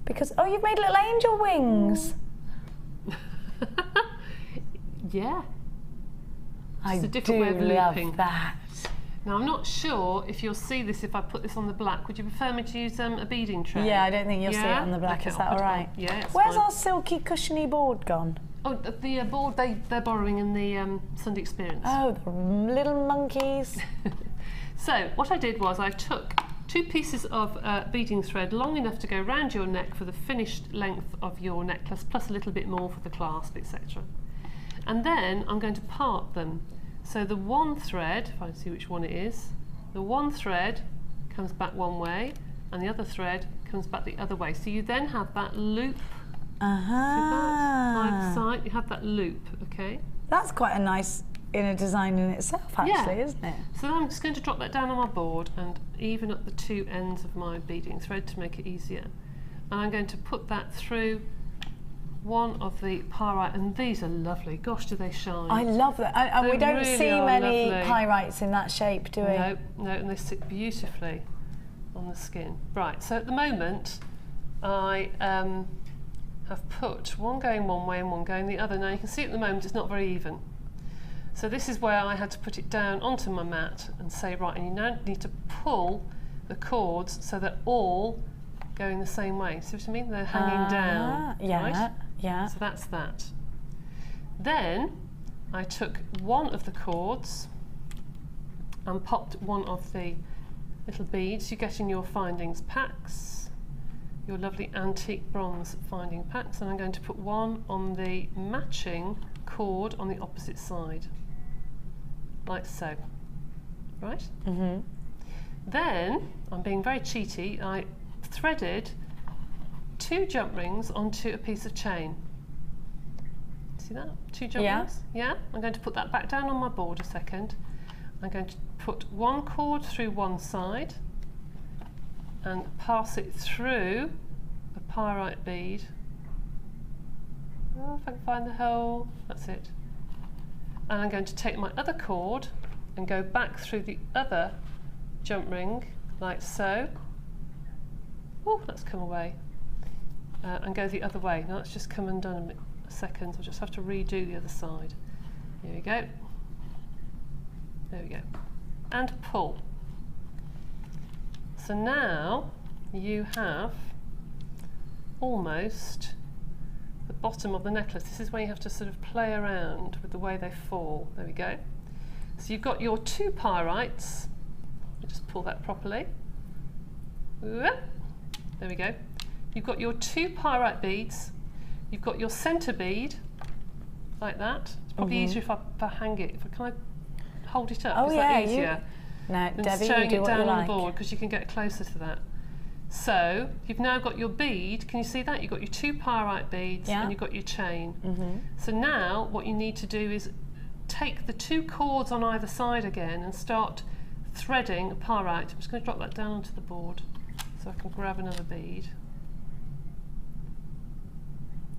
Because, you've made little angel wings. Yeah. I It's a different way of love looping. that. Now I'm not sure if you'll see this if I put this on the black. Would you prefer me to use a beading tray? Yeah, I don't think you'll see it on the black. Okay, Is that I'll all put it on. right? Yeah, it's Where's fine. our silky, cushiony board gone? Oh, the board they're borrowing in the Sunday Experience. Oh, the little monkeys. So what I did was I took 2 pieces of beading thread long enough to go round your neck for the finished length of your necklace, plus a little bit more for the clasp, etc. And then I'm going to part them. So the one thread, if I can see which one it is, the one thread comes back one way and the other thread comes back the other way. So you then have that loop. Either side, you have that loop, okay? That's quite a nice inner design in itself, actually, isn't it? So then I'm just going to drop that down on my board and even up the 2 ends of my beading thread to make it easier. And I'm going to put that through one of the pyrite, and these are lovely. Gosh, do they shine. I love that. And we don't really see many lovely. pyrites in that shape, do we? No, and they sit beautifully on the skin. Right, so at the moment, I have put one going one way and one going the other. Now you can see at the moment it's not very even. So this is where I had to put it down onto my mat and say, right, and you now need to pull the cords so they're all going the same way. See what I mean? They're hanging down. Yeah, right? yeah. So that's that. Then I took one of the cords and popped one of the little beads you get in your findings packs, your lovely antique bronze finding packs, and I'm going to put one on the matching cord on the opposite side, like so. Right? Mm-hmm. Then, I'm being very cheaty, I threaded 2 jump rings onto a piece of chain. See that? 2 jump rings? Yeah? I'm going to put that back down on my board a second. I'm going to put one cord through one side and pass it through a pyrite bead. Oh, if I can find the hole, that's it. And I'm going to take my other cord and go back through the other jump ring, like so. Oh, that's come away. And go the other way. Now that's just come undone a second. I'll just have to redo the other side. Here we go. There we go. And pull. So now you have almost the bottom of the necklace. This is where you have to sort of play around with the way they fall. There we go. So you've got your 2 pyrites. I'll just pull that properly. There we go. You've got your 2 pyrite beads. You've got your centre bead, like that. It's probably easier if I hang it. Can I hold it up. Oh, Is yeah, that easier? Now, than Debbie, showing you do it what down you on like. the board, because you can get closer to that. So you've now got your bead. Can you see that? You've got your 2 pyrite beads and you've got your chain. So now what you need to do is take the 2 cords on either side again and start threading a pyrite. I'm just going to drop that down onto the board so I can grab another bead.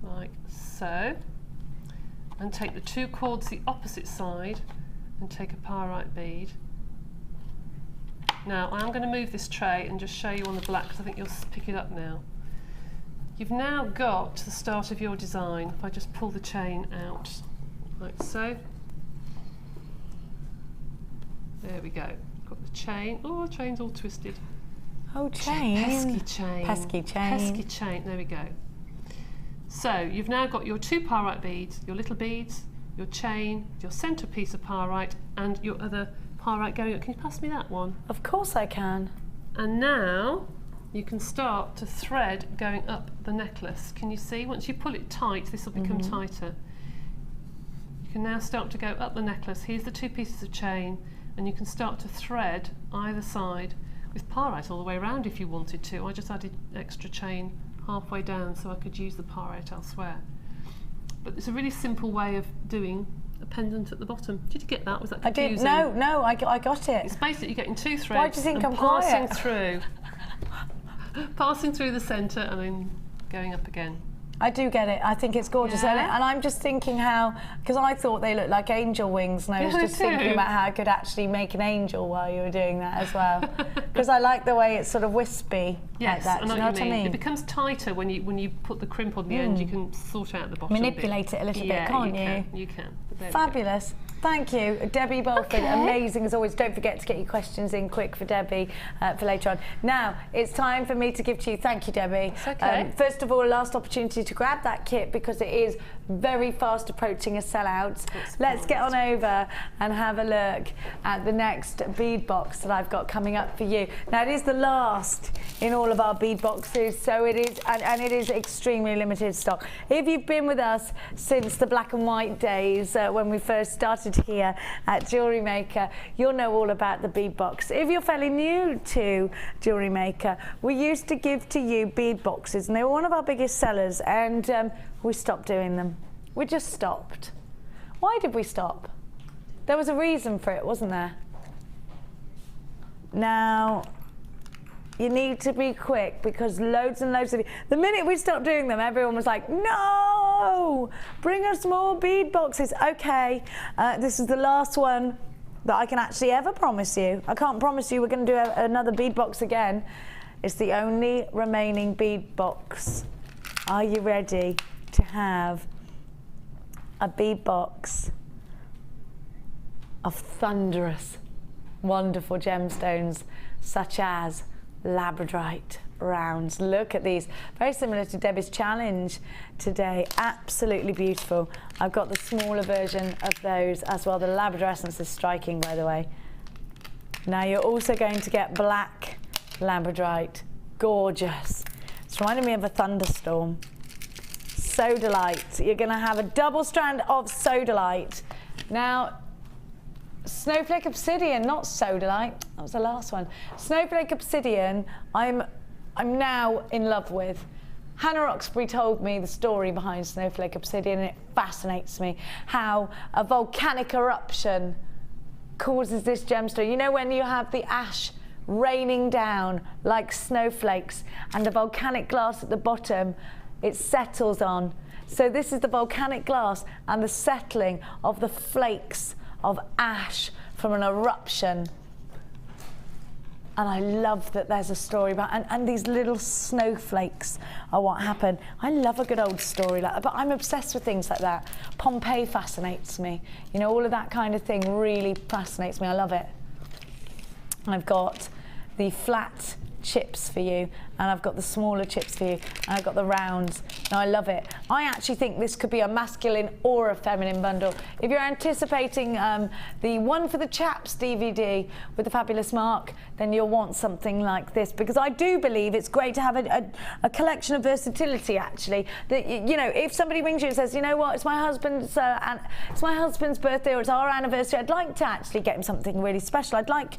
Like so. And take the 2 cords the opposite side and take a pyrite bead. Now I'm going to move this tray and just show you on the black, because I think you'll pick it up now. You've now got the start of your design. If I just pull the chain out like so. There we go. Got the chain. Oh, the chain's all twisted. Oh, chain. Pesky chain. Pesky chain. Pesky chain. There we go. So you've now got your 2 pyrite beads, your little beads, your chain, your centre piece of pyrite, and your other pyrite going up. Can you pass me that one? Of course I can. And now you can start to thread going up the necklace. Can you see? Once you pull it tight, this will become tighter. You can now start to go up the necklace. Here's the 2 pieces of chain, and you can start to thread either side with pyrite all the way around if you wanted to. I just added extra chain halfway down so I could use the pyrite elsewhere. But it's a really simple way of doing a pendant at the bottom. Did you get that? Was that confusing? I did. No, I got it. It's basically getting 2 threads. Why do you think and I'm passing quiet? passing through the centre and then going up again. I do get it. I think it's gorgeous. Yeah. And I'm just thinking how, because I thought they looked like angel wings, and I was Yeah, just they thinking do. about how I could actually make an angel while you were doing that as well. Because I like the way it's sort of wispy Yes, like that. I Do you know what I mean? It becomes tighter when you put the crimp on the end. You can sort out the bottom Manipulate bit. it a little bit, Yeah, can't you? You can. There we go. Fabulous. Thank you, Debbie Bolford. Amazing as always. Don't forget to get your questions in quick for Debbie for later on. Now, it's time for me to give to you. Thank you, Debbie. It's okay. First of all, last opportunity to grab that kit because it is very fast approaching a sellout. Let's get on over and have a look at the next bead box that I've got coming up for you. Now, it is the last in all of our bead boxes, so it is, and it is extremely limited stock. If you've been with us since the black and white days when we first started here at Jewellery Maker, you'll know all about the bead box. If you're fairly new to Jewellery Maker, we used to give to you bead boxes, and they were one of our biggest sellers, and we stopped doing them. We just stopped. Why did we stop? There was a reason for it, wasn't there? Now, you need to be quick because loads and loads of you, the minute we stopped doing them, everyone was like, no, bring us more bead boxes. Okay, this is the last one that I can actually ever promise you. I can't promise you we're going to do another bead box again. It's the only remaining bead box. Are you ready to have a bead box of thunderous, wonderful gemstones such as Labradorite rounds? Look at these, very similar to Debbie's challenge today. Absolutely beautiful. I've got the smaller version of those as well. The Labradorescence is striking, by the way. Now you're also going to get black Labradorite. Gorgeous. It's reminding me of a thunderstorm. Sodalite. You're going to have a double strand of Sodalite. Now, Snowflake Obsidian, not Sodalite. That was the last one. Snowflake Obsidian, I'm now in love with. Hannah Roxbury told me the story behind Snowflake Obsidian, and it fascinates me how a volcanic eruption causes this gemstone. You know when you have the ash raining down like snowflakes and the volcanic glass at the bottom, it settles on. So this is the volcanic glass and the settling of the flakes of ash from an eruption. And I love that there's a story about, and these little snowflakes are what happened. I love a good old story like that, but I'm obsessed with things like that. Pompeii fascinates me. You know, all of that kind of thing really fascinates me. I love it. I've got the flat chips for you, and I've got the smaller chips for you, and I've got the rounds. Now I love it. I actually think this could be a masculine or a feminine bundle. If you're anticipating the one for the chaps DVD with the fabulous mark, then you'll want something like this, because I do believe it's great to have a collection of versatility, actually. That, you know, if somebody rings you and says, you know what, it's my husband's birthday, or it's our anniversary, I'd like to actually get him something really special. I'd like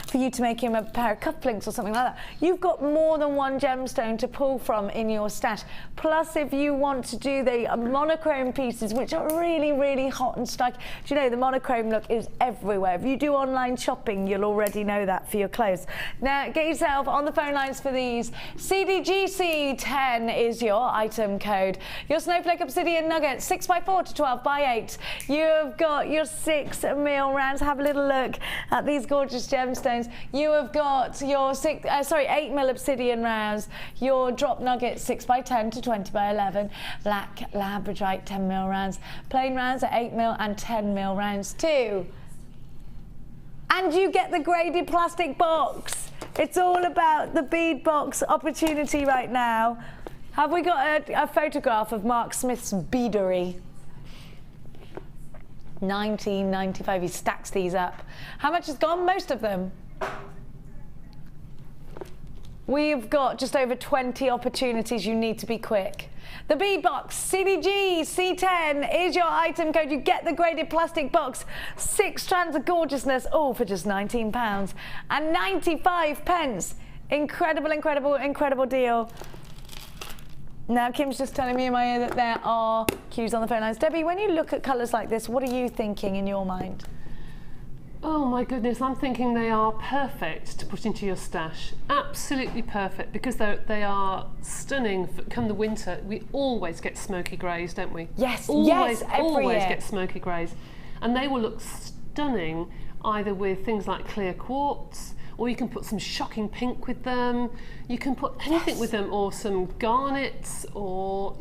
for you to make him a pair of cufflinks or something like that. You've got more than one gemstone to pull from in your stash. Plus, if you want to do the monochrome pieces, which are really, really hot and striking, do you know the monochrome look is everywhere. If you do online shopping, you'll already know that for your clothes. Now, get yourself on the phone lines for these. CDGC10 is your item code. Your Snowflake Obsidian Nugget, 6x4 to 12x8. You've got your 6mm rounds. Have a little look at these gorgeous gemstones. You have got your 8mm obsidian rounds, your drop nugget 6x10 to 20x11, black labradorite 10mm rounds, plain rounds at 8mm and 10mm rounds too. And you get the graded plastic box. It's all about the bead box opportunity right now. Have we got a photograph of Mark Smith's beadery? 1995, he stacks these up. How much has gone? Most of them. We've got just over 20 opportunities. You need to be quick. The bead box, CDG C10 is your item code. You get the graded plastic box, 6 strands of gorgeousness, all for just £19 and 95 pence. Incredible, incredible, incredible deal. Now, Kim's just telling me in my ear that there are queues on the phone lines. Debbie, when you look at colours like this, what are you thinking in your mind? Oh my goodness, I'm thinking they are perfect to put into your stash. Absolutely perfect, because they are stunning. Come the winter, we always get smoky greys, don't we? Yes, always, every always year. get smoky greys. And they will look stunning either with things like clear quartz, or you can put some shocking pink with them. You can put anything with them, or some garnets, or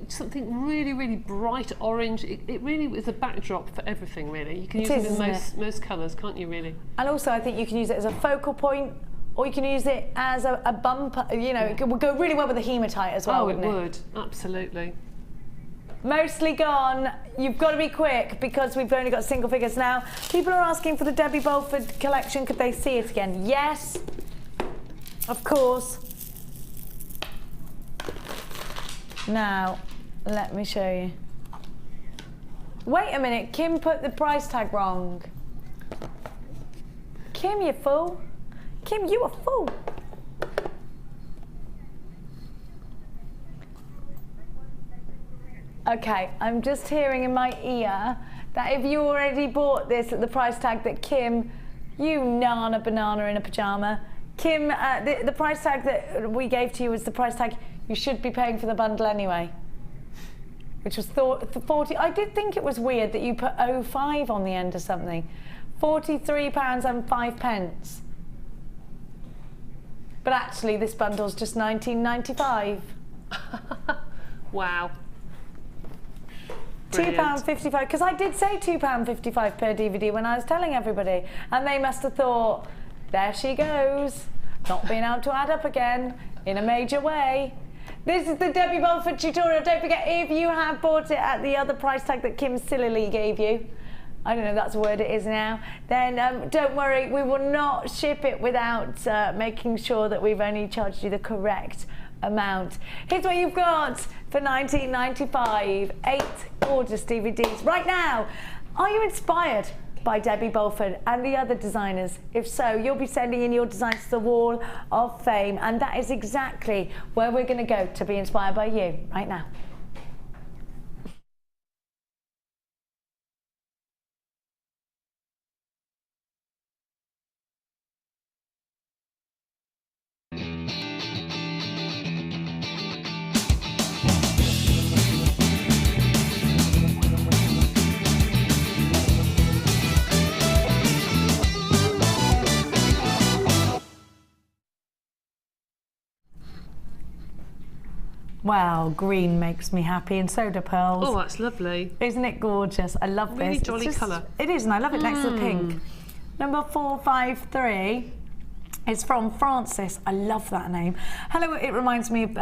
something really, really bright orange. It really is a backdrop for everything, really. You can use them in most colours, can't you, really? And also, I think you can use it as a focal point, or you can use it as a bumper. You know, it would go really well with the hematite as well, wouldn't it? Oh, it would, absolutely. Mostly gone. You've got to be quick, because we've only got single figures now. People are asking for the Debbie Bolford collection. Could they see it again? Yes, of course. Now, let me show you. Wait a minute, Kim put the price tag wrong. Kim, you fool. Kim, you a fool. Okay, I'm just hearing in my ear that if you already bought this at the price tag that Kim, you nana banana in a pyjama, Kim, the price tag that we gave to you was the price tag you should be paying for the bundle anyway, which was 40. I did think it was weird that you put 05 on the end of something. £43 and 5 pence. But actually, this bundle's just £19.95. Wow. £2.55, because I did say £2.55 per DVD when I was telling everybody, and they must have thought, there she goes, not being able to add up again in a major way. This is the Debbie Bolford tutorial. Don't forget, if you have bought it at the other price tag that Kim sillily gave you, I don't know if that's a word it is now, then don't worry, we will not ship it without making sure that we've only charged you the correct amount. Here's what you've got for £19.95, 8 gorgeous DVDs. Right now, are you inspired by Debbie Bolford and the other designers? If so, you'll be sending in your designs to the Wall of Fame, and that is exactly where we're going to go to be inspired by you right now. Wow, green makes me happy, and so do pearls. Oh, that's lovely. Isn't it gorgeous? I love really this. Really jolly colour. It is, and I love it next to the pink. Number 453. It's from Francis. I love that name. Hello, it reminds me of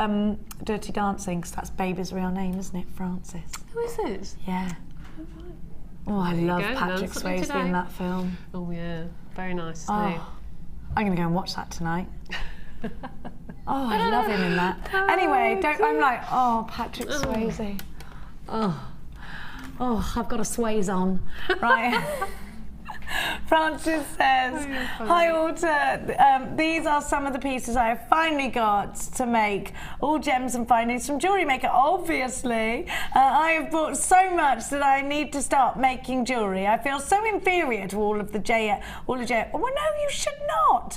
Dirty Dancing, because that's Baby's real name, isn't it? Francis. Who is it? Yeah. Oh, I love go, Patrick learn something Swayze today. in that film. Oh yeah, very nice. Isn't Oh, I'm going to go and watch that tonight. Oh, I love him in that. Anyway, I'm like, oh, Patrick Swayze. Oh, I've got a Swayze on. Right. Francis says, hi Alta, these are some of the pieces I have finally got to make. All gems and findings from Jewellery Maker, obviously. I have bought so much that I need to start making jewellery. I feel so inferior to all of the well, no, you should not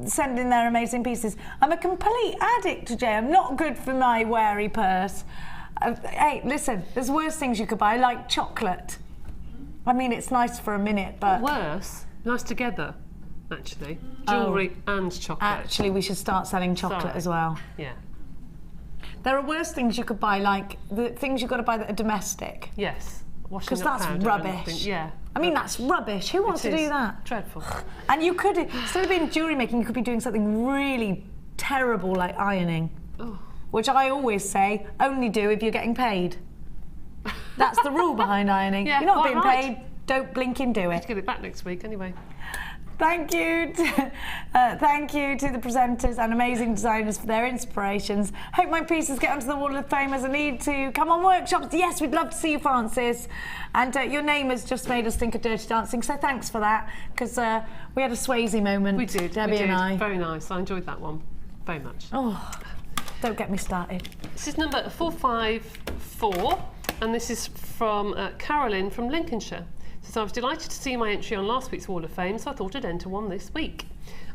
send in their amazing pieces. I'm a complete addict to I'm not good for my wary purse. Hey, listen, there's worse things you could buy, like chocolate. I mean, it's nice for a minute, but... Worse? Nice together, actually. Jewellery and chocolate. Actually, we should start selling chocolate as well. Yeah. There are worse things you could buy, like the things you've got to buy that are domestic. Yes. Because that's rubbish. Yeah. I mean, that's rubbish. Who wants to do that? Dreadful. And you could, instead of being jewellery making, you could be doing something really terrible like ironing. Oh. Which I always say, only do if you're getting paid. That's the rule behind ironing. Yeah, you're not being right. paid, don't blinking do it. Let's get it back next week anyway. Thank you to the presenters and amazing designers for their inspirations. Hope my pieces get onto the Wall of Fame as I need to. Come on workshops. Yes, we'd love to see you, Francis. And your name has just made us think of Dirty Dancing, so thanks for that, because we had a Swayze moment. We did, Debbie and I. Very nice. I enjoyed that one very much. Oh, don't get me started. This is number 454, and this is from Carolyn from Lincolnshire. So I was delighted to see my entry on last week's Wall of Fame, so I thought I'd enter one this week.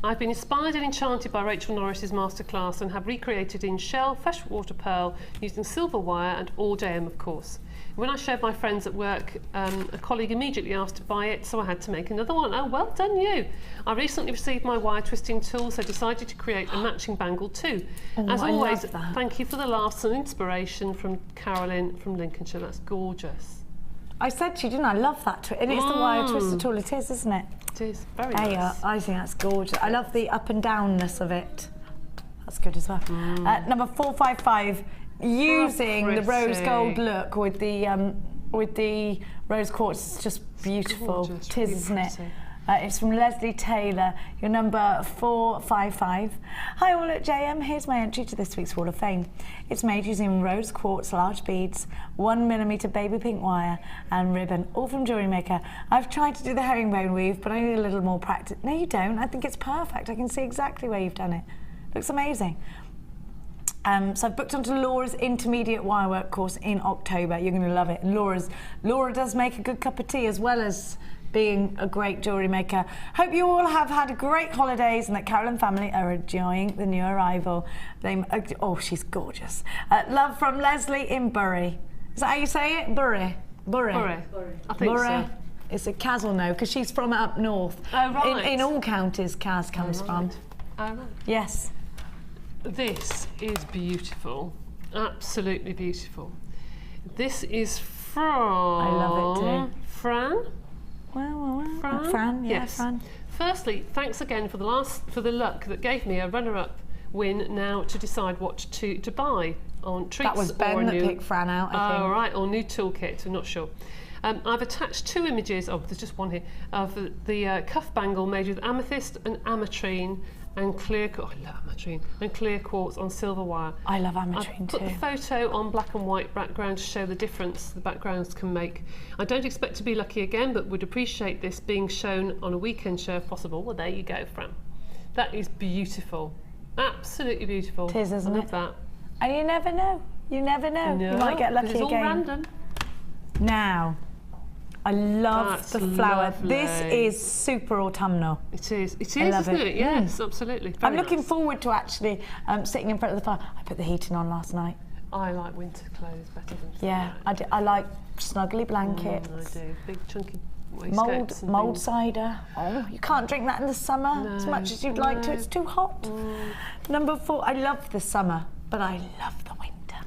I've been inspired and enchanted by Rachel Norris's masterclass and have recreated in shell freshwater pearl using silver wire and all JM, of course. When I showed my friends at work, a colleague immediately asked to buy it, so I had to make another one. Oh, well done you. I recently received my wire twisting tool, so decided to create a matching bangle too. As always, thank you for the laughs and inspiration from Carolyn from Lincolnshire. That's gorgeous. I said to you, didn't I? Love that. And it's the wire twister tool it is, isn't it? It is. Very nice. I think that's gorgeous. I love the up and downness of it. That's good as well. Number 455, using the rose gold look with the rose quartz. It's just beautiful. Gorgeous, it is, isn't it? pretty. It's from Leslie Taylor, your number 455. Hi all at JM, here's my entry to this week's Wall of Fame. It's made using rose quartz large beads, 1mm baby pink wire and ribbon, all from Jewellery Maker. I've tried to do the herringbone weave, but I need a little more practice. No, you don't. I think it's perfect. I can see exactly where you've done it. Looks amazing. So I've booked onto Laura's intermediate wirework course in October. You're going to love it. Laura does make a good cup of tea as well as being a great jewellery maker. Hope you all have had great holidays and that Carol and family are enjoying the new arrival. Oh, she's gorgeous. Love from Leslie in Bury. Is that how you say it? Bury. I think so. It's a Kaz will know because she's from up north. Oh, right. In all counties, Kaz comes from. Oh, right. Yes. This is beautiful. Absolutely beautiful. This is from... I love it too. Fran? Fran, yeah, yes. Fran. Firstly, thanks again for the luck that gave me a runner-up win now to decide what to buy on treats. That was Ben that picked Fran out, I think. Oh, right, or new toolkit, I'm not sure. I've attached 2 images, there's just one here, of the cuff bangle made with amethyst and ametrine and clear quartz on silver wire. I love ametrine too. Put the photo on black and white background to show the difference the backgrounds can make. I don't expect to be lucky again, but would appreciate this being shown on a weekend show if possible. Well, there you go, Fran. That is beautiful. Absolutely beautiful. It is, isn't it? I love that. And you never know. You never know. No, you might get lucky it's all again. random. Now, I love That's the flower. lovely. This is super autumnal. It is, love isn't it? it? Yes, absolutely. Very I'm looking nice. forward to actually sitting in front of the fire. I put the heating on last night. I like winter clothes better than summer. Yeah, I like snuggly blankets. I do. Big chunky waistcoats and Mould things. cider. Oh, you can't drink that in the summer as much as you'd like to. It's too hot. Number 4, I love the summer, but I love the winter.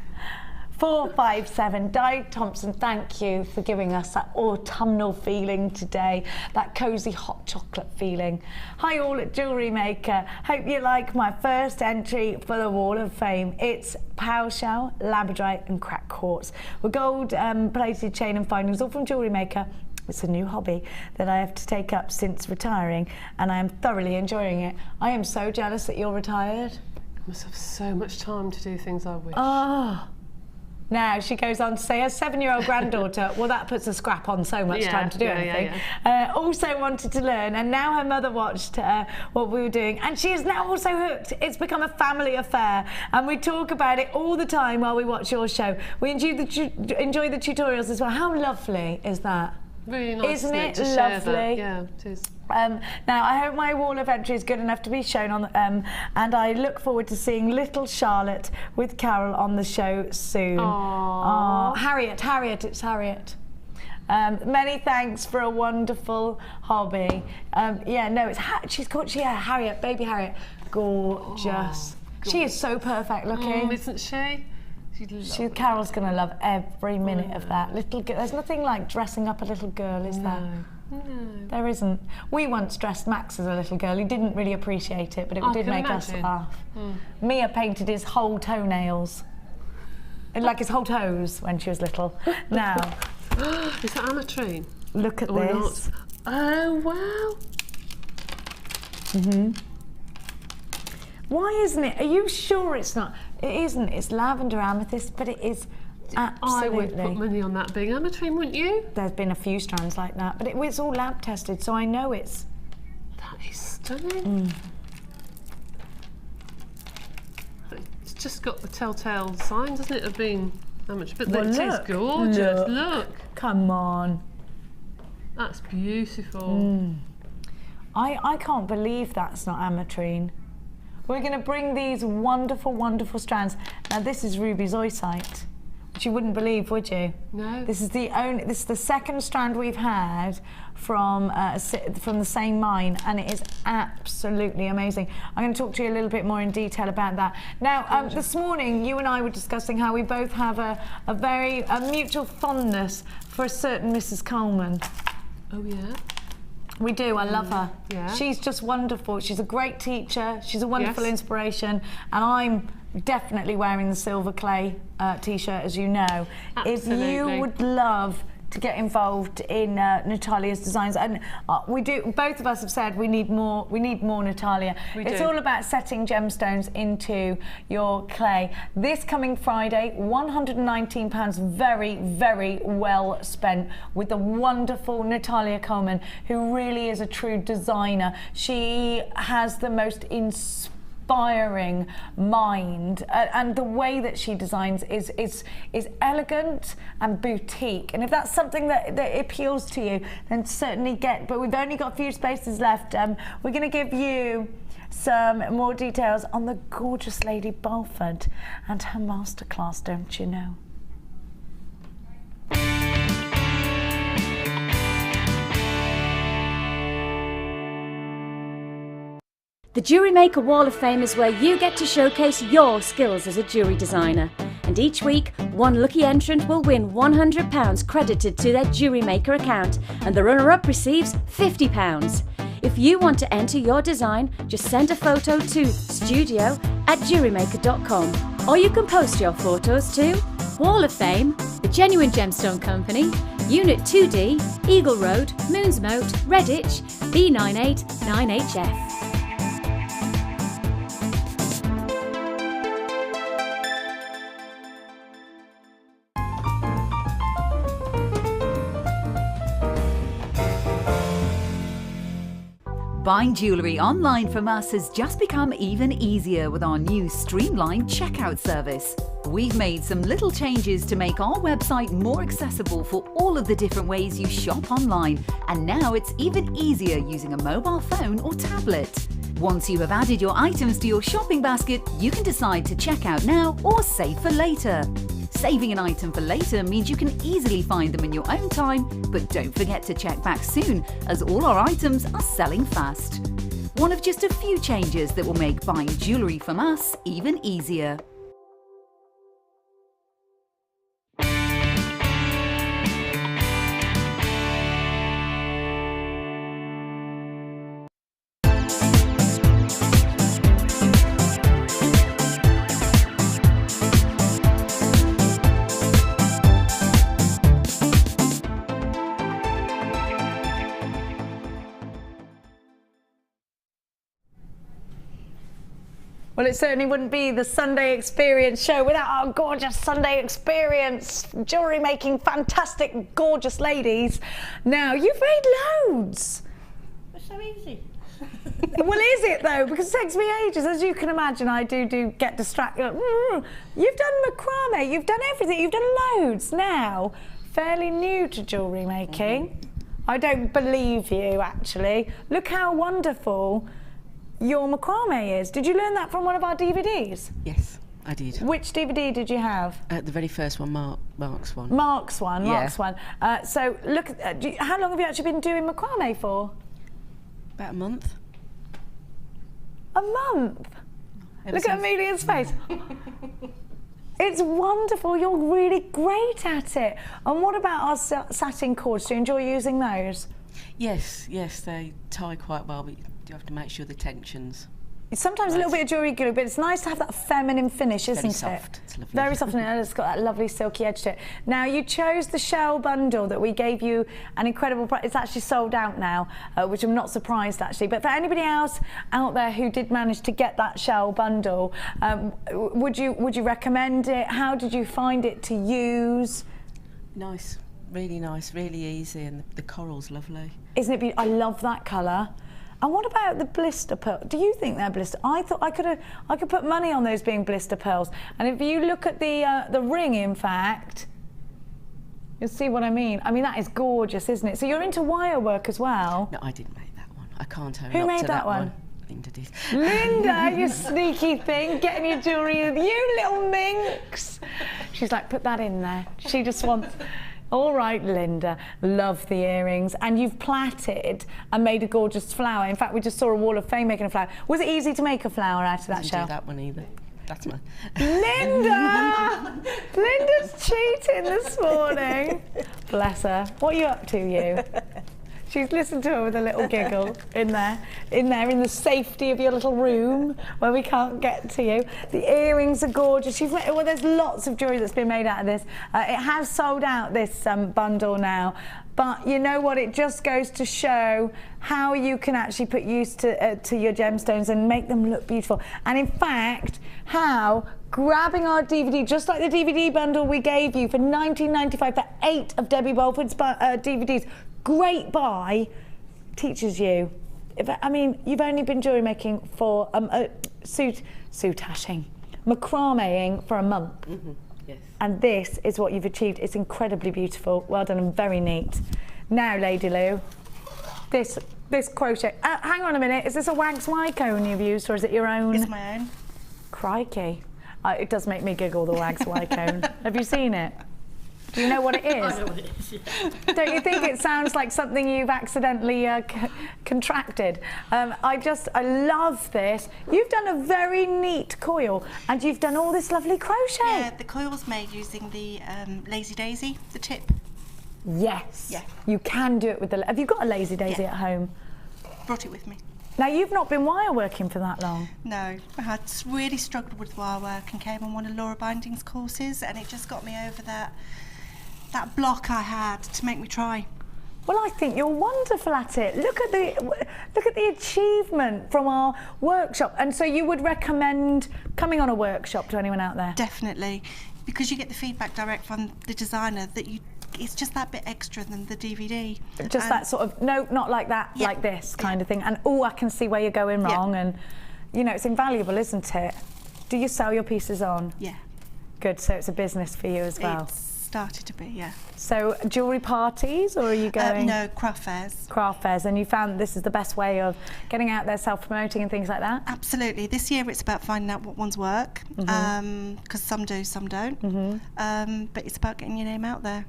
457. Di Thompson, thank you for giving us that autumnal feeling today, that cosy hot chocolate feeling. Hi all at Jewellery Maker. Hope you like my first entry for the Wall of Fame. It's Power Shell, Labradorite and cracked quartz with gold plated chain and findings, all from Jewellery Maker. It's a new hobby that I have to take up since retiring, and I am thoroughly enjoying it. I am so jealous that you're retired. I must have so much time to do things I wish. Oh. Now, she goes on to say, her 7-year-old granddaughter, well, that puts a scrap on so much time to do anything. Also wanted to learn, and now her mother watched what we were doing, and she is now also hooked. It's become a family affair, and we talk about it all the time while we watch your show. We enjoy the tutorials as well. How lovely is that? Really nice, isn't it to lovely? share that. Yeah, it is. Now, I hope my wall of entry is good enough to be shown on, and I look forward to seeing little Charlotte with Carol on the show soon. Aww. Harriet, it's Harriet. Many thanks for a wonderful hobby. She's called Harriet, baby Harriet. Gorgeous. She is so perfect looking. Isn't she? Carol's going to love every minute of that. There's nothing like dressing up a little girl, is there? No. There isn't. We once dressed Max as a little girl. He didn't really appreciate it, but it did make us laugh. Mia painted his whole toenails. Like his whole toes when she was little. Now. Is that ametrine? Look at this. Not? Oh, wow. Why isn't it? Are you sure it's not? It isn't. It's lavender amethyst, but it is absolutely. I would put money on that being ametrine, wouldn't you? There's been a few strands like that, but it's all lab tested, so I know it's. That is stunning. It's just got the telltale signs, doesn't it, of being ametrine? But it is gorgeous. Look. Come on. That's beautiful. I can't believe that's not ametrine. We're going to bring these wonderful, wonderful strands. Now, this is ruby zoysite, which you wouldn't believe, would you? No. This is the second strand we've had from the same mine, and it is absolutely amazing. I'm going to talk to you a little bit more in detail about that. Now, this morning, you and I were discussing how we both have a mutual fondness for a certain Mrs. Coleman. Oh, yeah? We do. I love her. Yeah. She's just wonderful. She's a great teacher. She's a wonderful inspiration. And I'm definitely wearing the silver clay t-shirt, as you know. Absolutely. If you would love to get involved in Natalia's designs, and we do. Both of us have said we need more. We need more Natalia. It's all about setting gemstones into your clay. This coming Friday, £119, very, very well spent with the wonderful Natalia Coleman, who really is a true designer. She has the most inspiring mind, and the way that she designs is elegant and boutique, and if that's something that appeals to you, then certainly but we've only got a few spaces left. We're going to give you some more details on the gorgeous Lady Bolford and her masterclass, don't you know? The Jewellery Maker Wall of Fame is where you get to showcase your skills as a jewellery designer. And each week, one lucky entrant will win £100 credited to their Jewellery Maker account, and the runner-up receives £50. If you want to enter your design, just send a photo to studio@jewellerymaker.com, or you can post your photos to Wall of Fame, The Genuine Gemstone Company, Unit 2D, Eagle Road, Moonsmote, Redditch, B989HF. Buying jewellery online from us has just become even easier with our new streamlined checkout service. We've made some little changes to make our website more accessible for all of the different ways you shop online, and now it's even easier using a mobile phone or tablet. Once you have added your items to your shopping basket, you can decide to check out now or save for later. Saving an item for later means you can easily find them in your own time, but don't forget to check back soon, as all our items are selling fast. One of just a few changes that will make buying jewellery from us even easier. Well, it certainly wouldn't be the Sunday Experience show without our gorgeous Sunday Experience jewellery making fantastic, gorgeous ladies. Now, you've made loads. It's so easy. Well, is it though? Because it takes me ages. As you can imagine, I do get distracted. You've done macrame, you've done everything, you've done loads. Now, fairly new to jewellery making. I don't believe you, actually. Look how wonderful your macrame is. Did you learn that from one of our DVDs? Yes, I did. Which DVD did you have? The very first one, Mark's one. Mark's one, Yeah. Mark's one. So look, how long have you actually been doing macrame for? About a month. A month? Ever Look at since. Amelia's face. It's wonderful, you're really great at it. And what about our satin cords? Do you enjoy using those? Yes, they tie quite well, but you have to make sure the tension's Sometimes a little bit of jewellery glue, but it's nice to have that feminine finish, isn't it? very soft. It's lovely. Very soft, and it's got that lovely silky edge to it. Now, you chose the shell bundle that we gave you an incredible price. It's actually sold out now, which I'm not surprised actually. But for anybody else out there who did manage to get that shell bundle, would you recommend it? How did you find it to use? Nice, really easy, and the coral's lovely. Isn't it beautiful? I love that colour. And what about the blister pearl? Do you think they're blister? I thought I could put money on those being blister pearls. And if you look at the ring, in fact, you'll see what I mean. I mean, that is gorgeous, isn't it? So you're into wire work as well. No, I didn't make that one. I can't own Who up made to that one? Linda did. Linda, you sneaky thing, getting your jewellery, you little minx. She's like, put that in there. She just wants. All right, Linda, love the earrings. And you've plaited and made a gorgeous flower. In fact, we just saw a wall of fame making a flower. Was it easy to make a flower out of that Didn't shell? do that one either. That's mine. Linda! Linda's cheating this morning. Bless her. What are you up to, you? She's listened to her with a little giggle in there, in the safety of your little room where we can't get to you. The earrings are gorgeous. Well, there's lots of jewellery that's been made out of this. It has sold out, this bundle now. But you know what? It just goes to show how you can actually put use to your gemstones and make them look beautiful. And in fact, how grabbing our DVD, just like the DVD bundle we gave you for $19.95 for 8 of Debbie Bolford's DVDs, great buy, teaches you. I mean, you've only been jewellery making for soutaching, macrameing for a month. Mm-hmm. Yes. And this is what you've achieved. It's incredibly beautiful. Well done and very neat. Now, Lady Lou, this crochet. Hang on a minute. Is this a wax Y-cone you've used, or is it your own? It's my own. Crikey. It does make me giggle, the wax Y-cone. Have you seen it? Do you know what it is? I know what it is, yeah. Don't you think it sounds like something you've accidentally contracted? I love this. You've done a very neat coil, and you've done all this lovely crochet. Yeah, the coil's made using the Lazy Daisy, the tip. Yes. Yeah. You can do it with the. Have you got a Lazy Daisy at home? Brought it with me. Now, you've not been wire working for that long. No, I had really struggled with wire work and came on one of Laura Binding's courses, and it just got me over that block I had to make me try. Well, I think you're wonderful at it. Look at the achievement from our workshop. And so you would recommend coming on a workshop to anyone out there? Definitely, because you get the feedback direct from the designer that it's just that bit extra than the DVD. Just that sort of, no, not like that, Yeah. like this kind of thing. And, oh, I can see where you're going wrong. And, you know, it's invaluable, isn't it? Do you sell your pieces on? Yeah. Good, so it's a business for you as well. It's started to be, yeah. So jewellery parties, or are you going? No, craft fairs. Craft fairs, and you found this is the best way of getting out there, self-promoting and things like that? Absolutely. This year it's about finding out what ones work, because some do, some don't. But it's about getting your name out there.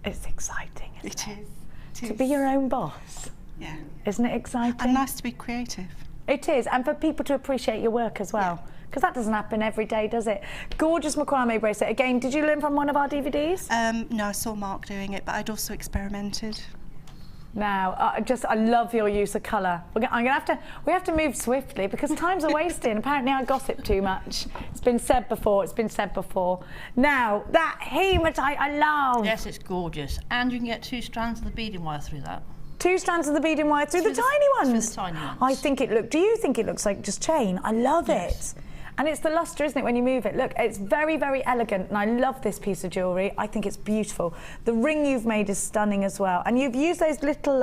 It's exciting, isn't it? It is. To be your own boss. Yeah. Isn't it exciting? And nice to be creative. It is, and for people to appreciate your work as well. Because that doesn't happen every day, does it? Gorgeous macrame bracelet. Again, did you learn from one of our DVDs? No, I saw Mark doing it, but I'd also experimented. Now, I love your use of colour. We have to move swiftly because time's a wasting. Apparently I gossip too much. It's been said before, Now, that hematite I love. Yes, it's gorgeous. And you can get 2 strands of the beading wire through that. 2 strands of the beading wire through the tiny ones. Through the tiny ones. I think do you think it looks like just chain? I love it. And it's the luster, isn't it, when you move it? Look, it's very, very elegant, and I love this piece of jewellery. I think it's beautiful. The ring you've made is stunning as well. And you've used those little,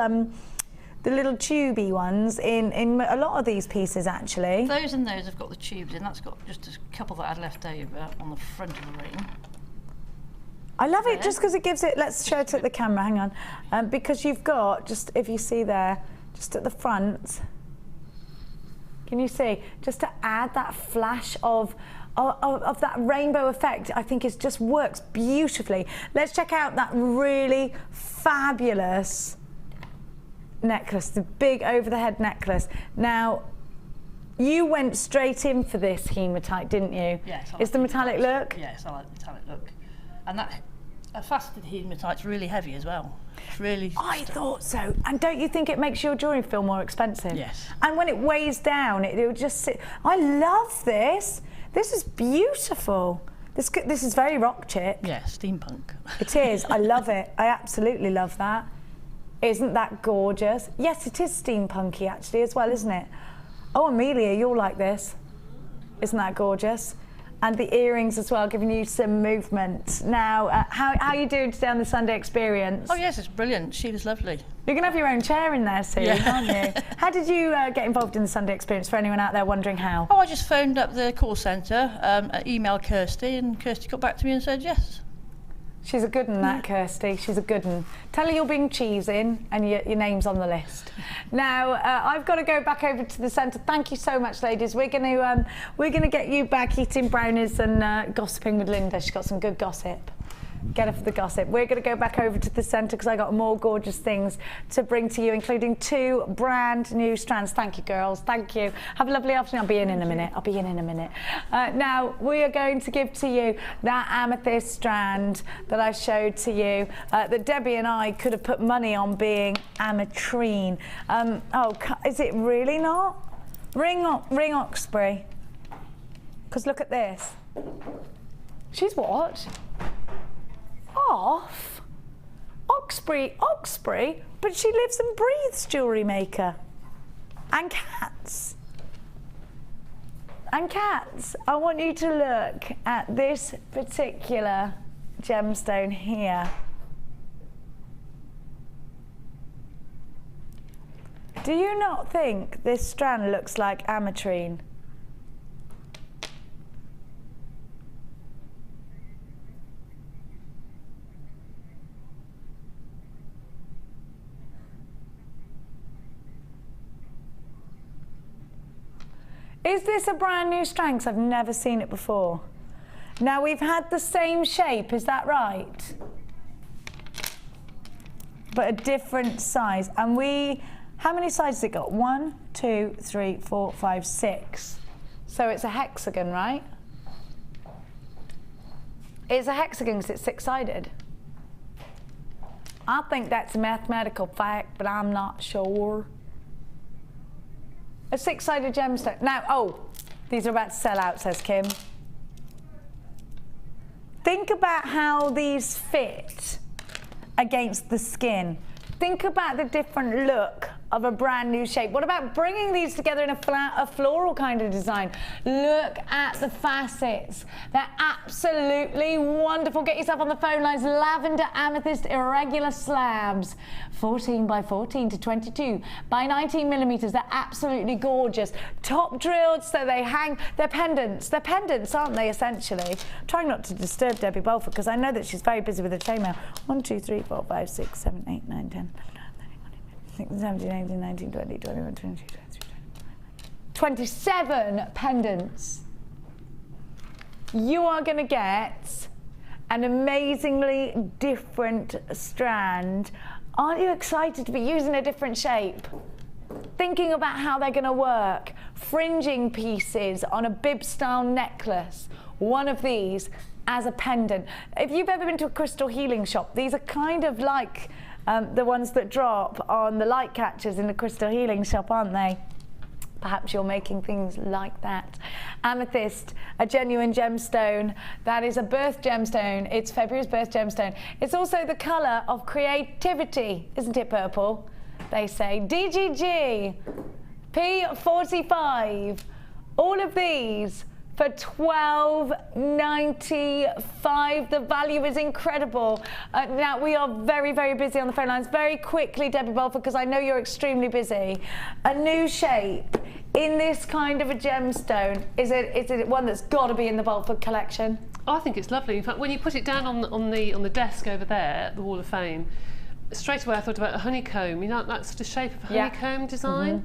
the little tubey ones in a lot of these pieces, actually. Those and those have got the tubes in. That's got just a couple that I'd left over on the front of the ring. I love it just because it gives it, let's show it at the camera, hang on. Because you've got, just if you see there, just at the front, can you see? Just to add that flash of that rainbow effect, I think it just works beautifully. Let's check out that really fabulous necklace, the big over-the-head necklace. Now, you went straight in for this hematite, didn't you? Yes. Is the metallic look? Yes, I like the metallic look. And that faceted hematite's really heavy as well. It's really... I thought so. And don't you think it makes your jewellery feel more expensive? Yes. And when it weighs down, it'll just sit... I love this. This is beautiful. This is very rock chip. Yeah, steampunk. It is. I love it. I absolutely love that. Isn't that gorgeous? Yes, it is steampunky actually as well, isn't it? Oh, Amelia, you'll like this. Isn't that gorgeous? And the earrings as well, giving you some movement. Now, how are you doing today on the Sunday experience? Oh yes, it's brilliant. She was lovely. You're going to have your own chair in there soon, aren't you? How did you get involved in the Sunday experience, for anyone out there wondering how? Oh, I just phoned up the call centre, emailed Kirsty, and Kirsty got back to me and said yes. She's a good one, that Kirsty. She's a good one. Tell her you'll bring cheese in and your name's on the list. Now, I've got to go back over to the centre. Thank you so much, ladies. We're going to get you back eating brownies and gossiping with Linda. She's got some good gossip. Get her for the gossip. We're going to go back over to the centre because I got more gorgeous things to bring to you, including 2 brand new strands. Thank you, girls. Thank you. Have a lovely afternoon. I'll be in a minute. I'll be in a minute. Now, we are going to give to you that amethyst strand that I showed to you, that Debbie and I could have put money on being ametrine. Oh, is it really not? Ring Oxbury. Because look at this. She's what? Off Oxbury, but she lives and breathes Jewellery Maker. And cats. And cats. I want you to look at this particular gemstone here. Do you not think this strand looks like ametrine? Is this a brand new strand? 'Cause I've never seen it before. Now we've had the same shape, is that right? But a different size. And how many sides has it got? 1, 2, 3, 4, 5, 6. So it's a hexagon, right? It's a hexagon because it's 6-sided. I think that's a mathematical fact, but I'm not sure. A 6-sided gemstone. Now, oh, these are about to sell out, says Kim. Think about how these fit against the skin. Think about the different look of a brand new shape. What about bringing these together in a floral kind of design? Look at the facets. They're absolutely wonderful. Get yourself on the phone lines. Lavender amethyst irregular slabs. 14 by 14 to 22 by 19 millimeters. They're absolutely gorgeous. Top drilled so they hang. They're pendants. They're pendants, aren't they, essentially? I'm trying not to disturb Debbie Bolford because I know that she's very busy with her chainmail. 1, 2, 3, 4, 5, 6, 7, 8, 9, 10. 17, 18, 19, 20, 21, 22, 23, 27 pendants. You are going to get an amazingly different strand. Aren't you excited to be using a different shape? Thinking about how they're going to work. Fringing pieces on a bib-style necklace. One of these as a pendant. If you've ever been to a crystal healing shop, these are kind of like the ones that drop on the light catchers in the crystal healing shop, aren't they? Perhaps you're making things like that. Amethyst, a genuine gemstone. That is a birth gemstone. It's February's birth gemstone. It's also the colour of creativity. Isn't it purple? They say. DGG, P45. All of these for $12.95. The value is incredible. Now, we are very, very busy on the phone lines. Very quickly, Debbie Bolford, because I know you're extremely busy. A new shape in this kind of a gemstone, is it one that's got to be in the Bolford collection? I think it's lovely. In fact, when you put it down on the desk over there, the Wall of Fame, straight away I thought about a honeycomb. You know, that sort of shape of honeycomb design.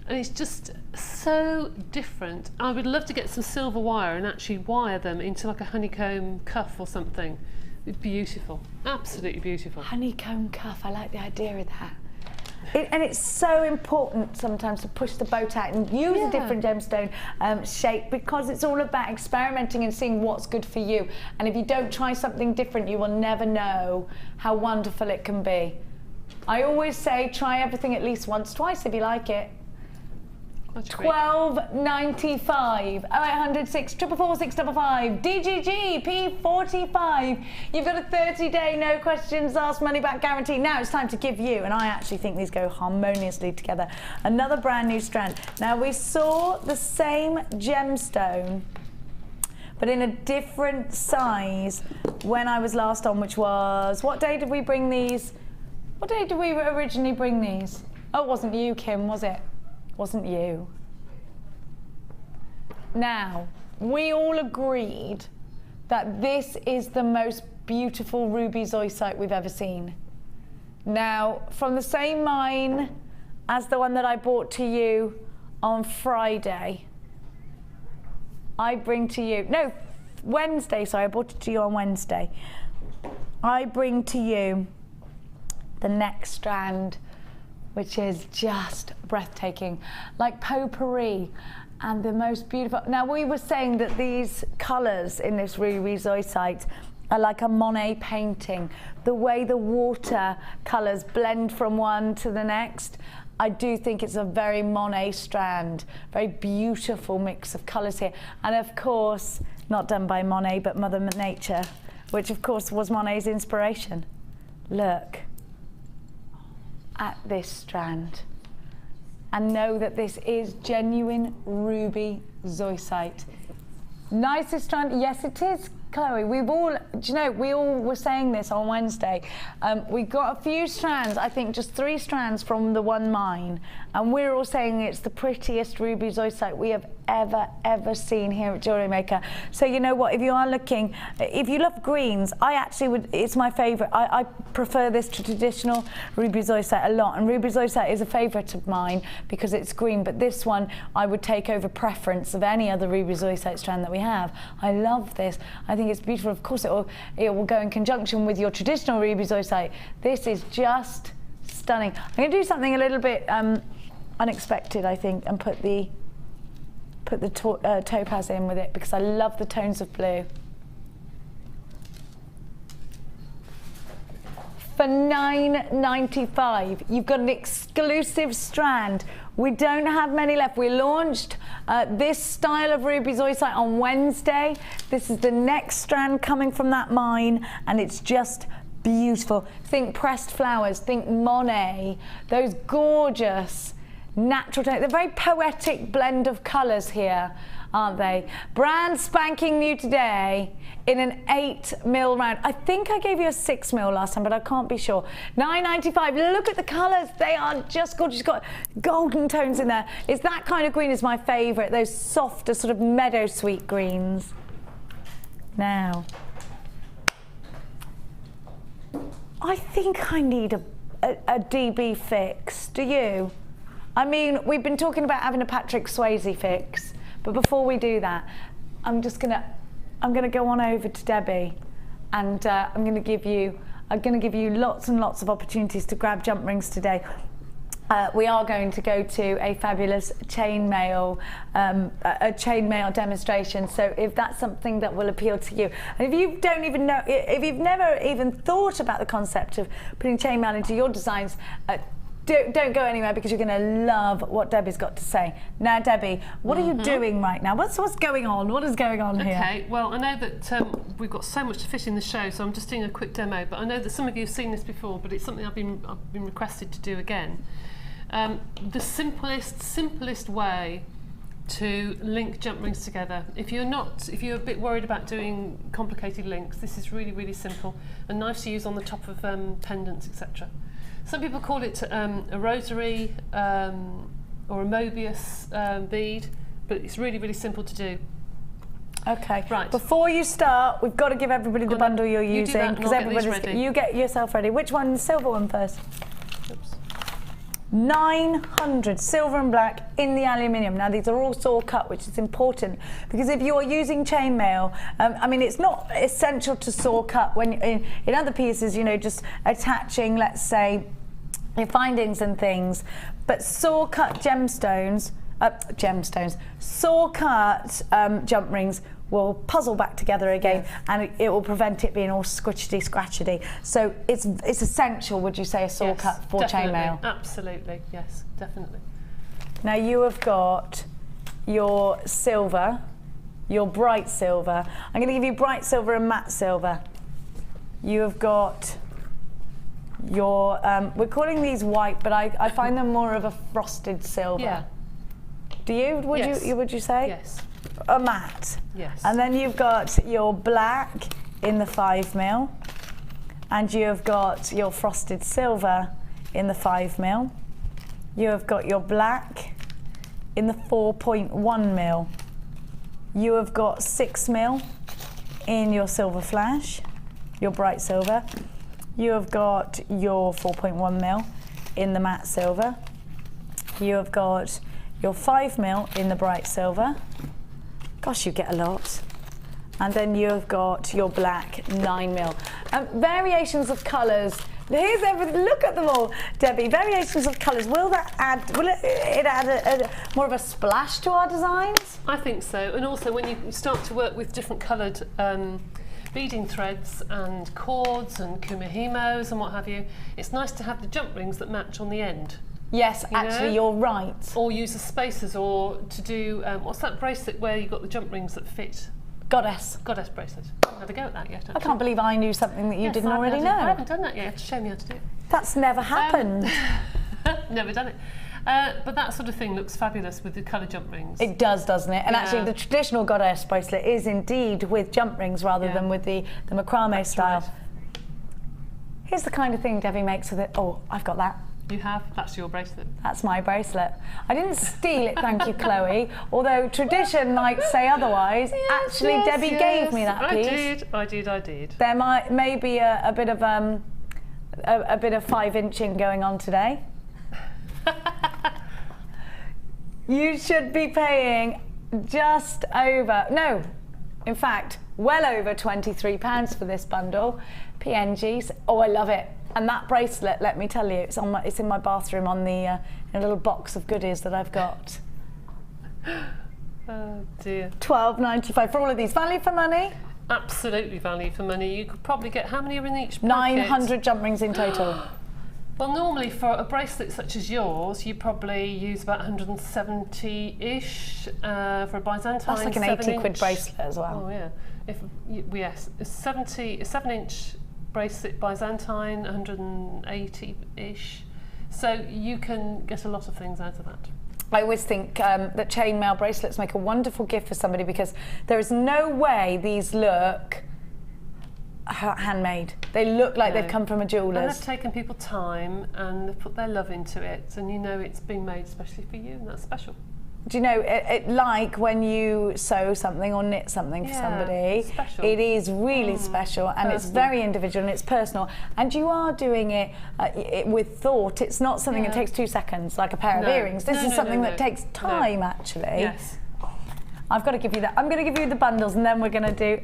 And it's just so different. I would love to get some silver wire and actually wire them into like a honeycomb cuff or something. It's beautiful, absolutely beautiful. Honeycomb cuff, I like the idea of that. And it's so important sometimes to push the boat out and use a different gemstone shape, because it's all about experimenting and seeing what's good for you. And if you don't try something different, you will never know how wonderful it can be. I always say try everything at least once, twice if you like it. $12.95, 0800 644 655, DGG P45. You've got a 30-day no questions asked money back guarantee. Now it's time to give you, and I actually think these go harmoniously together, another brand new strand. Now we saw the same gemstone but in a different size when I was last on, which was, what day did we bring these? What day did we originally bring these? Oh, it wasn't you, Kim, was it? Wasn't you. Now, we all agreed that this is the most beautiful ruby zoysite we've ever seen. Now, from the same mine as the one that I brought to you on Friday, I bring to you, no, Wednesday, sorry, I brought it to you on Wednesday. I bring to you the next strand, which is just breathtaking, like potpourri, and the most beautiful. Now, we were saying that these colours in this ruby zoysite are like a Monet painting. The way the water colours blend from one to the next, I do think it's a very Monet strand, very beautiful mix of colours here. And of course, not done by Monet, but Mother Nature, which of course was Monet's inspiration. Look at this strand and know that this is genuine ruby zoysite. Nicest strand, yes it is, Chloe. We've all, do you know, we all were saying this on Wednesday. We got a few strands, I think just 3 strands from the one mine, and we're all saying it's the prettiest ruby zoysite we have ever seen here at Jewellery Maker. So you know what, if you are looking, if you love greens, I actually would, it's my favourite. I prefer this to traditional ruby zoysite a lot, and ruby zoysite is a favourite of mine because it's green, but this one I would take over preference of any other ruby zoysite strand that we have. I love this. I think it's beautiful. Of course it will go in conjunction with your traditional ruby zoysite. This is just stunning. I'm going to do something a little bit unexpected, I think, and put the topaz in with it because I love the tones of blue. For $9.95, you've got an exclusive strand. We don't have many left. We launched this style of ruby zoysite on Wednesday. This is the next strand coming from that mine, and it's just beautiful. Think pressed flowers, think Monet, those gorgeous natural tones. They're a very poetic blend of colours here, aren't they? Brand spanking new today in an 8mm round. I think I gave you a 6mm last time, but I can't be sure. $9.95. Look at the colours. They are just gorgeous. You've got golden tones in there. It's that kind of green is my favourite, those softer sort of meadow sweet greens. Now, I think I need a DB fix. Do you? I mean, we've been talking about having a Patrick Swayze fix, but before we do that, I'm gonna go on over to Debbie, and I'm gonna give you lots and lots of opportunities to grab jump rings today. We are going to go to a fabulous chainmail, a chainmail demonstration. So if that's something that will appeal to you, and if you don't even know, if you've never even thought about the concept of putting chainmail into your designs, don't go anywhere because you're going to love what Debbie's got to say. Now, Debbie, what are you doing right now? What's going on? What is going on here? Okay, well, I know that we've got so much to fit in the show, so I'm just doing a quick demo. But I know that some of you have seen this before, but it's something I've been requested to do again. The simplest way to link jump rings together. If you're a bit worried about doing complicated links, this is really, really simple and nice to use on the top of pendants, etc. Some people call it a rosary or a Mobius bead, but it's really, really simple to do. Okay. Right. Before you start, we've got to give everybody the bundle you're You do using, that and I'll get these ready. you get yourself ready. Which one? The silver one first. Oops. 900 silver and black in the aluminium. Now these are all saw cut, which is important because if you're using chainmail, I mean it's not essential to saw cut when in other pieces, you know, just attaching, let's say, your findings and things, but saw cut saw cut jump rings will puzzle back together again, and it will prevent it being all squitchety scratchety. So it's essential, would you say, a saw cut for chainmail? Absolutely, yes, definitely. Now you have got your silver, your bright silver. I'm going to give you bright silver and matte silver. You have got your, we're calling these white, but I find them more of a frosted silver. Yeah. Do you? Would you say? Yes. A matte. Yes. And then you've got your black in the 5mm, and you have got your frosted silver in the 5mm. You have got your black in the 4.1mm. You have got 6mm in your silver flash, your bright silver. You have got your 4.1mm in the matte silver. You have got your 5mm in the bright silver. Gosh, you get a lot. And then you've got your black 9mm. Variations of colours. Here's everything. Look at them all, Debbie. Variations of colours. Will it add more of a splash to our designs? I think so. And also when you start to work with different coloured beading threads and cords and kumihimos and what have you, it's nice to have the jump rings that match on the end. Yes, actually, you're right. Or use the spacers, or to do, what's that bracelet where you've got the jump rings that fit? Goddess. Goddess bracelet. I haven't had a go at that yet, actually. I can't believe I knew something that you didn't already know. I haven't done that yet. You have to show me how to do it. That's never happened. Never done it. But that sort of thing looks fabulous with the colour jump rings. It does, doesn't it? And actually, the traditional goddess bracelet is indeed with jump rings rather than with the macrame style. Right. Here's the kind of thing Debbie makes with it. Oh, I've got that. You have? That's your bracelet. That's my bracelet. I didn't steal it, thank you, Chloe. Although tradition might say otherwise. Actually, Debbie gave me that piece. I did. There may be a bit of 5-inching going on today. You should be paying just over, no, in fact, well over £23 for this bundle. PNGs. Oh, I love it. And that bracelet, let me tell you, it's in my bathroom on the in a little box of goodies that I've got. Oh dear. £12.95 for all of these. Value for money? Absolutely value for money. You could probably get, how many are in each pocket? 900 jump rings in total. Well, normally for a bracelet such as yours, you probably use about 170-ish for a Byzantine. That's like an 80 quid bracelet as well. Oh yeah. Yes, a 7-inch bracelet Byzantine, 180-ish. So you can get a lot of things out of that. I always think that chainmail bracelets make a wonderful gift for somebody because there is no way these look handmade. They look like they've come from a jeweller's. And they've taken people time and they've put their love into it, and you know it's been made especially for you, and that's special. Do you know, it like when you sew something or knit something for somebody, special. It is really special, and it's very individual and it's personal, and you are doing it, with thought. It's not something that takes 2 seconds, like a pair of earrings. This is something that takes time, actually. Yes. I've got to give you that. I'm going to give you the bundles, and then we're going to do...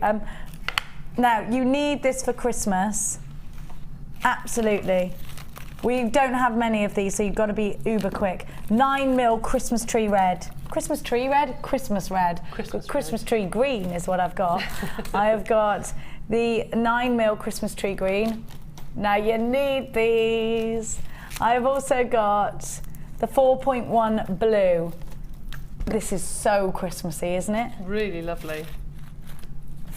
now, you need this for Christmas. Absolutely. We don't have many of these, so you've got to be uber quick. 9mm Christmas tree red. Christmas tree red? Christmas red. Christmas tree green is what I've got. I have got the 9mm Christmas tree green. Now you need these. I've also got the 4.1 blue. This is so Christmassy, isn't it? Really lovely.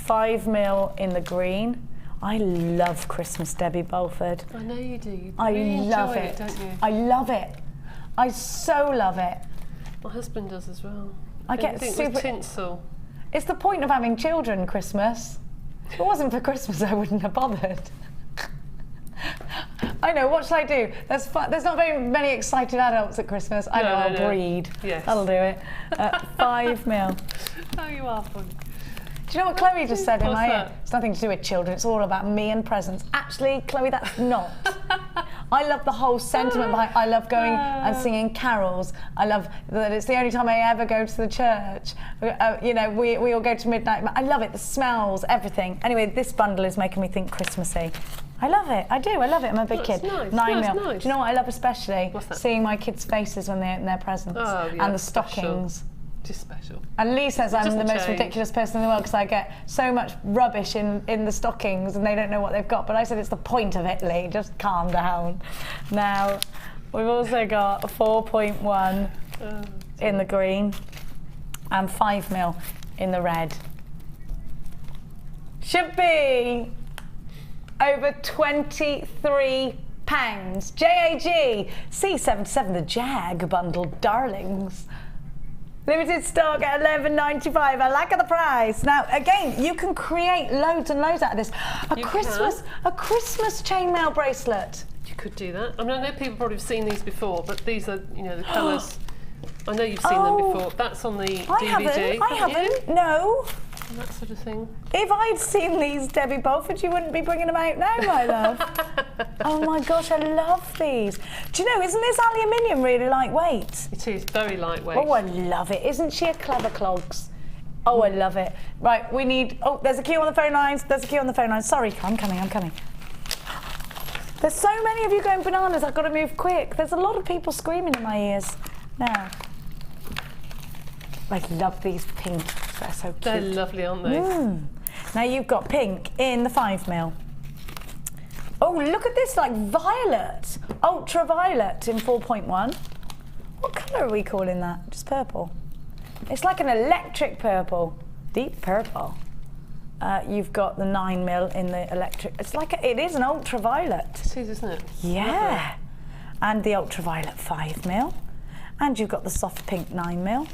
5mm in the green. I love Christmas, Debbie Bolford. I know you do. You I really love enjoy it. Don't you? I love it. I so love it. My husband does as well. I get Anything super... with tinsel. It's the point of having children, Christmas. If it wasn't for Christmas, I wouldn't have bothered. I know, what shall I do? There's not very many excited adults at Christmas. I know, I'll breed. Yes. That'll do it. 5 mil. Oh, you are funny. Do you know what Chloe just said in What's my ear? that? It's nothing to do with children, it's all about me and presents. Actually, Chloe, that's not. I love the whole sentiment behind. I love going and singing carols. I love that it's the only time I ever go to the church. You know, we all go to midnight. I love it, the smells, everything. Anyway, this bundle is making me think Christmassy. I love it, I do, I love it. I'm a big kid. Nice. 9 Nice, mil. nice. Do you know what I love especially? What's that? Seeing my kids' faces when they're in their presents. Oh, yeah, and the special. stockings. Just special. And Lee says I'm the doesn't most change. ridiculous person in the world because I get so much rubbish in the stockings and they don't know what they've got. But I said it's the point of it, Lee. Just calm down. Now, we've also got 4.1 in the green and 5 mil in the red. Should be over £23. JAG C77, the Jag bundle, darlings. Limited stock at £11.95. I like the price. Now, again, you can create loads and loads out of this. A Christmas chainmail bracelet. You could do that. I mean, I know people probably have seen these before, but these are, you know, the colours. I know you've seen them before. That's on the DVD. I haven't. No. And that sort of thing. If I'd seen these, Debbie Bolford, you wouldn't be bringing them out now, my love. Oh my gosh, I love these. Do you know, isn't this aluminium really lightweight? It is very lightweight. Oh, I love it. Isn't she a clever clogs? Oh, I love it. Right, we need... Oh, there's a queue on the phone lines. There's a queue on the phone lines. Sorry, I'm coming. There's so many of you going bananas, I've got to move quick. There's a lot of people screaming in my ears. Now, I love these pink. They're so cute. They're lovely, aren't they? Now you've got pink in the 5 mil. Oh, look at this, like violet. Ultraviolet in 4.1. What colour are we calling that? Just purple. It's like an electric purple. Deep purple. You've got the 9 mil in the electric. It's like it is an ultraviolet. It is, isn't it? Yeah. And the ultraviolet 5 mil. And you've got the soft pink 9 mil.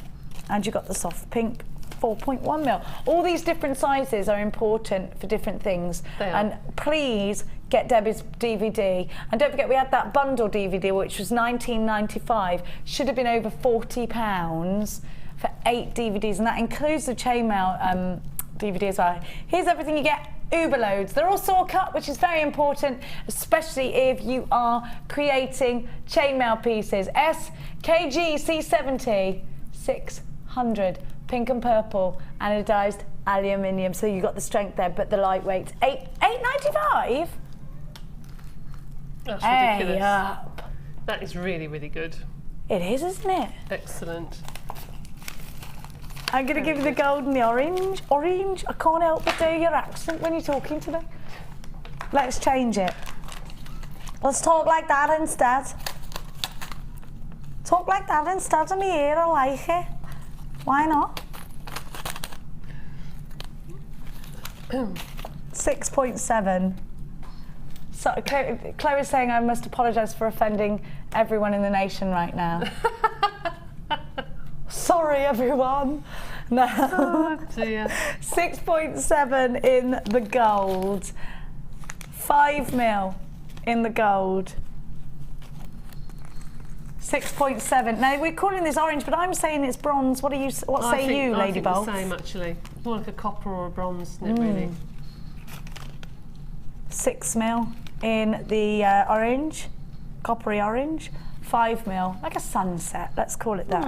And you've got the soft pink 4.1 mil. All these different sizes are important for different things. They are. And please get Debbie's DVD. And don't forget, we had that bundle DVD, which was £19.95. Should have been over £40 for 8 DVDs, and that includes the Chainmail DVD as well. Here's everything you get. Uber loads. They're all saw cut, which is very important, especially if you are creating chainmail pieces. SKG C70 600, pink and purple, anodized aluminium. So you got the strength there, but the lightweight. $8.95. That's ridiculous. Hey up. That is really, really good. It is, isn't it? Excellent. I'm going to give you the gold and the orange. Orange. I can't help but do your accent when you're talking to them. Let's change it. Let's talk like that instead. Talk like that instead of me here. I like it. Why not? 6.7. So Chloe's saying I must apologise for offending everyone in the nation right now. Sorry, everyone. No. Oh, dear. 6.7 in the gold. 5 mil in the gold. 6.7. Now we're calling this orange, but I'm saying it's bronze. What say you, Lady Bolt? I think the same, actually. It's more like a copper or a bronze, isn't it, really? 6 mil in the orange, coppery orange. 5 mil, like a sunset. Let's call it that.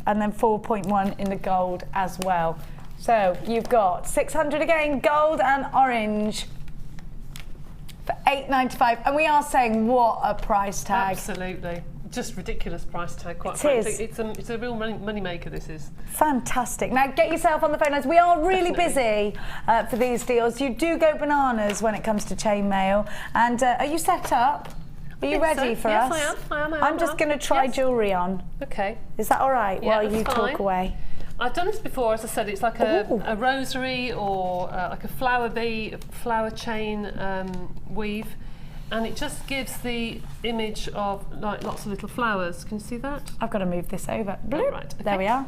And then 4.1 in the gold as well. So you've got 600 again, gold and orange for $8.95. And we are saying, what a price tag. Absolutely. Just ridiculous price tag, quite It frankly. is. It's a real money maker, this is. Fantastic. Now get yourself on the phone lines. We are really busy for these deals. You do go bananas when it comes to chainmail. And are you set up? Are you ready for us? Yes, I am. I'm just going to try jewellery on. Okay. Is that all right Yeah, while you that's talk fine. away? I've done this before, as I said. It's like a rosary or like a flower chain weave, and it just gives the image of like lots of little flowers. Can you see that? I've got to move this over. Bloop. Right. There we are.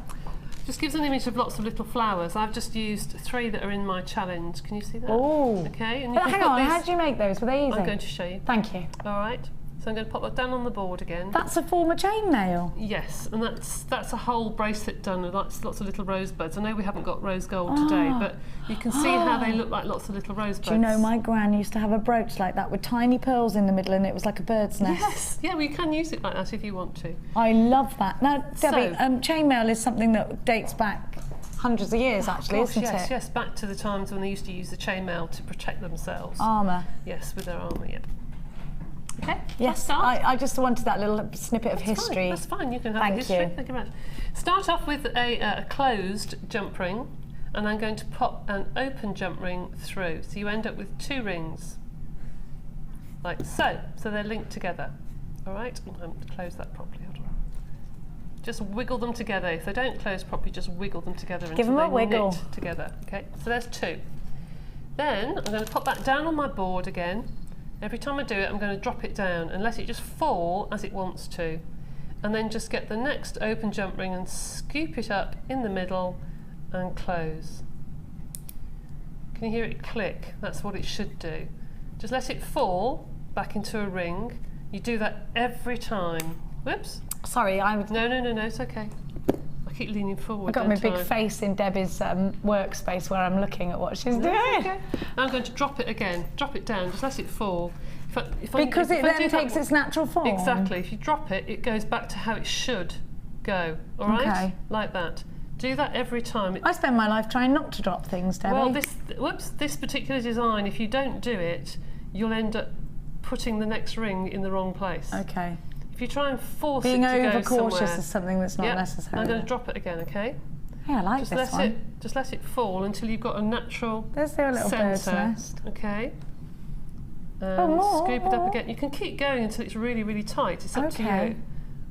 Just gives an image of lots of little flowers. I've just used 3 that are in my challenge. Can you see that? Oh. Okay. And But hang on, how do you make those? Were they easy? I'm going to show you. Thank you. All right. So I'm going to pop that down on the board again. That's a form of chainmail. Yes, and that's a whole bracelet done with lots of little rosebuds. I know we haven't got rose gold today, but you can see how they look like lots of little rosebuds. Do you know my gran used to have a brooch like that with tiny pearls in the middle and it was like a bird's nest? Yes, yeah, we can use it like that if you want to. I love that. Now, Debbie, So- chainmail is something that dates back hundreds of years, actually, Of course, isn't yes, it? yes, back to the times when they used to use the chainmail to protect themselves. Armour. Yes, with their armour, yeah. Okay, Yes, start. I just wanted that little snippet of history. That's fine, you can have Thank the history. you. Thank you very much. Start off with a closed jump ring, and I'm going to pop an open jump ring through. So you end up with 2 rings, like so. So they're linked together. All right, I'm going to close that properly. Hold on. Just wiggle them together. If they don't close properly, just wiggle them together Give until them a they wiggle. knit together. Okay, so there's 2. Then I'm going to pop that down on my board again. Every time I do it, I'm going to drop it down and let it just fall as it wants to. And then just get the next open jump ring and scoop it up in the middle and close. Can you hear it click? That's what it should do. Just let it fall back into a ring. You do that every time. Whoops. Sorry, No, it's okay. I keep leaning forward. I've got my don't big I? face in Debbie's workspace where I'm looking at what she's doing. Okay. I'm going to drop it again. Drop it down. Just let it fall. Because it then takes its natural form. Exactly. If you drop it, it goes back to how it should go. All right? Okay. Like that. Do that every time. I spend my life trying not to drop things, Debbie. Well, this particular design, if you don't do it, you'll end up putting the next ring in the wrong place. Okay. If you try and force Being it to go overcautious somewhere, is something that's not necessary. I'm going to drop it again, okay? Yeah, I like this one. Just let it fall until you've got a natural There's their little bird's centre, nest. okay? more. Scoop it up again. You can keep going until it's really, really tight. It's up to you.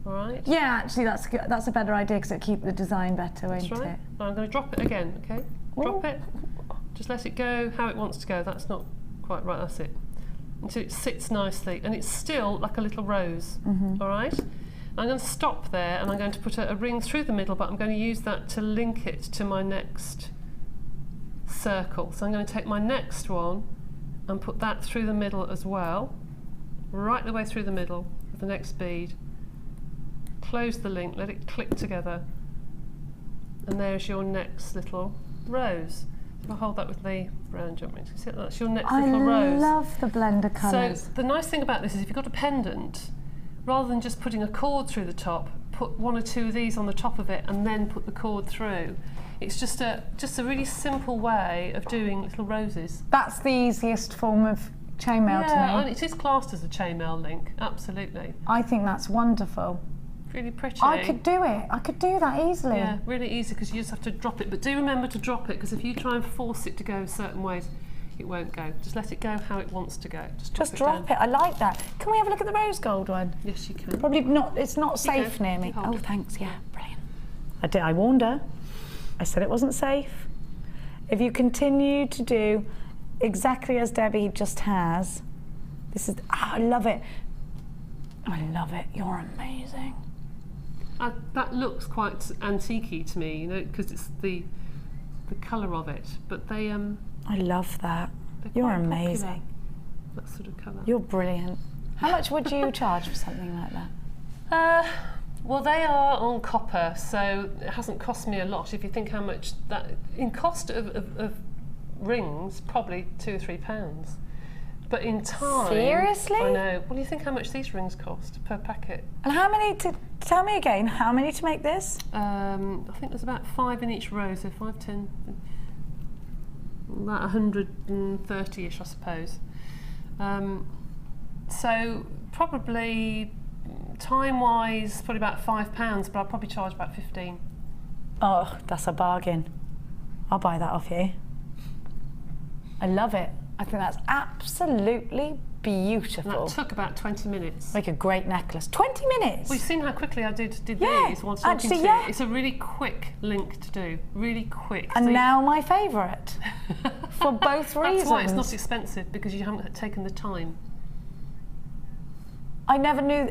All right? Yeah, actually, that's a better idea because it'll keep the design better, won't That's right. it? Now I'm going to drop it again, okay? Drop it. Just let it go how it wants to go. That's not quite right, that's it. Until it sits nicely. And it's still like a little rose, all right? I'm going to stop there and I'm going to put a ring through the middle, but I'm going to use that to link it to my next circle. So I'm going to take my next one and put that through the middle as well, right the way through the middle of the next bead. Close the link, let it click together, and there's your next little rose. If I hold that with the brown jump ring, see that's your next little rose. I love the blend of colours. So the nice thing about this is if you've got a pendant, rather than just putting a cord through the top, put one or two of these on the top of it and then put the cord through. It's just a really simple way of doing little roses. That's the easiest form of chainmail to Yeah, me. it is classed as a chainmail link, absolutely. I think that's wonderful. Really pretty. I could do it. I could do that easily. Yeah, really easy because you just have to drop it. But do remember to drop it because if you try and force it to go certain ways, it won't go. Just let it go how it wants to go. Just drop it. I like that. Can we have a look at the rose gold one? Yes, you can. Probably not. It's not safe near me. Hold Oh, it. thanks. Yeah, brilliant. I warned her. I said it wasn't safe. If you continue to do exactly as Debbie just has, this is. I love it. I love it. You're amazing. That looks quite antique-y to me, you know, because it's the colour of it. But they I love that. they're You're quite amazing. popular, that sort of colour. You're brilliant. How much would you charge for something like that? Well, they are on copper, so it hasn't cost me a lot. If you think how much that in cost of rings, probably £2 or £3. But in time, Seriously? I know. Well, you think how much these rings cost per packet? And how many to tell me again? How many to make this? I think there's about 5 in each row, so 5, 10, about 130-ish, I suppose. So probably time-wise, probably about £5, but I'll probably charge about 15. Oh, that's a bargain. I'll buy that off you. I love it. I think that's absolutely beautiful. And that took about 20 minutes. Make a great necklace. 20 minutes? Well, you've seen how quickly I did Yeah, these once talking actually, to yeah. you. It's a really quick link to do, really quick. And So now my favourite. For both reasons. That's why it's not expensive, because you haven't taken the time. I never knew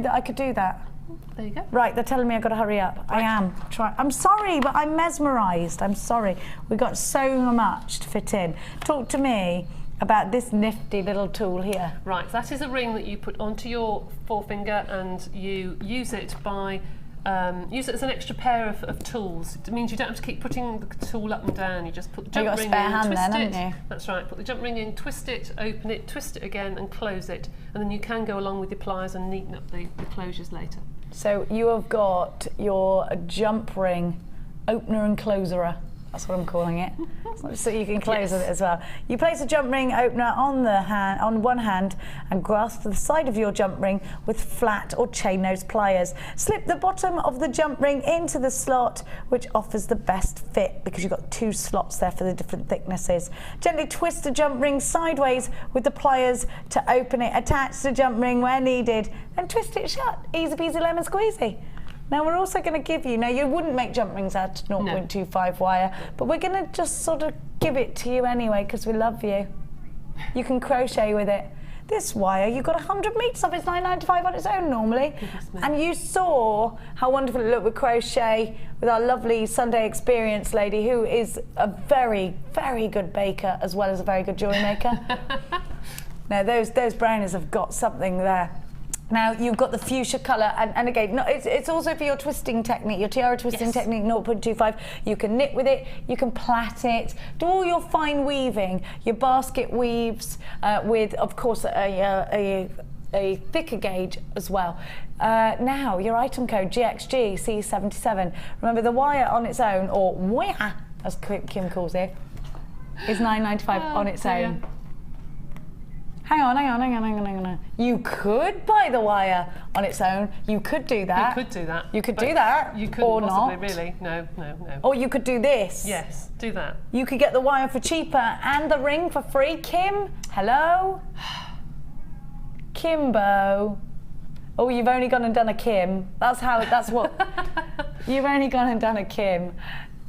that I could do that. There you go. Right, they're telling me I've got to hurry up. I am. I'm sorry, but I'm mesmerised. I'm sorry. We've got so much to fit in. Talk to me about this nifty little tool here. Right, that is a ring that you put onto your forefinger and you use it by use it as an extra pair of tools. It means you don't have to keep putting the tool up and down. You just put the jump ring in, twist it. That's right. Put the jump ring in, twist it, open it, twist it again, and close it. And then you can go along with your pliers and neaten up the closures later. So you have got your jump ring opener and closerer. That's what I'm calling it. So you can close it as well. You place a jump ring opener on one hand and grasp the side of your jump ring with flat or chain nose pliers. Slip the bottom of the jump ring into the slot, which offers the best fit because you've got 2 slots there for the different thicknesses. Gently twist the jump ring sideways with the pliers to open it. Attach the jump ring where needed, then twist it shut. Easy peasy lemon squeezy. Now we're also going to give you, now you wouldn't make jump rings out of 0.25 wire, but we're going to just sort of give it to you anyway because we love you. You can crochet with it. This wire, you've got 100 metres of, it's £9.95 on its own normally. And you saw how wonderful it looked with crochet with our lovely Sunday experience lady who is a very, very good baker as well as a very good jewellery maker. Now those brownies have got something there. Now you've got the fuchsia colour, and again, no, it's also for your twisting technique, your tiara twisting technique, 0.25. You can knit with it, you can plait it, do all your fine weaving, your basket weaves with, of course, a thicker gauge as well. Now your item code GXG C77. Remember the wire on its own, or wire as Kim calls it, is £9.95 on its own. Hang on. You could buy the wire on its own. You could do that. You could do that. You could do that. You couldn't or possibly, not. really. No. Or you could do this. Yes, do that. You could get the wire for cheaper and the ring for free. Kim, hello? Kimbo. Oh, you've only gone and done a Kim. That's what. You've only gone and done a Kim.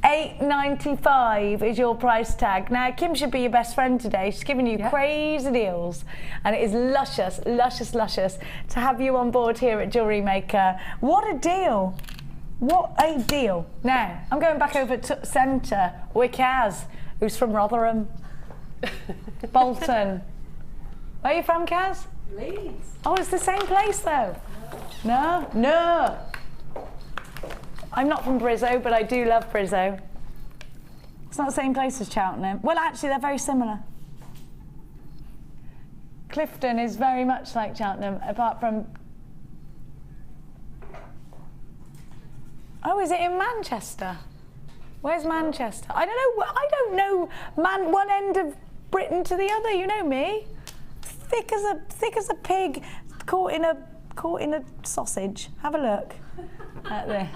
£8.95 is your price tag. Now, Kim should be your best friend today. She's giving you crazy deals. And it is luscious, luscious, luscious to have you on board here at Jewellery Maker. What a deal. What a deal. Now, I'm going back over to centre with Kaz, who's from Rotherham. Bolton. Where are you from, Kaz? Leeds. Oh, it's the same place, though. No? No. I'm not from Brizzo, but I do love Brizzo. It's not the same place as Cheltenham. Well, actually, they're very similar. Clifton is very much like Cheltenham, apart from... Oh, is it in Manchester? Where's Manchester? I don't know one end of Britain to the other, you know me. Thick as a pig caught in a sausage. Have a look at this.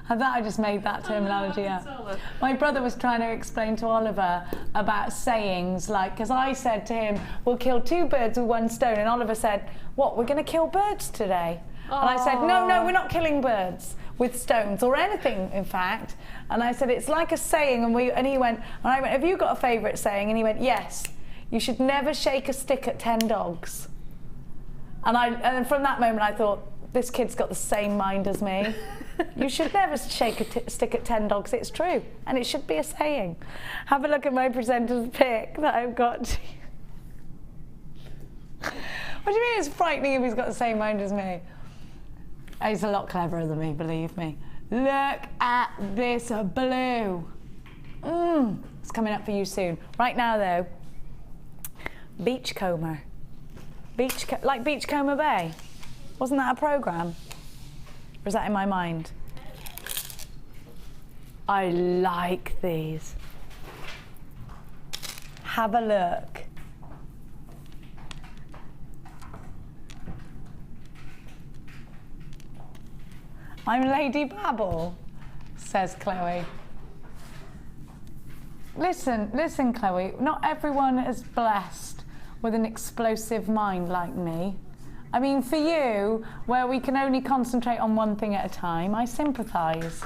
I thought I just made that terminology up. My brother was trying to explain to Oliver about sayings, like, because I said to him, we'll kill 2 birds with 1 stone, and Oliver said, what, we're going to kill birds today? Aww. And I said, no, we're not killing birds with stones, or anything, in fact. And I said, it's like a saying, and he went, and I went, have you got a favourite saying? And he went, yes, you should never shake a stick at 10 dogs. And from that moment I thought, this kid's got the same mind as me. You should never shake a stick at 10 dogs. It's true, and it should be a saying. Have a look at my presenter's pic that I've got. What do you mean it's frightening if he's got the same mind as me? He's a lot cleverer than me, believe me. Look at this blue. It's coming up for you soon. Right now, though, Beachcomber. Like Beachcomber Bay. Wasn't that a programme? Or is that in my mind? I like these. Have a look. I'm Lady Babble, says Chloe. Listen, Chloe, not everyone is blessed with an explosive mind like me. I mean, for you, where we can only concentrate on one thing at a time, I sympathise.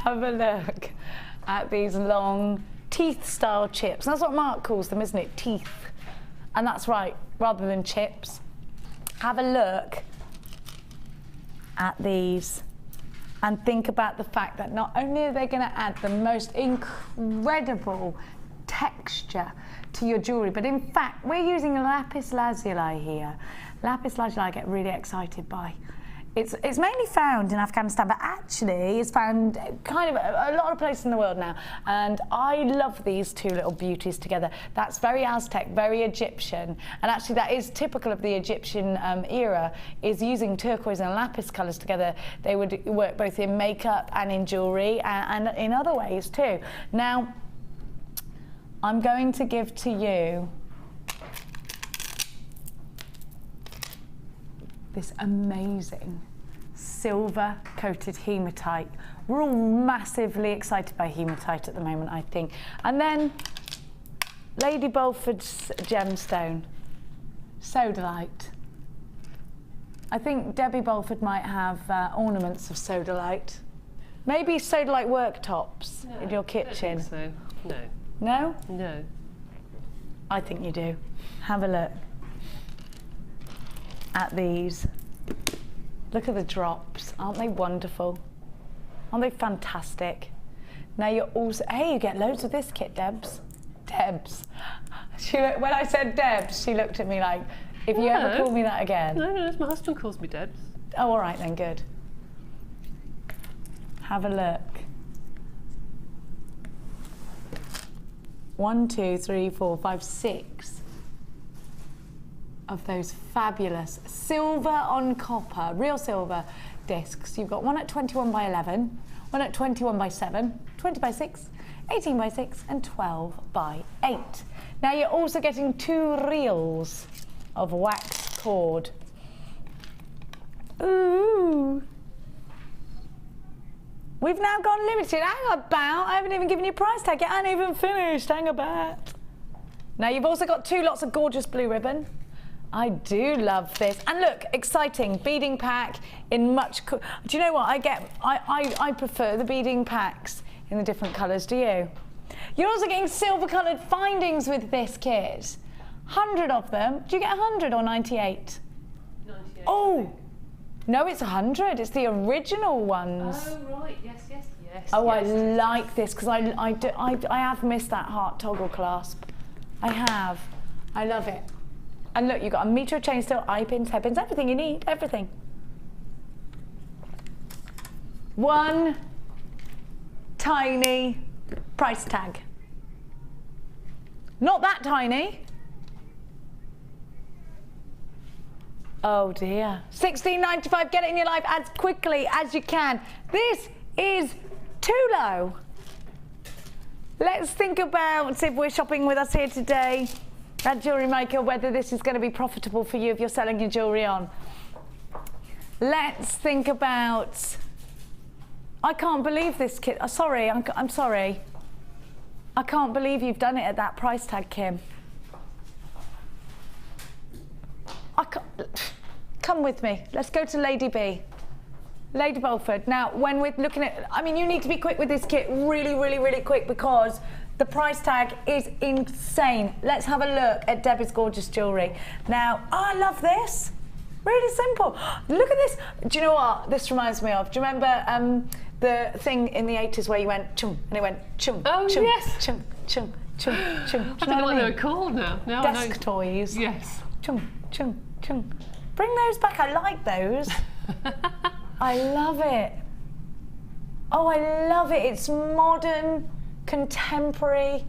Have a look at these long teeth-style chips. That's what Mark calls them, isn't it? Teeth. And that's right. rather than chips. Have a look at these and think about the fact that not only are they going to add the most incredible texture to your jewellery, but in fact we're using lapis lazuli here. Lapis lazuli I get really excited by. It's mainly found in Afghanistan, but actually it's found kind of a lot of places in the world now. And I love these two little beauties together. That's very Aztec, very Egyptian. And actually that is typical of the Egyptian era, is using turquoise and lapis colours together. They would work both in makeup and in jewellery and in other ways too. Now, I'm going to give to you this amazing silver coated hematite. We're all massively excited by hematite at the moment, I think. And then Lady Bolford's gemstone, Sodalite. I think Debbie Bolford might have ornaments of Sodalite. Maybe Sodalite worktops in your kitchen. I don't think so. No. No? No. I think you do. Have a look at these. Look at the drops. Aren't they wonderful? Aren't they fantastic? Now you're also, hey, you get loads of this kit, Debs. Debs. When I said Debs, she looked at me like, if you ever call me that again. No, my husband calls me Debs. Oh, all right then, good. Have a look. 1, 2, 3, 4, 5, 6 of those fabulous silver on copper, real silver discs. You've got one at 21 by 11, one at 21 by 7, 20 by 6, 18 by 6, and 12 by 8. Now you're also getting 2 reels of wax cord. Ooh. We've now gone limited. Hang about. I haven't even given you a price tag yet. I haven't even finished. Hang about. Now you've also got 2 lots of gorgeous blue ribbon. I do love this. And look, exciting beading pack in much. Do you know what I prefer the beading packs in the different colours. Do you? You're also getting silver coloured findings with this kit. 100 of them. Do you get 100 or 98? 98. Oh. No, it's 100. It's the original ones. Oh, right. Yes. Oh, yes, I like this because I have missed that heart toggle clasp. I have. I love it. And look, you've got a metre of chain steel, eye pins, head pins, everything you need, everything. 1 tiny price tag. Not that tiny. Oh dear. $16.95, get it in your life as quickly as you can. This is too low. Let's think about, if we're shopping with us here today at Jewellery Maker, whether this is going to be profitable for you if you're selling your jewellery on. Let's think about, I can't believe this kit, sorry, I'm sorry. I can't believe you've done it at that price tag, Kim. Come with me. Let's go to Lady B. Lady Bolford. Now, when we're looking at, I mean, you need to be quick with this kit, really, really, really quick, because the price tag is insane. Let's have a look at Debbie's gorgeous jewellery. Now, I love this. Really simple. Look at this. Do you know what this reminds me of? Do you remember the thing in the 80s where you went chum and it went chum? Oh, chum, yes. chum, chum, chum, chum. I don't know what they were called now. Desk toys. Yes. Chum, chum, chum. Bring those back. I like those. I love it. Oh, I love it. It's modern, contemporary.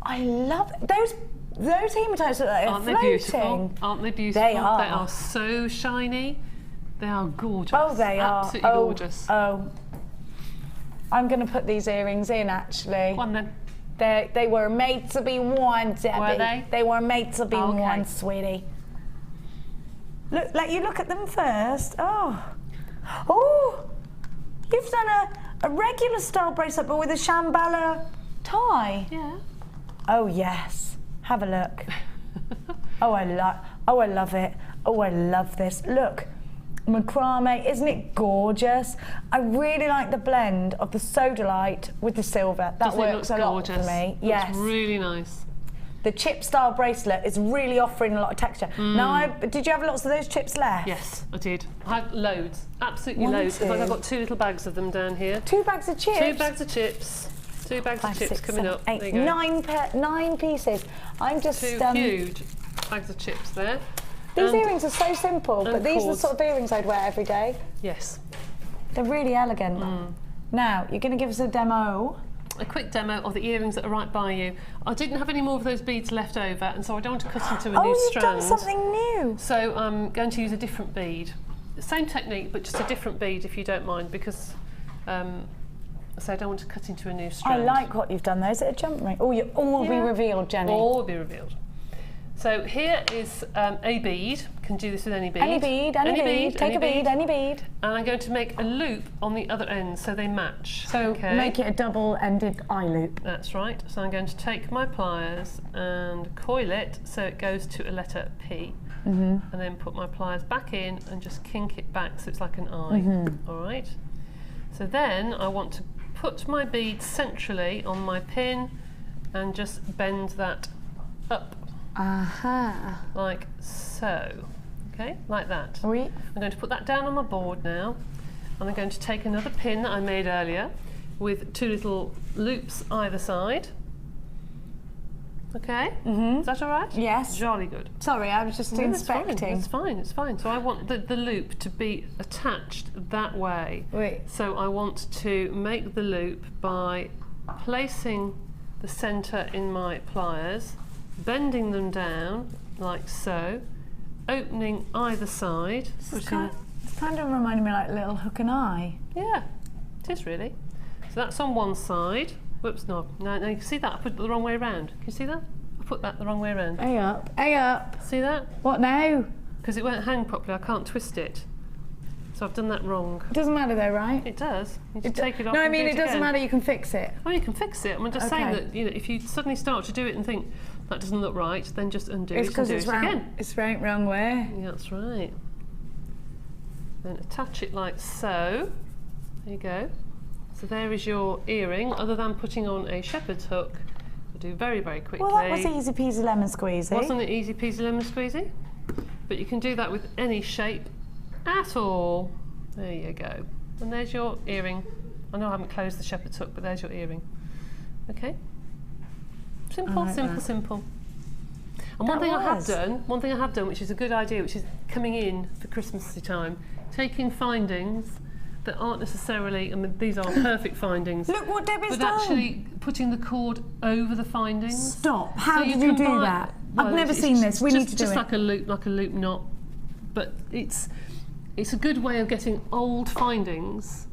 I love it. Those hematites are Aren't floating. they beautiful? Aren't they beautiful? They are. They are so shiny. They are gorgeous. Oh, they Absolutely are. Gorgeous. Oh. I'm going to put these earrings in, actually. Go on then. They were made to be worn, Debbie. Were they? They were made to be Okay. worn, sweetie. Look, let you look at them first. Oh. Oh! You've done a regular style bracelet, but with a Shambhala tie. Yeah. Oh, yes. Have a look. Oh, I love it. Oh, I love this. Look. Macrame, isn't it gorgeous? I really like the blend of the Sodalite with the silver. That Doesn't it works look a lot gorgeous? for me. Looks Yes. really nice. the chip style bracelet is really offering a lot of texture. Now, did you have lots of those chips left? Yes, I did. I had loads, absolutely Wanted loads. In fact, to. I've got 2 little bags of them down here. 2 bags of chips? 2 bags of chips. 2 bags of chips coming up. Eight, there you go. 9 pieces. I'm just 2 huge bags of chips there. These earrings are so simple, but these are the sort of earrings I'd wear every day. Yes. They're really elegant. Now, you're going to give us a demo. A quick demo of the earrings that are right by you. I didn't have any more of those beads left over, and so I don't want to cut into a new strand. Oh, you've done something new. So I'm going to use a different bead. Same technique, but just a different bead, if you don't mind, because so I don't want to cut into a new strand. I like what you've done there. Is it a jump ring? Oh, you all will be revealed, Jenny. All will be revealed. So here is a bead. Can do this with any bead. Any bead, any bead. Take a bead, any bead. And I'm going to make a loop on the other end so they match. So make it a double-ended eye loop. That's right. So I'm going to take my pliers and coil it so it goes to a letter P. And then put my pliers back in and just kink it back so it's like an eye. All right. So then I want to put my bead centrally on my pin and just bend that up. Like so. Okay, like that. Oui. I'm going to put that down on my board now, and I'm going to take another pin that I made earlier with 2 little loops either side. Okay, is that all right? Yes. Jolly good. Sorry, I was just inspecting. It's fine, it's fine. So I want the loop to be attached that way. Oui. So I want to make the loop by placing the centre in my pliers, bending them down like so, opening either side. It's kind of reminding me like Little Hook and Eye. Yeah, it is really. So that's on one side. Whoops, no, you can see that? I put it the wrong way around. Can you see that? I put that the wrong way around. Hey up, hey up. See that? What now? Because it won't hang properly, I can't twist it. So I've done that wrong. It doesn't matter though, right? It does. You just take it off. No, I and mean do it doesn't again. matter, you can fix it. Oh, you can fix it. I'm just saying that, you know, if you suddenly start to do it and think that doesn't look right, then just undo it and do it again. It's right wrong way. Yeah, that's right. Then attach it like so. There you go. So there is your earring. Other than putting on a shepherd's hook, I'll do very, very quickly. Well, that was easy peasy lemon squeezy. Wasn't it easy peasy lemon squeezy? But you can do that with any shape at all. There you go. And there's your earring. I know I haven't closed the shepherd's hook, but there's your earring. Okay. Simple, simple, simple. And one thing I have done, which is a good idea, which is coming in for Christmassy time, taking findings that aren't necessarily, I mean, these are perfect findings. Look what Debbie's but done. actually putting the cord over the findings. Stop. How did you do that? I've never seen this. We need to do it. Just like a loop knot. But it's a good way of getting old findings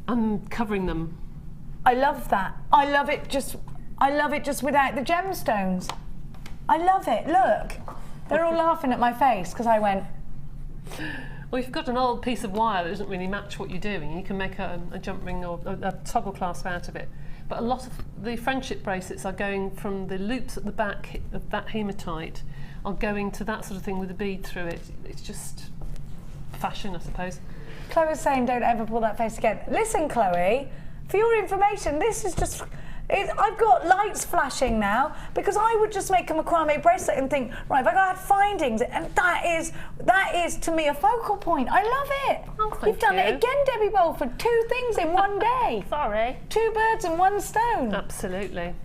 and covering them. I love that. I love it just without the gemstones. I love it. Look. They're all laughing at my face because I went. Well, if you've got an old piece of wire that doesn't really match what you're doing, you can make a jump ring or a toggle clasp out of it. But a lot of the friendship bracelets are going from the loops at the back of that hematite are going to that sort of thing with a bead through it. It's just fashion, I suppose. Chloe's saying don't ever pull that face again. Listen, Chloe, for your information, this is just... I've got lights flashing now because I would just make a macrame bracelet and think, right, if I had findings, and that is to me a focal point. I love it. Oh, You've done it again, Debbie Bolford. 2 things in one day. Sorry. 2 birds and 1 stone. Absolutely.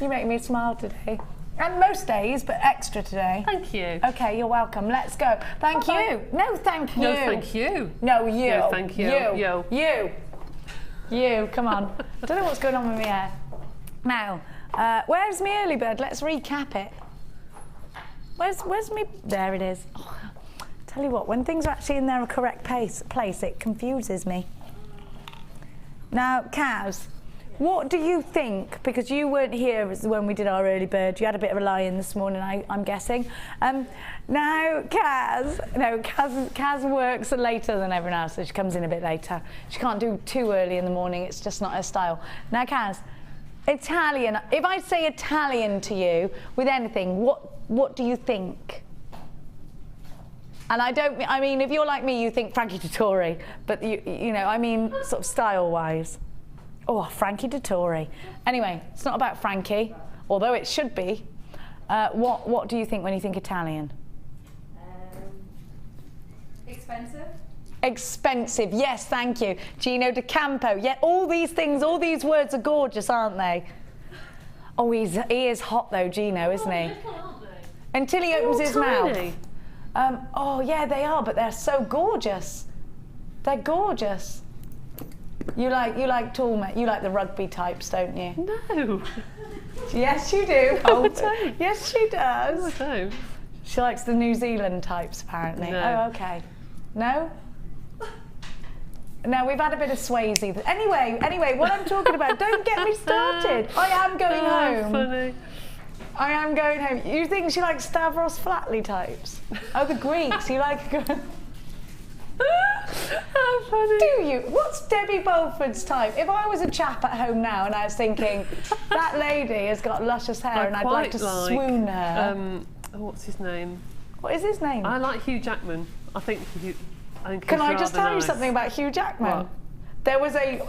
You make me smile today. And most days, but extra today. Thank you. Okay, you're welcome. Let's go. Thank you. No, thank you. No, thank you. No, you. No, thank you. You, come on. I don't know what's going on with my hair. Now, where's my early bird? Let's recap it. Where's me? There it is. Oh, tell you what, when things are actually in their correct place, it confuses me. Now, Kaz, what do you think? Because you weren't here when we did our early bird. You had a bit of a lie-in this morning, I'm guessing. Now, Kaz works later than everyone else, so she comes in a bit later. She can't do too early in the morning. It's just not her style. Now, Kaz, Italian. If I say Italian to you with anything, what do you think? And I mean, if you're like me, you think Frankie Dettori, but you know, I mean, sort of style-wise. Oh, Frankie Dettori. Anyway, it's not about Frankie, although it should be. What do you think when you think Italian? Expensive. Expensive, yes, thank you. Gino De Campo. Yeah, all these things, all these words are gorgeous, aren't they? Oh, he is hot though, Gino, isn't he? Little, aren't they? Until he opens his tiny. mouth. Oh yeah, they are, but they're so gorgeous. They're gorgeous. You like tall men. You like the rugby types, don't you? No. Yes, you do. No, I don't. Yes, she does. No, I don't. She likes the New Zealand types, apparently. No. Oh, okay. No? No, we've had a bit of Swayze. Anyway, what I'm talking about, don't get me started. I am going home. Funny. I am going home. You think she likes Stavros Flatley types? Oh, the Greeks. You like... How funny. Do you? What's Debbie Bolford's type? If I was a chap at home now and I was thinking, that lady has got luscious hair and I'd like to swoon her. What's his name? What is his name? I like Hugh Jackman. I think Can I just tell you nice. something about Hugh Jackman? What? There was a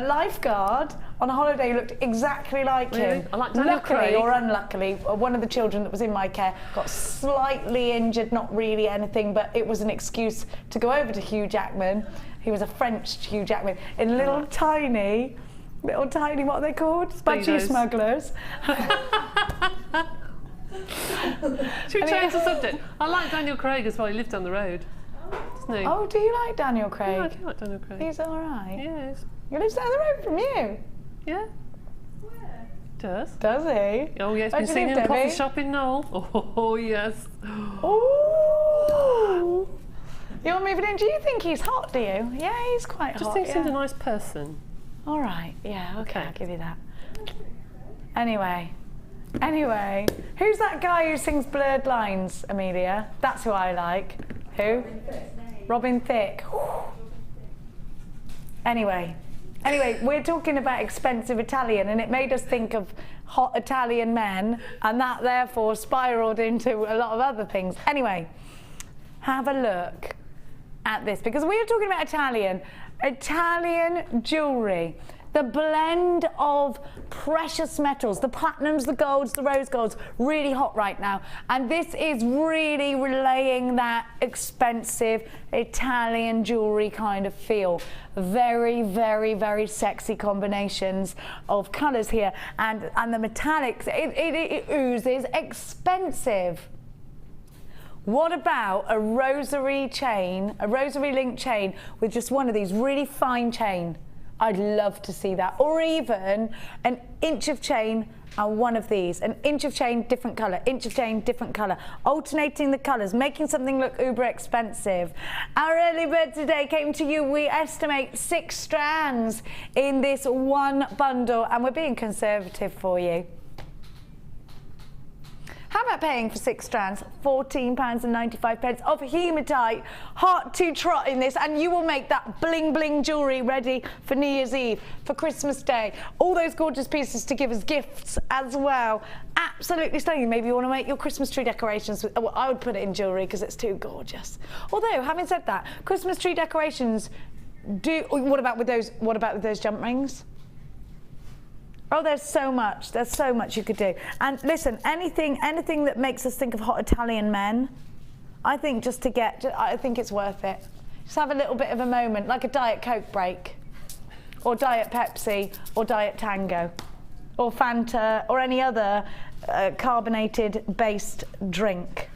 lifeguard on a holiday who looked exactly like Really? him. I like Daniel Luckily Craig. or unluckily, one of the children that was in my care got slightly injured, not really anything, but it was an excuse to go over to Hugh Jackman. He was a French Hugh Jackman in little tiny, what are they called? Budgie Speedos. smugglers. Should we change the subject? I like Daniel Craig as well. He lived down the road. Doesn't he? Oh, do you like Daniel Craig? Yeah, I do like Daniel Craig. He's all right. Yes. He lives down the road from you. Yeah. Does. Does he? Oh, yeah, he's Where been do you seen in live, a coffee Debbie? shop in Knoll. Oh, yes. Oh. You're moving in. Do you think he's hot, do you? Yeah, he's quite Just hot. think he seemed yeah. a nice person. All right. Yeah, okay, Okay. I'll give you that. Anyway, who's that guy who sings Blurred Lines, Amelia? That's who I like. Who? Robin Thicke. Anyway, we're talking about expensive Italian, and it made us think of hot Italian men, and that therefore spiraled into a lot of other things. Anyway, have a look at this, because we are talking about Italian jewellery. The blend of precious metals, the platinums, the golds, the rose golds, really hot right now. And this is really relaying that expensive Italian jewellery kind of feel. Very, very, very sexy combinations of colours here. And the metallics, it oozes expensive. What about a rosary chain, a rosary link chain with just one of these really fine chain? I'd love to see that. Or even an inch of chain and one of these. An inch of chain, different colour, inch of chain, different colour. Alternating the colours, making something look uber expensive. Our early bird today came to you. We estimate 6 strands in this one bundle, and we're being conservative for you. How about paying for 6 strands, £14.95 of hematite, hot to trot in this, and you will make that bling bling jewellery ready for New Year's Eve, for Christmas Day. All those gorgeous pieces to give as gifts as well. Absolutely stunning. Maybe you want to make your Christmas tree decorations. Well, I would put it in jewellery because it's too gorgeous. Although, having said that, Christmas tree decorations what about with those jump rings? Oh, there's so much you could do. And listen, anything that makes us think of hot Italian men, I think I think it's worth it. Just have a little bit of a moment, like a Diet Coke break, or Diet Pepsi, or Diet Tango, or Fanta, or any other carbonated based drink.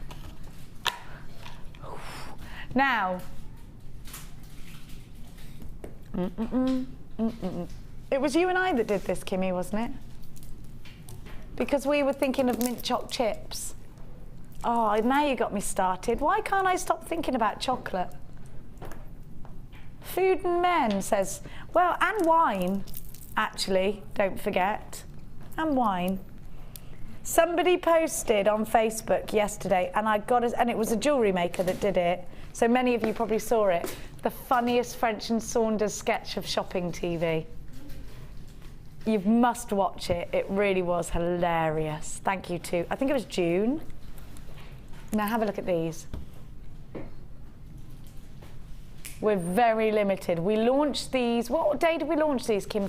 Now, it was you and I that did this, Kimmy, wasn't it? Because we were thinking of mint choc chips. Oh, now you got me started. Why can't I stop thinking about chocolate? Food and Men says, well, and wine, actually, don't forget. And wine. Somebody posted on Facebook yesterday, and and it was a Jewellery Maker that did it, so many of you probably saw it, the funniest French and Saunders sketch of shopping TV. You must watch it. It really was hilarious. Thank you to, I think it was June. Now have a look at these. We're very limited. We launched these, what day did we launch these, Kim?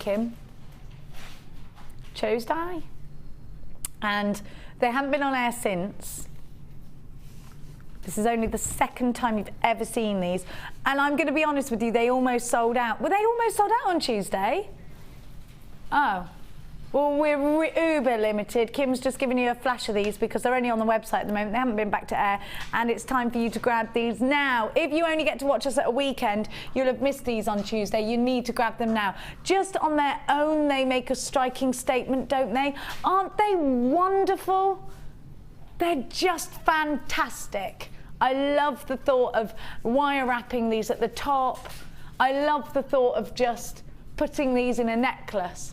Tuesday. And they haven't been on air since. This is only the second time you've ever seen these. And I'm going to be honest with you, they almost sold out. Were they almost sold out on Tuesday? Oh. Well, we're uber limited. Kim's just giving you a flash of these because they're only on the website at the moment. They haven't been back to air, and it's time for you to grab these now. If you only get to watch us at a weekend, you'll have missed these on Tuesday. You need to grab them now. Just on their own, they make a striking statement, don't they? Aren't they wonderful? They're just fantastic. I love the thought of wire wrapping these at the top. I love the thought of just putting these in a necklace.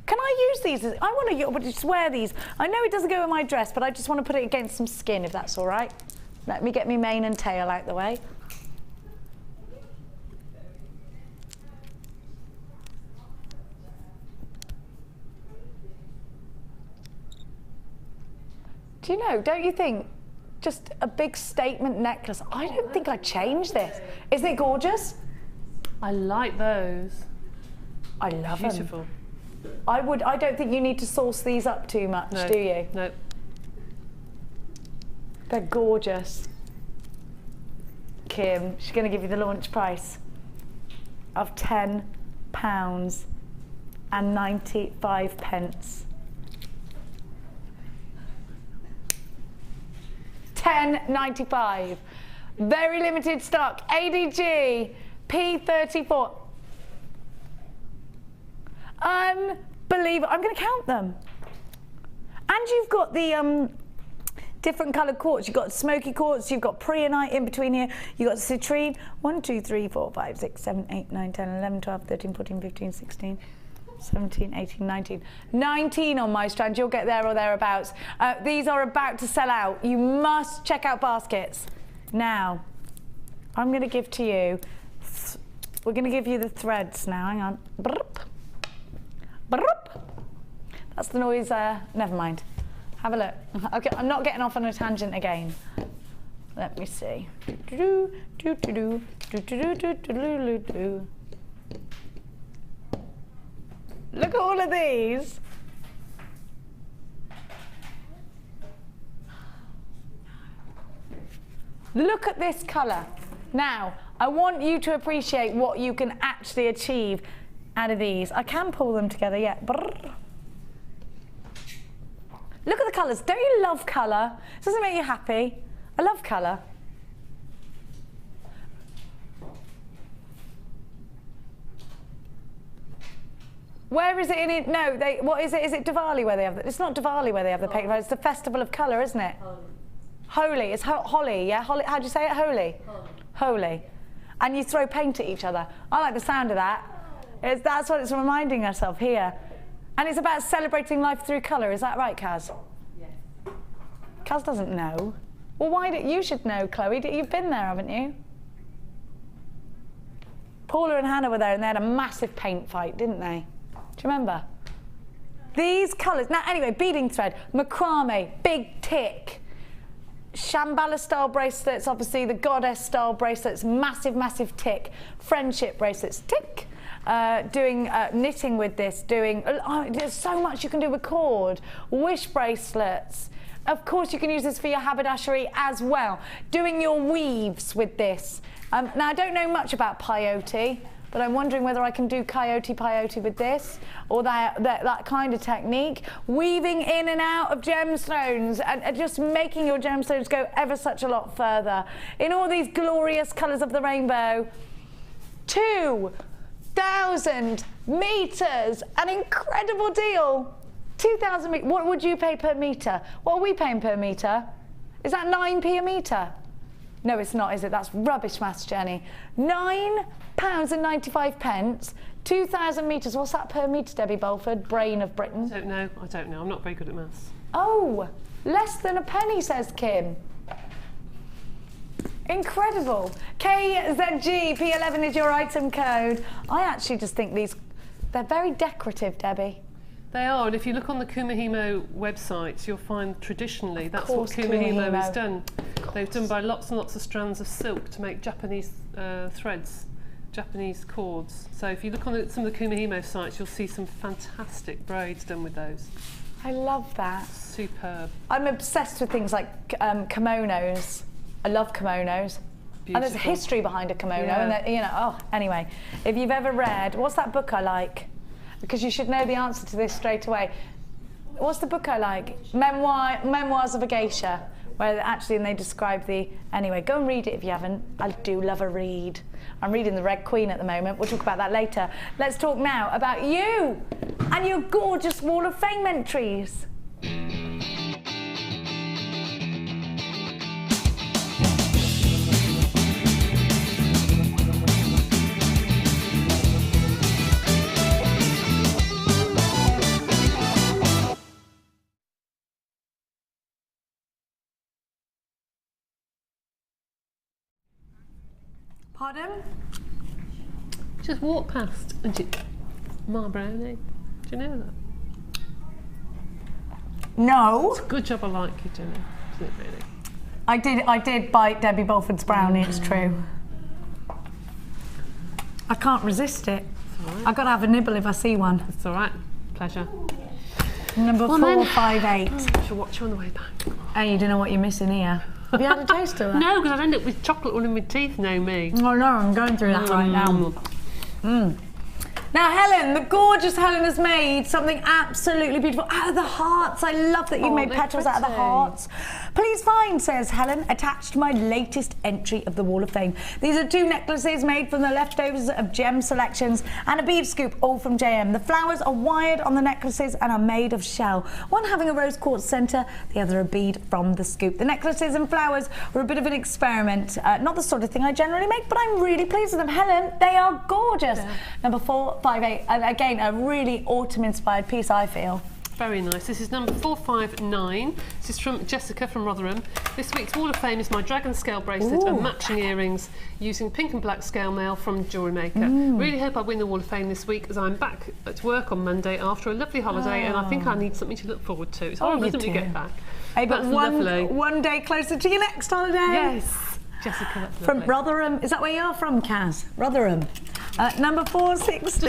Can I use these? I want to just wear these. I know it doesn't go with my dress, but I just want to put it against some skin, if that's all right. Let me get my mane and tail out the way. Do you know, don't you think, just a big statement necklace? I don't think I'd change this. Isn't it gorgeous? I like those. I love them. Beautiful. I don't think you need to sauce these up too much, do you? No. They're gorgeous. Kim, she's going to give you the launch price of £10.95. £10.95. Very limited stock. ADG P34. Unbelievable. I'm going to count them. And you've got the different coloured quartz. You've got smoky quartz, you've got preonite in between here, you've got citrine. 1, 2, 3, 4, 5, 6, 7, 8, 9, 10, 11, 12, 13, 14, 15, 16, 17, 18, 19. 19 on my strand. You'll get there or thereabouts. These are about to sell out. You must check out baskets. Now, I'm going to give to you, we're going to give you the threads now. Hang on. Brrp. Brrp. That's the noise, never mind. Have a look. Okay, I'm not getting off on a tangent again. Let me see. Look at all of these. Look at this colour. Now, I want you to appreciate what you can actually achieve out of these. I can pull them together, yeah. Brrr. Look at the colours. Don't you love colour? Doesn't it make you happy? I love colour. Where is it in it? No, what is it? Is it Diwali where they have the, it's not Diwali where they have the paint, it's the festival of colour, isn't it? Holy. It's Holly, yeah? Holly, how do you say it? Holy? Holy. And you throw paint at each other. I like the sound of that. That's what it's reminding us of here. And it's about celebrating life through colour. Is that right, Kaz? Yes. Kaz doesn't know. Well, why do you should know, Chloe? You've been there, haven't you? Paula and Hannah were there and they had a massive paint fight, didn't they? Do you remember? These colours. Now, anyway, beading thread, macrame, big tick, Shambhala style bracelets, obviously the goddess style bracelets, massive, massive tick, friendship bracelets, tick. Doing knitting with this, there's so much you can do with cord, wish bracelets. Of course, you can use this for your haberdashery as well. Doing your weaves with this. Now, I don't know much about peyote, but I'm wondering whether I can do peyote with this, or that kind of technique. Weaving in and out of gemstones and just making your gemstones go ever such a lot further. In all these glorious colours of the rainbow. 2,000 meters, an incredible deal. 2,000 meters. What would you pay per meter? What are we paying per meter? Is that 9p a meter? No, it's not, is it? That's rubbish maths, Jenny. £9.95. 2,000 meters. What's that per meter, Debbie Bolford? Brain of Britain. I don't know. I'm not very good at maths. Oh, less than a penny, says Kim. Incredible. KZG P11 is your item code. I actually just think they're very decorative, Debbie. They are, and if you look on the Kumihimo website, you'll find traditionally that's what Kumihimo has done. They've done by lots and lots of strands of silk to make Japanese threads Japanese cords. So if you look on some of the Kumihimo sites, you'll see some fantastic braids done with those. I love that. Superb. I'm obsessed with things like kimonos. I love kimonos. Beautiful. And there's a history behind a kimono, and that, you know. Oh, anyway, if you've ever read, what's that book I like? Because you should know the answer to this straight away. What's the book I like? Memoirs of a Geisha, where actually they describe the. Anyway, go and read it if you haven't. I do love a read. I'm reading The Red Queen at the moment. We'll talk about that later. Let's talk now about you and your gorgeous Wall of Fame entries. Pardon? Just walk past and Ma Brownie. Do you know that? No. It's a good job I like you, Jenny. Isn't it really? I did bite Debbie Bolford's brownie, it's true. I can't resist it. I've got to have a nibble if I see one. It's all right. Pleasure. Number 458. She'll watch you on the way back. And you don't know what you're missing here. Have you had a taste of that? No, because I'd end up with chocolate all in my teeth, no me. Oh no, I'm going through that right now. Now Helen, the gorgeous Helen has made something absolutely beautiful out of the hearts. I love that you've made petals out of the hearts. Please find, says Helen, attached to my latest entry of the Wall of Fame. These are 2 necklaces made from the leftovers of gem selections and a bead scoop, all from JM. The flowers are wired on the necklaces and are made of shell, one having a rose quartz centre, the other a bead from the scoop. The necklaces and flowers were a bit of an experiment, not the sort of thing I generally make, but I'm really pleased with them. Helen, they are gorgeous. Yeah. Number 458, and again, a really autumn-inspired piece, I feel. Very nice. This is number 459. This is from Jessica from Rotherham. This week's Wall of Fame is my dragon scale bracelet and matching earrings using pink and black scale mail from Jewellery Maker. Really hope I win the Wall of Fame this week as I'm back at work on Monday after a lovely holiday and I think I need something to look forward to. It's horrible when you get back. Hey, but one day closer to your next holiday. Yes. Jessica, that's from Rotherham. Is that where you're from, Kaz? Rotherham. Number 460.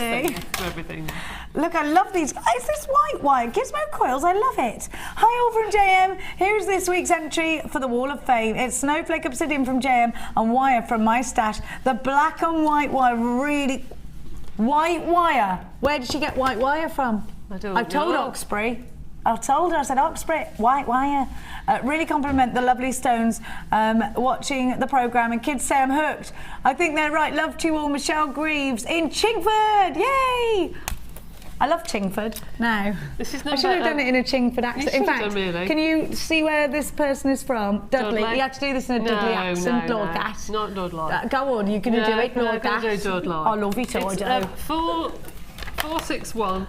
Everything. Look, I love these. Is this white wire? Gizmo coils, I love it. Hi all from JM. Here's this week's entry for the Wall of Fame. It's Snowflake Obsidian from JM and wire from my stash. The black and white wire, really... White wire. Where did she get white wire from? I don't know. I told Oxbury. I told her, I said, Oxbury, white wire. Really compliment the lovely stones watching the programme, and kids say I'm hooked. I think they're right. Love to you all, Michelle Greaves in Chingford. Yay! I love Chingford now. This is I should have done it in a Chingford accent. In fact, can you see where this person is from? Dudley. You have to do this in a Dudley accent, Lord Gas. Not Dudley. Go on, you're going to do it, Lord Gas. I love it, I do. 461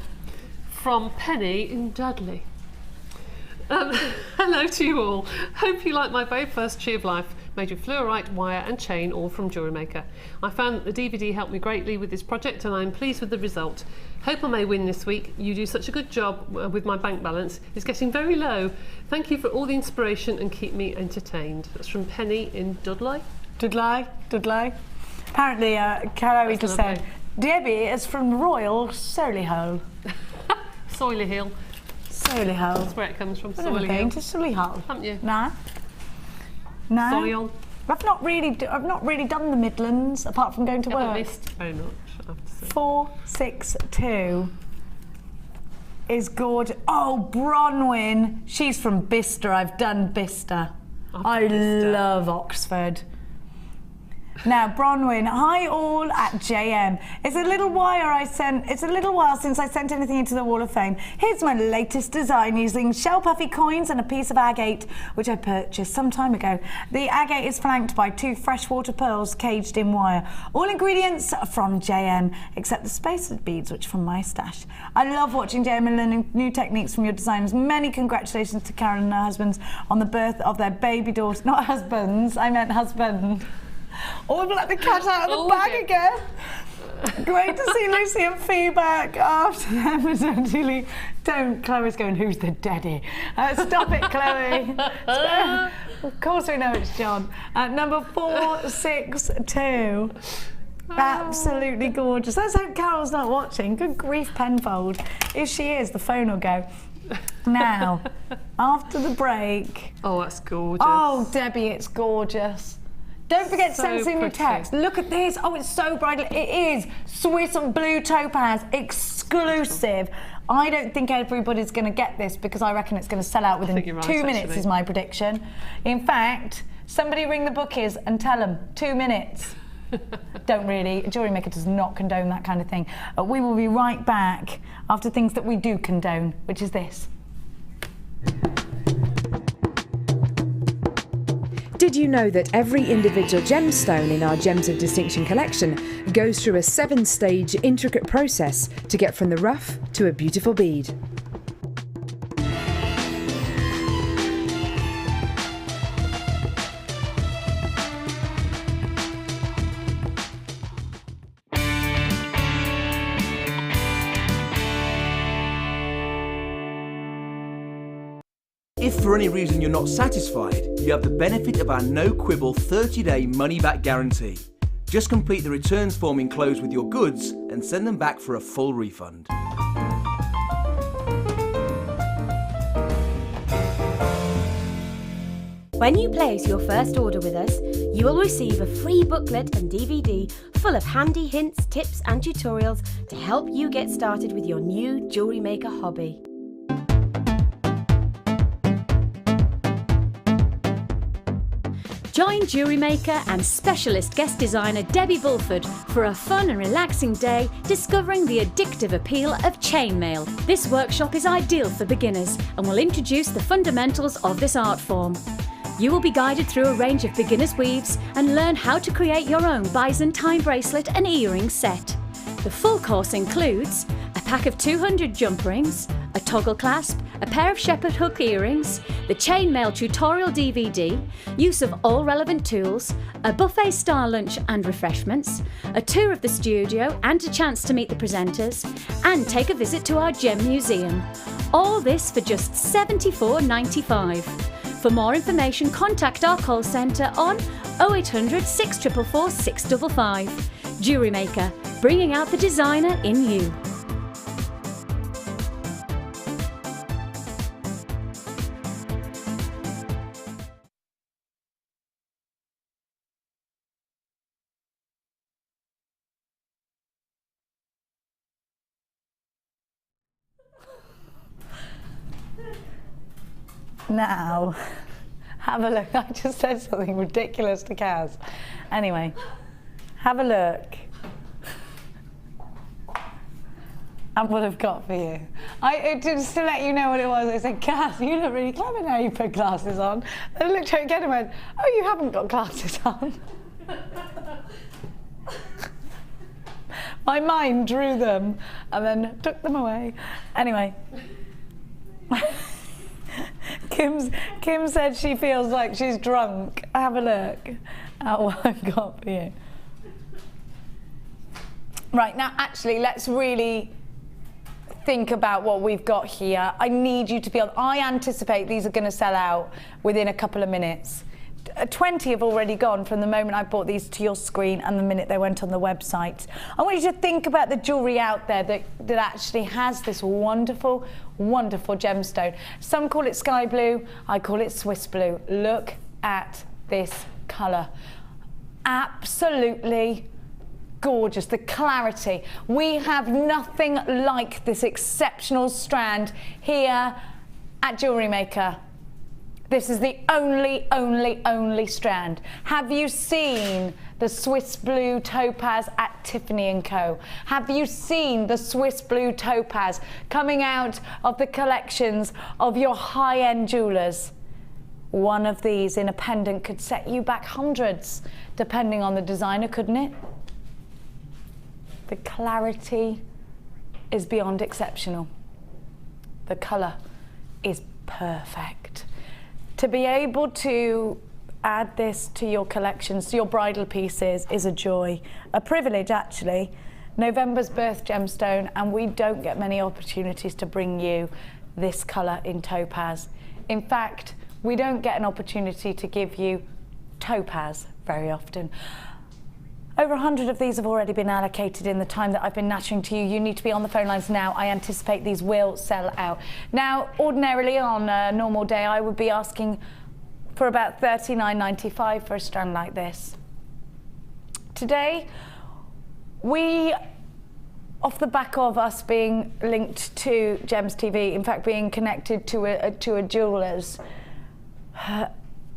from Penny in Dudley. Hello to you all. Hope you like my very first Tree of Life, made with fluorite, wire and chain, all from Jewellery Maker. I found that the DVD helped me greatly with this project and I'm pleased with the result. Hope I may win this week. You do such a good job with my bank balance. It's getting very low. Thank you for all the inspiration and keep me entertained. That's from Penny in Dudley. Dudley. Apparently, Chloe just said, Debbie is from Royal Solihull. Solihull. Solihull. That's where it comes from. I've never been to Solihull. Haven't you? No. Solihull. I've not really done the Midlands apart from going to work. I missed very much, I have to say. 462 is gorgeous. Oh, Bronwyn. She's from Bicester. I've done Bicester. I love Oxford. Now, Bronwyn, hi all at JM. It's a little while since I sent anything into the Wall of Fame. Here's my latest design using shell puffy coins and a piece of agate, which I purchased some time ago. The agate is flanked by 2 freshwater pearls caged in wire. All ingredients from JM, except the spacer beads, which are from my stash. I love watching JM and learning new techniques from your designers. Many congratulations to Karen and her husbands on the birth of their baby daughter. Not husbands, I meant husband. Oh, we've let the cat out of the bag again. Great to see Lucy and Fee back after them. Don't. Chloe's going, who's the daddy? Stop it, Chloe. Of course we know it's John. Number 462. Absolutely gorgeous. Let's hope Carol's not watching. Good grief, Penfold. If she is, the phone will go. Now, after the break... Oh, that's gorgeous. Oh, Debbie, it's gorgeous. Don't forget to send us in your text. Look at this. Oh, it's so bright. It is Swiss blue topaz, exclusive. I don't think everybody's going to get this because I reckon it's going to sell out within 2 minutes, is my prediction. In fact, somebody ring the bookies and tell them 2 minutes. Don't really. Jewellery Maker does not condone that kind of thing. We will be right back after things that we do condone, which is this. Did you know that every individual gemstone in our Gems of Distinction collection goes through a 7-stage intricate process to get from the rough to a beautiful bead? If for any reason you're not satisfied, you have the benefit of our no-quibble 30-day money-back guarantee. Just complete the returns form enclosed with your goods and send them back for a full refund. When you place your first order with us, you will receive a free booklet and DVD full of handy hints, tips and tutorials to help you get started with your new Jewellery Maker hobby. Join Jewellery Maker and specialist guest designer Debbie Bolford for a fun and relaxing day discovering the addictive appeal of chainmail. This workshop is ideal for beginners and will introduce the fundamentals of this art form. You will be guided through a range of beginners' weaves and learn how to create your own Byzantine bracelet and earring set. The full course includes a pack of 200 jump rings, a toggle clasp, a pair of shepherd hook earrings, the chainmail tutorial DVD, use of all relevant tools, a buffet-style lunch and refreshments, a tour of the studio and a chance to meet the presenters, and take a visit to our gem museum. All this for just $74.95. For more information, contact our call centre on 0800 644 655. Jewellery Maker, bringing out the designer in you. Now, have a look. I just said something ridiculous to Kaz. Anyway, have a look at what I've got for you. Just to let you know what it was, I said, Kaz, you look really clever now you put glasses on. And I looked at her again and went, oh, you haven't got glasses on. My mind drew them and then took them away. Anyway. Kim said she feels like she's drunk. Have a look at what I've got for you. Right, now actually let's really think about what we've got here. I need you to be able, I anticipate these are going to sell out within a couple of minutes. 20 have already gone from the moment I brought these to your screen and the minute they went on the website. I want you to think about the jewellery out there that actually has this wonderful, wonderful gemstone. Some call it sky blue, I call it Swiss blue. Look at this colour. Absolutely gorgeous, the clarity. We have nothing like this exceptional strand here at Jewellery Maker. This is the only strand. Have you seen the Swiss blue topaz at Tiffany & Co? Have you seen the Swiss blue topaz coming out of the collections of your high-end jewellers? One of these in a pendant could set you back hundreds, depending on the designer, couldn't it? The clarity is beyond exceptional. The colour is perfect. To be able to add this to your collections, to your bridal pieces, is a joy, a privilege actually. November's birth gemstone, and we don't get many opportunities to bring you this colour in topaz. In fact, we don't get an opportunity to give you topaz very often. Over 100 of these have already been allocated in the time that I've been nattering to you. You need to be on the phone lines now. I anticipate these will sell out. Now, ordinarily on a normal day, I would be asking for about $39.95 for a strand like this. Today, we, off the back of us being linked to Gems TV, in fact being connected to a jeweller's,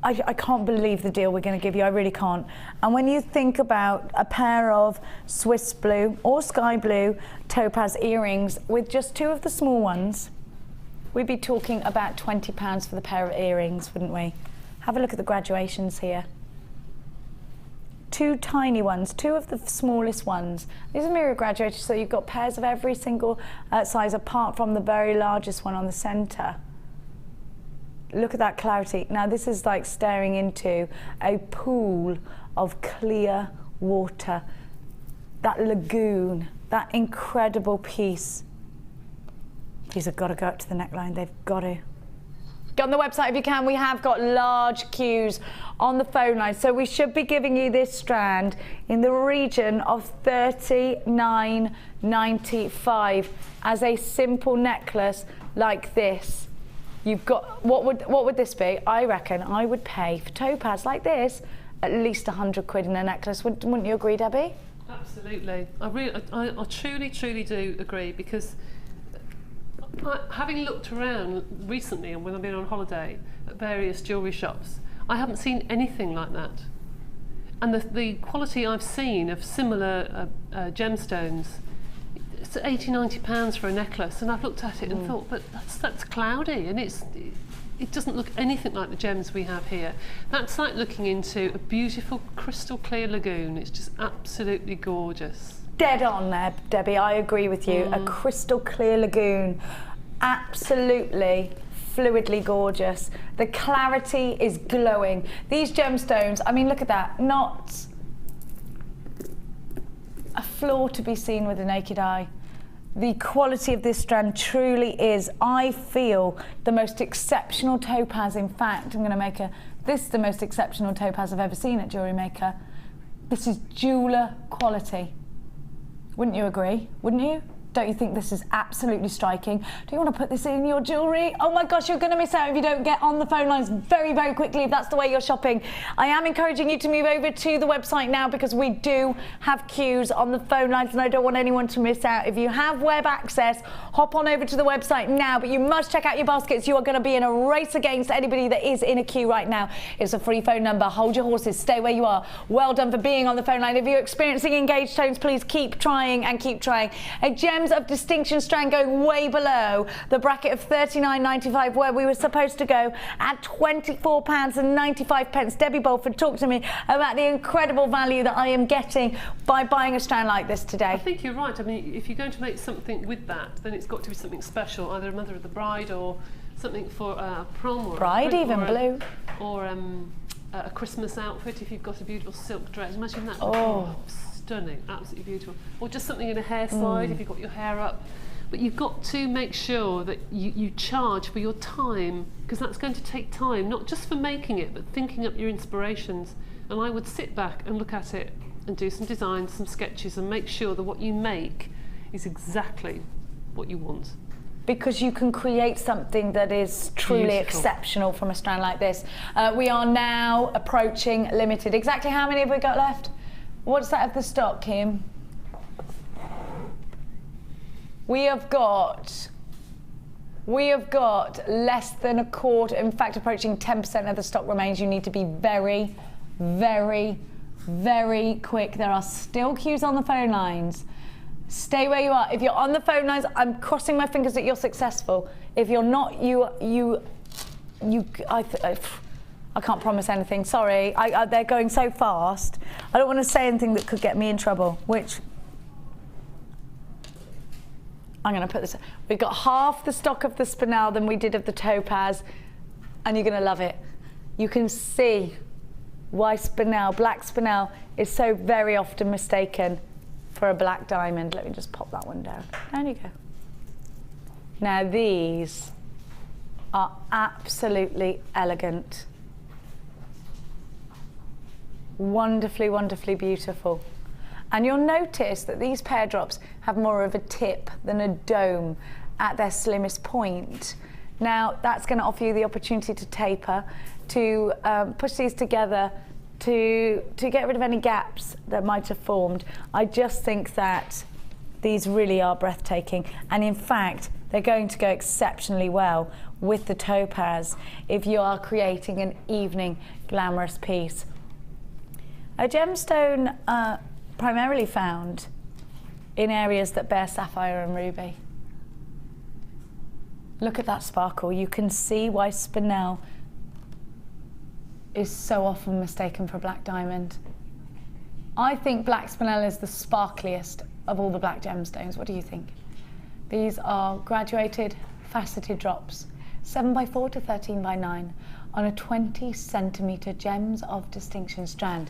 I can't believe the deal we're going to give you, I really can't. And when you think about a pair of Swiss blue or sky blue topaz earrings with just 2 of the small ones, we'd be talking about £20 for the pair of earrings, wouldn't we? Have a look at the graduations here. 2 tiny ones, 2 of the smallest ones. These are mirror graduated, so you've got pairs of every single size apart from the very largest one on the centre. Look at that clarity. Now this is like staring into a pool of clear water. That lagoon, that incredible piece. These have got to go up to the neckline, they've got to. Get on the website if you can. We have got large queues on the phone line, so we should be giving you this strand in the region of $39.95 as a simple necklace like this. You've got, what would this be? I reckon I would pay for topaz like this at least 100 quid in a necklace. Wouldn't you agree, Debbie? Absolutely. I truly do agree, because having looked around recently and when I've been on holiday at various jewellery shops, I haven't seen anything like that. And the quality I've seen of similar gemstones, it's £80–90 for a necklace, and I've looked at it and thought, but that's cloudy, and it doesn't look anything like the gems we have here. That's like looking into a beautiful crystal clear lagoon. It's just absolutely gorgeous. Dead on there, Debbie, I agree with you. A crystal clear lagoon, absolutely fluidly gorgeous. The clarity is glowing. These gemstones, I mean, look at that, not a flaw to be seen with the naked eye. The quality of this strand truly is, I feel, the most exceptional topaz. In fact, I'm going to make this is the most exceptional topaz I've ever seen at Jewellery Maker. This is jeweller quality. Wouldn't you agree? Wouldn't you? Don't you think this is absolutely striking? Do you want to put this in your jewellery? Oh my gosh, you're going to miss out if you don't get on the phone lines very, very quickly if that's the way you're shopping. I am encouraging you to move over to the website now, because we do have queues on the phone lines and I don't want anyone to miss out. If you have web access, hop on over to the website now, but you must check out your baskets. You are going to be in a race against anybody that is in a queue right now. It's a free phone number. Hold your horses. Stay where you are. Well done for being on the phone line. If you're experiencing engaged tones, please keep trying and keep trying. A Gems of Distinction strand going way below the bracket of £39.95 where we were supposed to go at £24.95. Debbie Bolford, talk to me about the incredible value that I am getting by buying a strand like this today. I think you're right. I mean, if you're going to make something with that, then it's got to be something special, either a mother of the bride or something for a prom or bride, even blue, or a Christmas outfit. If you've got a beautiful silk dress, imagine that. Oh. Stunning, absolutely beautiful. Or just something in a hair side if you've got your hair up. But you've got to make sure that you charge for your time, because that's going to take time, not just for making it, but thinking up your inspirations. And I would sit back and look at it and do some designs, some sketches, and make sure that what you make is exactly what you want. Because you can create something that is truly exceptional from a strand like this. We are now approaching limited. Exactly how many have we got left? What's that of the stock, Kim? We have got less than a quarter, in fact approaching 10% of the stock remains. You need to be very, very, very quick. There are still queues on the phone lines. Stay where you are. If you're on the phone lines, I'm crossing my fingers that you're successful. If you're not, I can't promise anything, sorry. They're going so fast. I don't want to say anything that could get me in trouble, which I'm going to put this. We've got half the stock of the spinel than we did of the topaz, and you're going to love it. You can see why spinel, black spinel, is so very often mistaken for a black diamond. Let me just pop that one down. There you go. Now these are absolutely elegant. Wonderfully, wonderfully beautiful. And you'll notice that these pear drops have more of a tip than a dome at their slimmest point. Now, that's going to offer you the opportunity to taper, to push these together, to get rid of any gaps that might have formed. I just think that these really are breathtaking. And in fact, they're going to go exceptionally well with the topaz if you are creating an evening glamorous piece. A gemstone primarily found in areas that bear sapphire and ruby. Look at that sparkle. You can see why spinel is so often mistaken for black diamond. I think black spinel is the sparkliest of all the black gemstones. What do you think? These are graduated, faceted drops, 7x4 to 13x9 on a 20cm gems of distinction strand.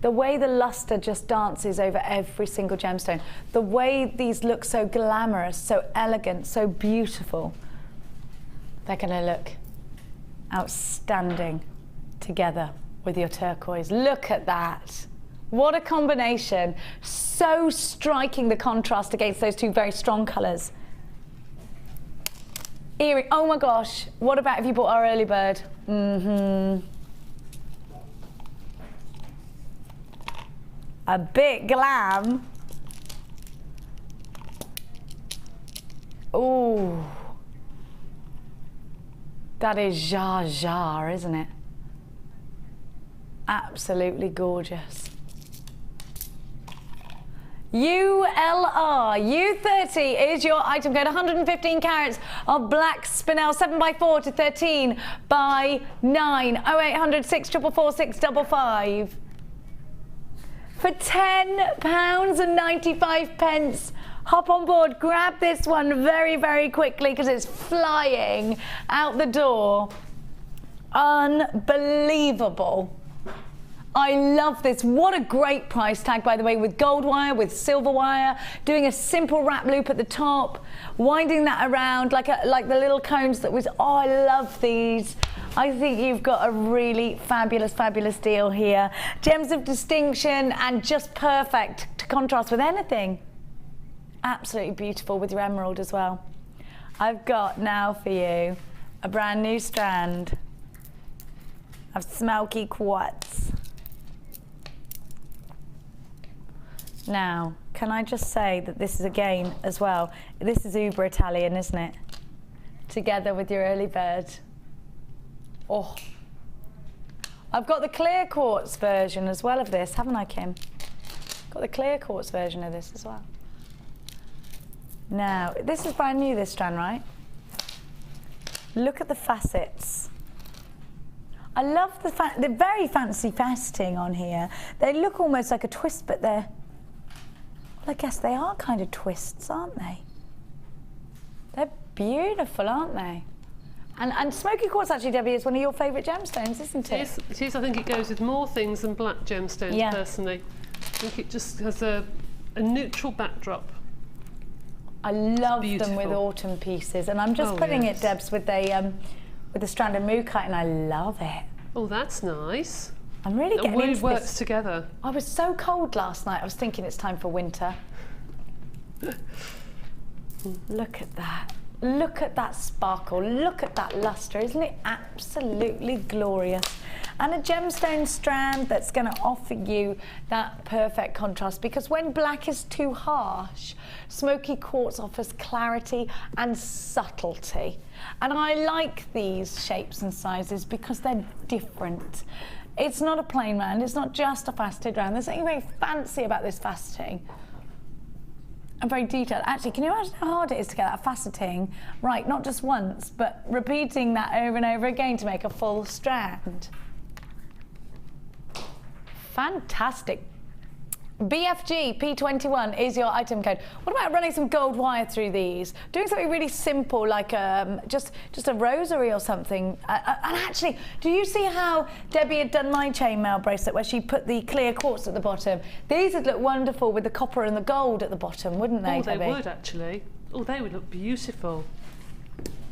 The way the luster just dances over every single gemstone, the way these look so glamorous, so elegant, so beautiful, they're going to look outstanding together with your turquoise. Look at that. What a combination. So striking, the contrast against those two very strong colours. Earring, oh my gosh, what about if you bought our early bird? A bit glam. Ooh. That is jar, isn't it? Absolutely gorgeous. ULR U30 is your item code. 115 carats of black spinel, 7x4 to 13x9. 0800 644 655. For £10.95. Hop on board, grab this one very, very quickly because it's flying out the door. Unbelievable. I love this. What a great price tag, by the way, with gold wire, with silver wire, doing a simple wrap loop at the top, winding that around like the little cones that was, oh, I love these. I think you've got a really fabulous, fabulous deal here. Gems of distinction and just perfect to contrast with anything. Absolutely beautiful with your emerald as well. I've got now for you a brand new strand of smoky quartz. Now, can I just say that this is again as well, this is uber Italian, isn't it? Together with your early bird. Oh, I've got the clear quartz version as well of this, haven't I, Kim? Got the clear quartz version of this as well. Now, this is brand new, this strand, right? Look at the facets. I love the very fancy faceting on here. They look almost like a twist, but they're, well, I guess they are kind of twists, aren't they? They're beautiful, aren't they? And smoky quartz, actually, Debbie, is one of your favourite gemstones, isn't it? Yes, it is. I think it goes with more things than black gemstones, personally. I think it just has a neutral backdrop. I love them with autumn pieces, and I'm just putting it, Debs, with a strand of mookaite, and I love it. Oh, that's nice. I'm really getting into this. It works together. I was so cold last night. I was thinking it's time for winter. Look at that. Look at that sparkle. Look at that luster. Isn't it absolutely glorious? And a gemstone strand that's going to offer you that perfect contrast, because when black is too harsh, smoky quartz offers clarity and subtlety. And I like these shapes and sizes because they're different. It's not a plain round, it's not just a faceted round. There's something very fancy about this faceting. And very detailed. Actually, can you imagine how hard it is to get that faceting right, not just once, but repeating that over and over again to make a full strand? Fantastic. BFG P21 is your item code. What about running some gold wire through these? Doing something really simple like just a rosary or something. And actually, do you see how Debbie had done my chainmail bracelet where she put the clear quartz at the bottom? These would look wonderful with the copper and the gold at the bottom, wouldn't they, Debbie? They would actually. Oh, they would look beautiful.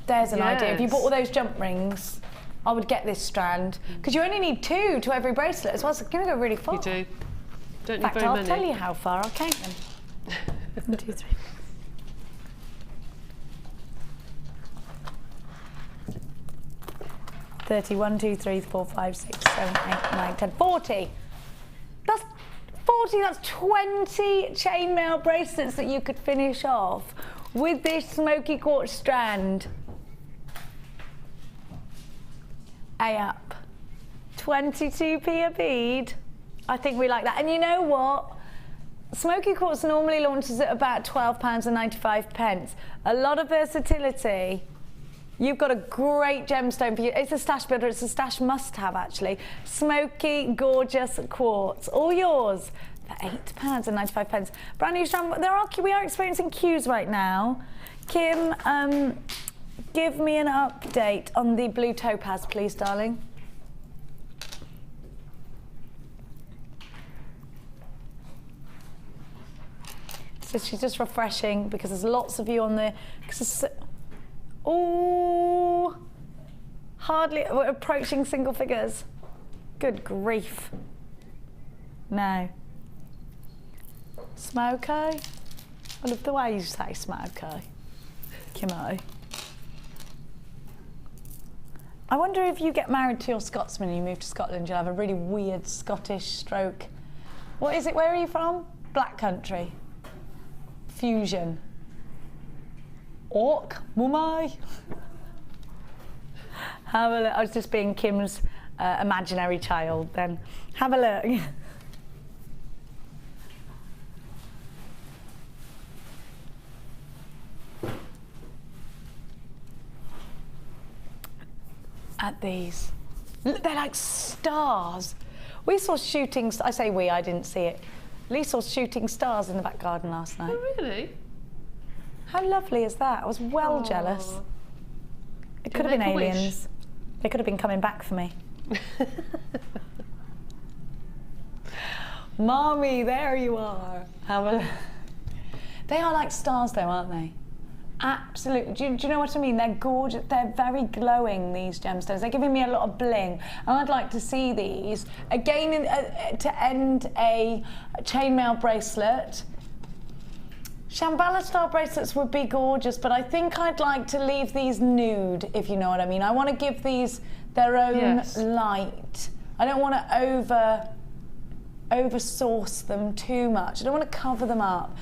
There's an idea. If you bought all those jump rings, I would get this strand, because you only need 2 to every bracelet as well, so it's going to go really far. You do. Don't In need fact, very I'll many. tell you how far. I'll count them. 1, 2, 3. One, 2, 3, 4, 5, 6, 7, 8, 9, 10, 40. That's 40. That's 20 chainmail bracelets that you could finish off with this smoky quartz strand. Up. 22p a bead. I think we like that. And you know what? Smoky quartz normally launches at about £12.95. A lot of versatility. You've got a great gemstone for you. It's a stash builder. It's a stash must-have, actually. Smoky, gorgeous quartz. All yours for £8.95. Brand new strand. We are experiencing queues right now. Kim, give me an update on the blue topaz, please, darling. So she's just refreshing because there's lots of you on there. Oh, hardly, we're approaching single figures. Good grief. No. Smokey? I love the way you say smokey. Kimmo. I wonder if you get married to your Scotsman and you move to Scotland, you'll have a really weird Scottish stroke. What is it? Where are you from? Black country. Fusion. Orc, mummy. Have a look. I was just being Kim's imaginary child then. Have a look. At these. Look, they're like stars. We saw shooting, I say we, I didn't see it. Lee saw shooting stars in the back garden last night. Oh, really? How lovely is that? I was well jealous. It could have been aliens. They could have been coming back for me. Mommy, there you are. They are like stars though, aren't they? Absolutely. Do you know what I mean? They're gorgeous. They're very glowing, these gemstones. They're giving me a lot of bling. And I'd like to see these. Again, to end a chainmail bracelet. Shambhala style bracelets would be gorgeous, but I think I'd like to leave these nude, if you know what I mean. I want to give these their own light. I don't want to over sauce them too much. I don't want to cover them up.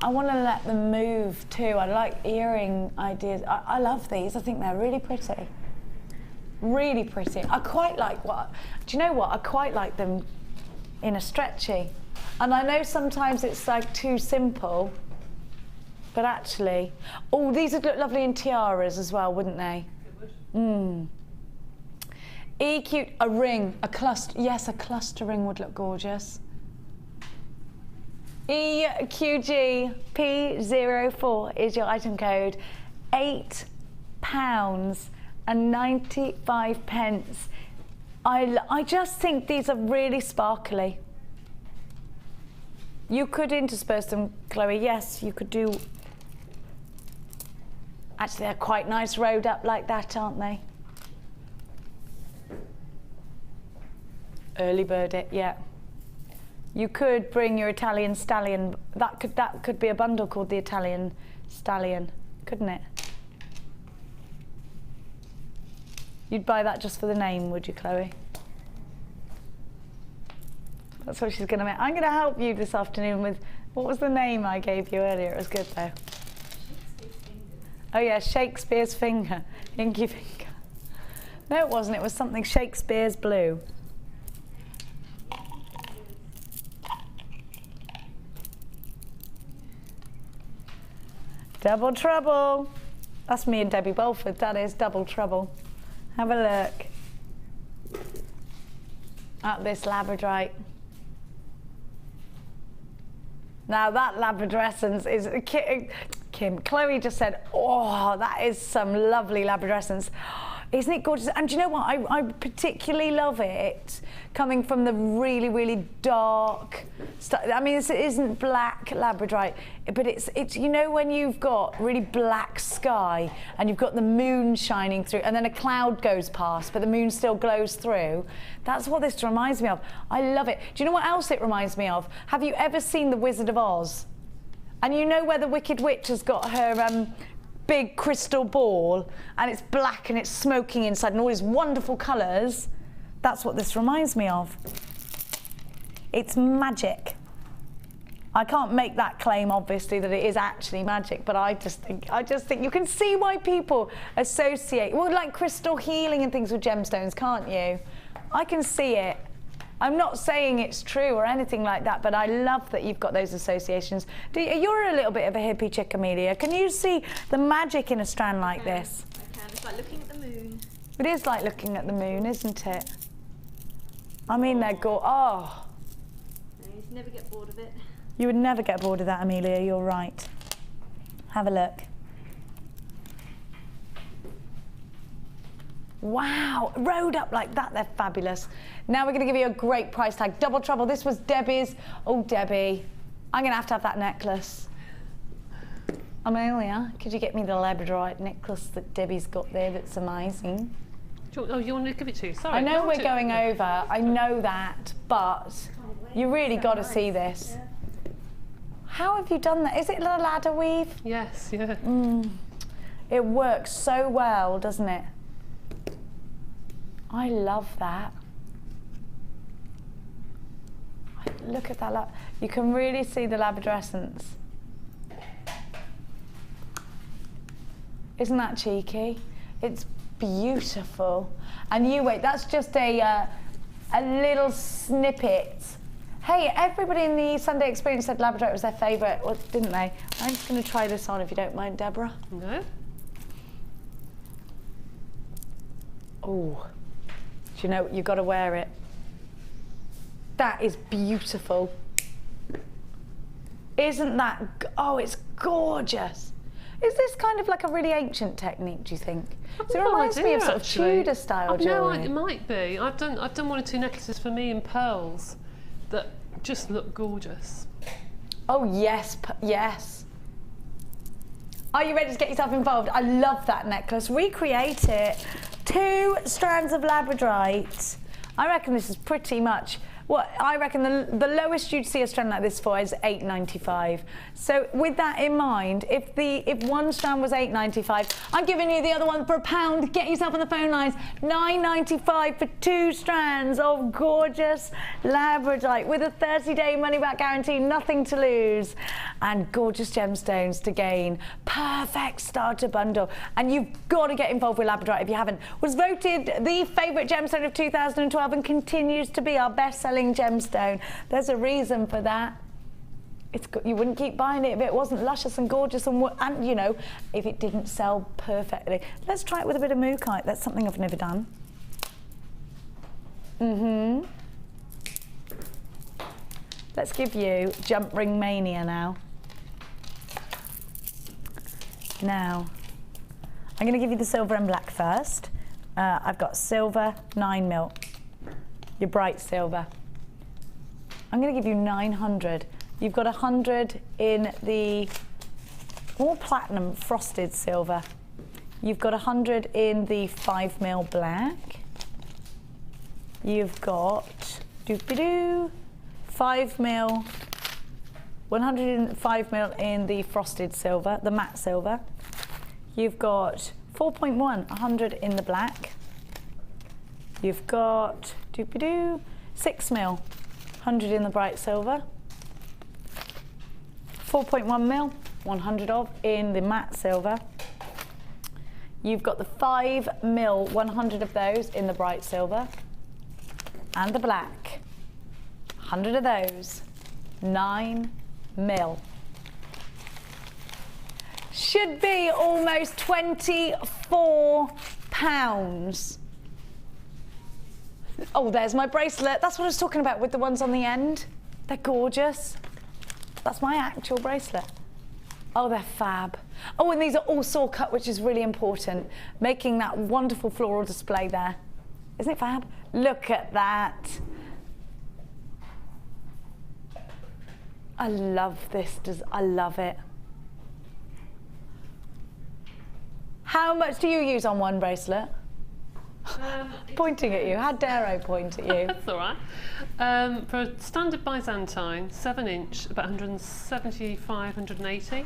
I want to let them move too. I like earring ideas. I love these. I think they're really pretty. Really pretty. I quite like do you know what? I quite like them in a stretchy. And I know sometimes it's like too simple, but actually, oh, these would look lovely in tiaras as well, wouldn't they? It would. EQ, a ring, a cluster. Yes, a cluster ring would look gorgeous. EQGP04 is your item code. £8.95. I just think these are really sparkly. You could intersperse them, Chloe. Yes, you could do. Actually, they're quite nice rode up like that, aren't they? Early bird it, yeah. You could bring your Italian stallion. That could be a bundle called the Italian stallion, couldn't it? You'd buy that just for the name, would you, Chloe? That's what she's going to make. I'm going to help you this afternoon with, what was the name I gave you earlier? It was good though. Oh yeah, Shakespeare's finger, Inky finger. No, it wasn't. It was something Shakespeare's blue. Double trouble. That's me and Debbie Bolford. That is double trouble. Have a look at this Labradorite. Now that Labradorescence is, Chloe just said, oh, that is some lovely Labradorescence. Isn't it gorgeous? And do you know what? I particularly love it coming from the really, really dark stuff. I mean, it isn't black Labradorite, but it's you know when you've got really black sky and you've got the moon shining through and then a cloud goes past but the moon still glows through? That's what this reminds me of. I love it. Do you know what else it reminds me of? Have you ever seen The Wizard of Oz? And you know where the Wicked Witch has got her big crystal ball and it's black and it's smoking inside and all these wonderful colours? That's what this reminds me of. It's magic. I can't make that claim, obviously, that it is actually magic, but I just think you can see why people associate, well, like crystal healing and things with gemstones, can't you? I can see it. I'm not saying it's true or anything like that, but I love that you've got those associations. You're a little bit of a hippie chick, Amelia. Can you see the magic in a strand like this? I can. It's like looking at the moon. It is like looking at the moon, isn't it? I mean, they're oh. No, you never get bored of it. You would never get bored of that, Amelia. You're right. Have a look. Wow, rolled up like that, they're fabulous. Now we're going to give you a great price tag. Double trouble. This was Debbie's. Oh, Debbie, I'm going to have that necklace. Amelia, could you get me the Labradorite necklace that Debbie's got there that's amazing? Oh, you want to give it to you? Sorry. I know we're going over, I know that, but you really got to see this. How have you done that? Is it a ladder weave? Yes, yeah. It works so well, doesn't it? I love that. Look at that. You can really see the labradorescence. Isn't that cheeky? It's beautiful. And you wait, that's just a little snippet. Hey, everybody in the Sunday Experience said Labradorite was their favourite, didn't they? I'm just going to try this on if you don't mind, Deborah. No. Oh. Do you know, you've got to wear it. That is beautiful. Isn't that, oh, it's gorgeous. Is this kind of like a really ancient technique, do you think? So it reminds me of sort of Tudor style jewellery. No, it might be. I've done 1 or 2 necklaces for me in pearls that just look gorgeous. Oh yes, yes. Are you ready to get yourself involved? I love that necklace. Recreate it. 2 strands of Labradorite. I reckon this is pretty much what I reckon the lowest you'd see a strand like this for is $8.95. So with that in mind, if one strand was $8.95, I'm giving you the other one for £1. Get yourself on the phone lines. $9.95 for 2 strands of gorgeous Labradorite with a 30-day money-back guarantee, nothing to lose, and gorgeous gemstones to gain. Perfect starter bundle. And you've got to get involved with Labradorite if you haven't. Was voted the favourite gemstone of 2012 and continues to be our best-selling gemstone. There's a reason for that. You wouldn't keep buying it if it wasn't luscious and gorgeous and you know, if it didn't sell perfectly. Let's try it with a bit of mookaite. That's something I've never done. Let's give you Jump Ring Mania now. Now, I'm going to give you the silver and black first. I've got silver 9mm, your bright silver. I'm going to give you 900. You've got 100 in the more platinum frosted silver. You've got 100 in the 5mm black. You've got 5mm, 105mm in the frosted silver, the matte silver. You've got 4.1, 100 in the black. You've got 6mm, 100 in the bright silver. 4.1mm, 100 of in the matte silver. You've got the 5mm, 100 of those in the bright silver. And the black, 100 of those, 9mm. Should be almost £24. Oh, there's my bracelet. That's what I was talking about with the ones on the end. They're gorgeous. That's my actual bracelet. Oh, they're fab. Oh, and these are all saw cut, which is really important, making that wonderful floral display there. Isn't it fab? Look at that. I love this, I love it. How much do you use on one bracelet? Pointing at you, how dare I point at you? That's all right. For a standard Byzantine, 7-inch, about 175, 180.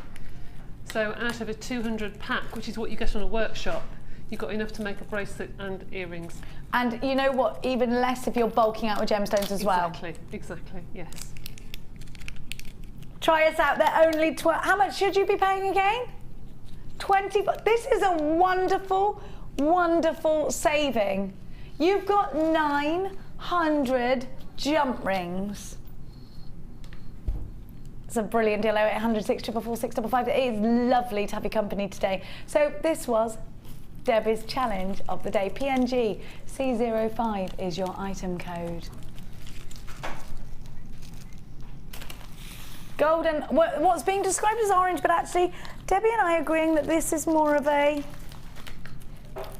So out of a 200 pack, which is what you get on a workshop, you've got enough to make a bracelet and earrings. And you know what, even less if you're bulking out with gemstones as well. Exactly, yes. Try us out, they're only how much should you be paying again? 20, this is a wonderful, wonderful saving. You've got 900 jump rings. It's a brilliant deal, 0800 644 655. It is lovely to have your company today. So this was Debbie's challenge of the day. PNG C05 is your item code. Golden, what's being described as orange, but actually Debbie and I are agreeing that this is more of a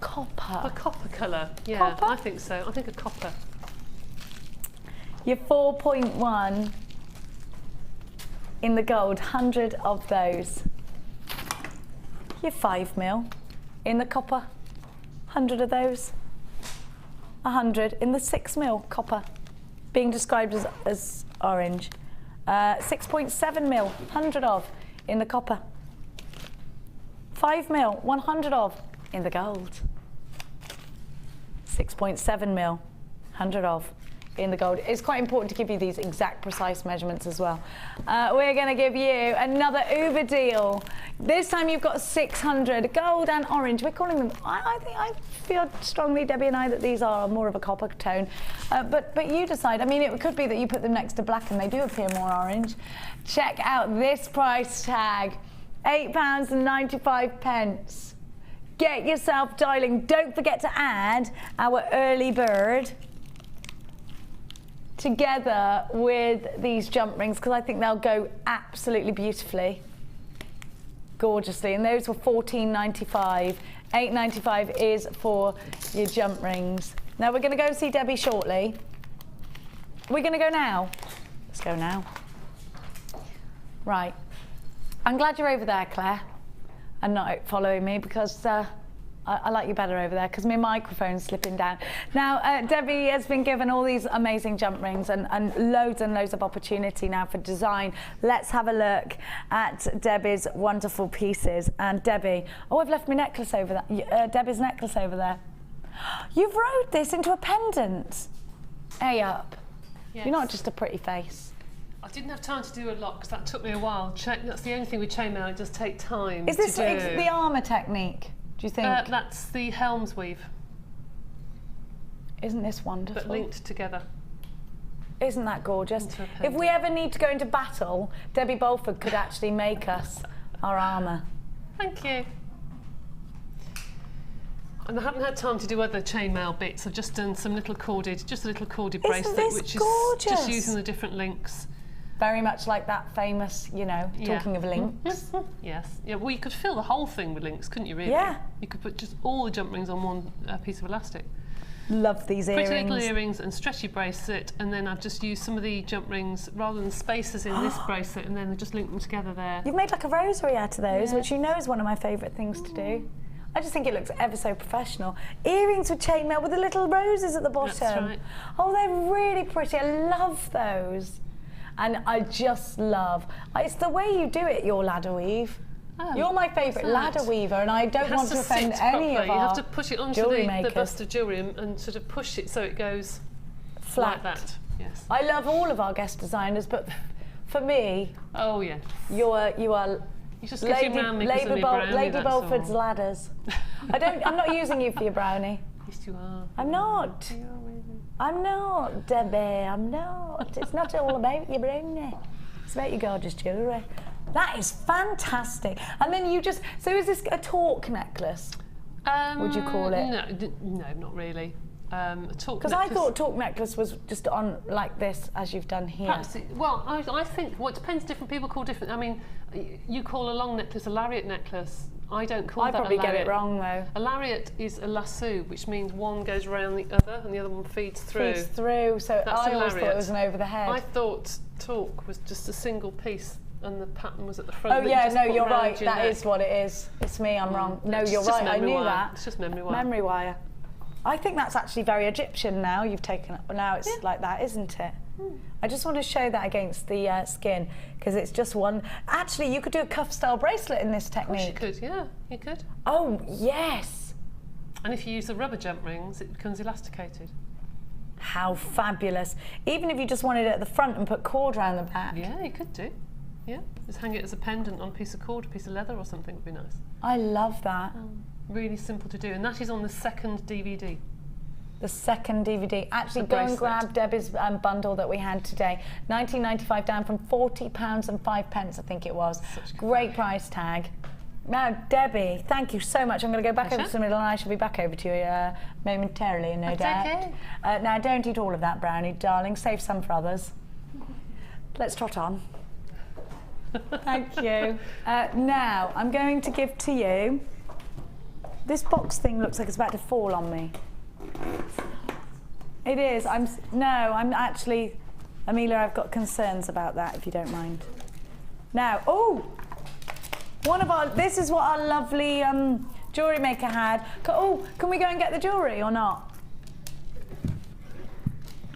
copper. A copper colour, yeah, copper? I think so. I think a copper. Your 4.1 in the gold, 100 of those. Your 5mm in the copper, 100 of those. 100 in the 6mm copper, being described as orange. 6.7mm, 100 of in the copper. 5mm, 100 of in the gold. 6.7mm, 100 of in the gold. It's quite important to give you these exact precise measurements as well. We're going to give you another Uber deal. This time you've got 600 gold and orange. We're calling them, I feel strongly, Debbie and I, that these are more of a copper tone. But you decide. I mean, it could be that you put them next to black and they do appear more orange. Check out this price tag, £8.95. Get yourself dialing. Don't forget to add our early bird together with these jump rings, because I think they'll go absolutely beautifully, gorgeously. And those were £14.95. £8.95 is for your jump rings. Now we're going to go and see Debbie shortly. We're going to go now. Let's go now. Right. I'm glad you're over there, Claire, and not following me, because I like you better over there, because my microphone's slipping down. Now, Debbie has been given all these amazing jump rings and loads of opportunity now for design. Let's have a look at Debbie's wonderful pieces. And Debbie, oh, I've left my necklace over there. Debbie's necklace over there. You've rode this into a pendant. Hey up. Yes. You're not just a pretty face. I didn't have time to do a lot because that took me a while. That's the only thing with chainmail, it does take time. Is this to do. the armour technique? Do you think? That's the Helms weave. Isn't this wonderful? But linked together. Isn't that gorgeous? If we ever need to go into battle, Debbie Bolford could actually make us our armour. Thank you. And I haven't had time to do other chainmail bits. I've just done some little corded, bracelet, which is just using the different links. Very much like that famous, you know, talking of links. Yes. Yeah, well, you could fill the whole thing with links, couldn't you, really? Yeah. You could put just all the jump rings on one piece of elastic. Love these earrings. Pretty little earrings and stretchy bracelet, and then I've just used some of the jump rings rather than spacers in this bracelet, and then just link them together there. You've made like a rosary out of those, which you know is one of my favourite things to do. I just think it looks ever so professional. Earrings with chainmail with the little roses at the bottom. That's right. Oh, they're really pretty. I love those. And I just love, it's the way you do it, your ladder weave. Oh, you're my favourite ladder weaver, and I don't want to offend any of our You have to push it onto the bust of jewellery and sort of push it so it goes flat. Like that. Yes. I love all of our guest designers, but for me, oh yeah, you are you just Lady Bolford's ladders. I'm not using you for your brownie. Yes, you are. I'm not. You are really. I'm not, Debbie, I'm not. It's not all about your brownie. It's about your gorgeous jewellery. That is fantastic. And then you just, so is this a torque necklace? Would you call it? No, not really. A torque because I thought torque necklace was just on like this, as you've done here. Perhaps well, I think, well, it depends. Different people call different. I mean, You call a long necklace a lariat necklace. I don't call that a lariat. I probably get it wrong though. A lariat is a lasso, which means one goes around the other and the other one feeds through. Feeds through, so That's I always thought it was an over the head. I thought talk was just a single piece and the pattern was at the front. Oh yeah, no, you're right, that is what it is. It's me, I'm wrong. No, you're right, I knew that. It's just memory wire. Memory wire. I think that's actually very Egyptian now, you've taken it, now it's like that, isn't it? I just want to show that against the skin, because it's just one. Actually, you could do a cuff style bracelet in this technique. Of course you could, yeah, you could. Oh, yes. And if you use the rubber jump rings, it becomes elasticated. How fabulous. Even if you just wanted it at the front and put cord around the back. Yeah, you could do. Yeah, just hang it as a pendant on a piece of cord, a piece of leather or something would be nice. I love that. Really simple to do, and that is on the second DVD. The second DVD. Actually, go and grab Debbie's bundle that we had today. £19.95 down from £40 and 5 pence, I think it was. Great price tag. Now, Debbie, thank you so much. I'm going to go back over to the middle and I shall be back over to you momentarily, no doubt. Okay. Now, don't eat all of that brownie, darling. Save some for others. Let's trot on. Thank you. Now, I'm going to give to you... This box thing looks like it's about to fall on me. It is. I'm actually, Amelia, I've got concerns about that, if you don't mind. Now, this is what our lovely jewellery maker had. Can we go and get the jewellery or not?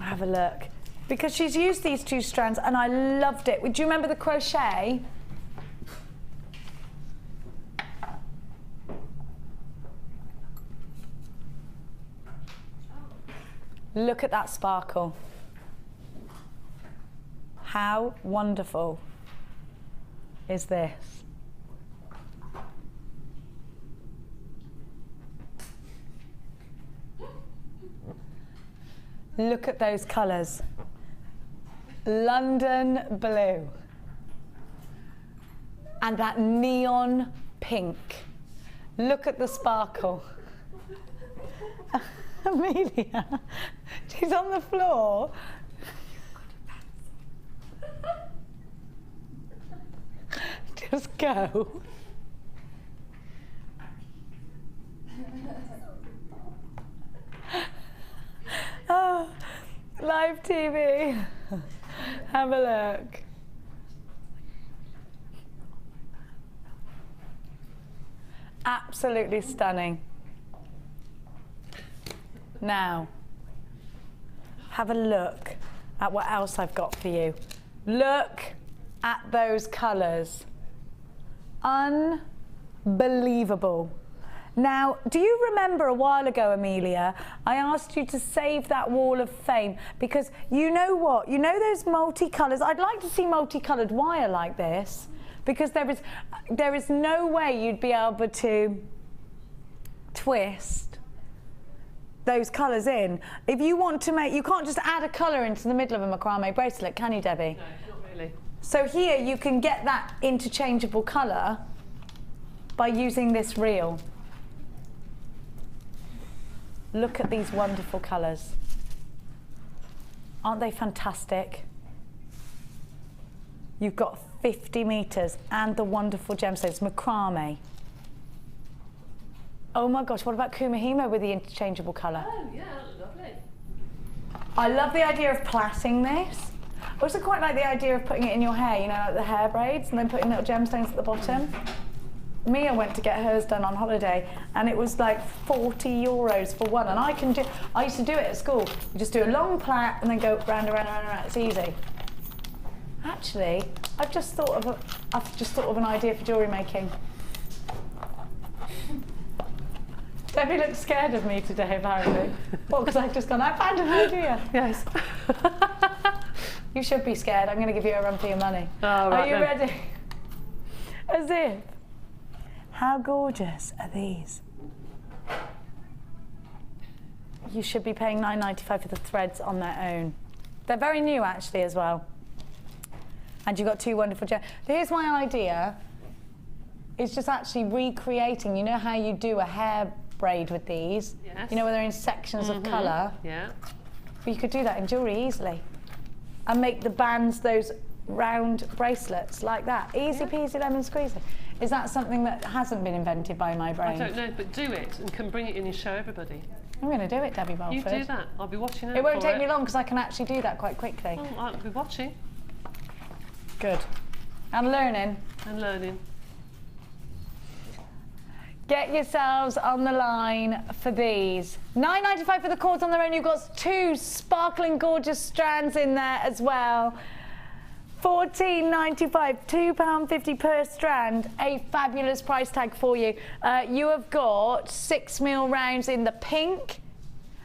Have a look. Because she's used these 2 strands and I loved it. Do you remember the crochet? Look at that sparkle. How wonderful is this? Look at those colours. London blue. And that neon pink. Look at the sparkle. Amelia, she's on the floor. Just go. Oh, live TV. Have a look. Absolutely stunning. Now, have a look at what else I've got for you. Look at those colours. Unbelievable. Now, do you remember a while ago, Amelia, I asked you to save that wall of fame because you know what? You know those multicolours? I'd like to see multicoloured wire like this because there is no way you'd be able to twist those colours in. If you want to make, you can't just add a colour into the middle of a macrame bracelet, can you, Debbie? No, not really. So here you can get that interchangeable colour by using this reel. Look at these wonderful colours. Aren't they fantastic? You've got 50 metres and the wonderful gemstones, macrame. Oh my gosh, what about Kumahimo with the interchangeable colour? Oh yeah, lovely. I love the idea of plaiting this. I also quite like the idea of putting it in your hair, you know, like the hair braids, and then putting little gemstones at the bottom. Mia went to get hers done on holiday and it was like €40 for one, and I used to do it at school. You just do a long plait and then go round and round and round, it's easy. Actually, I've just thought of an idea for jewellery making. Debbie looks scared of me today, apparently. Well, because I've just gone, I found an idea. Yes. You should be scared. I'm going to give you a run for your money. Oh, right. Are you ready? As if. How gorgeous are these? You should be paying £9.95 for the threads on their own. They're very new, actually, as well. And you've got 2 wonderful gems. Here's my idea. It's just actually recreating, you know how you do a hair braid with these? Yes. You know, where they're in sections of colour? Yeah. But you could do that in jewellery easily. And make the bands those round bracelets like that. Easy peasy lemon squeezy. Is that something that hasn't been invented by my brain? I don't know, but do it and can bring it in and show everybody. I'm going to do it, Debbie Bolford. You do that. I'll be watching out. It won't take me long because I can actually do that quite quickly. Oh, I'll be watching. Good. And learning. And learning. Get yourselves on the line for these. $9.95 for the cords on their own. You've got 2 sparkling gorgeous strands in there as well. $14.95, £2.50 per strand. A fabulous price tag for you. You have got 6mm rounds in the pink,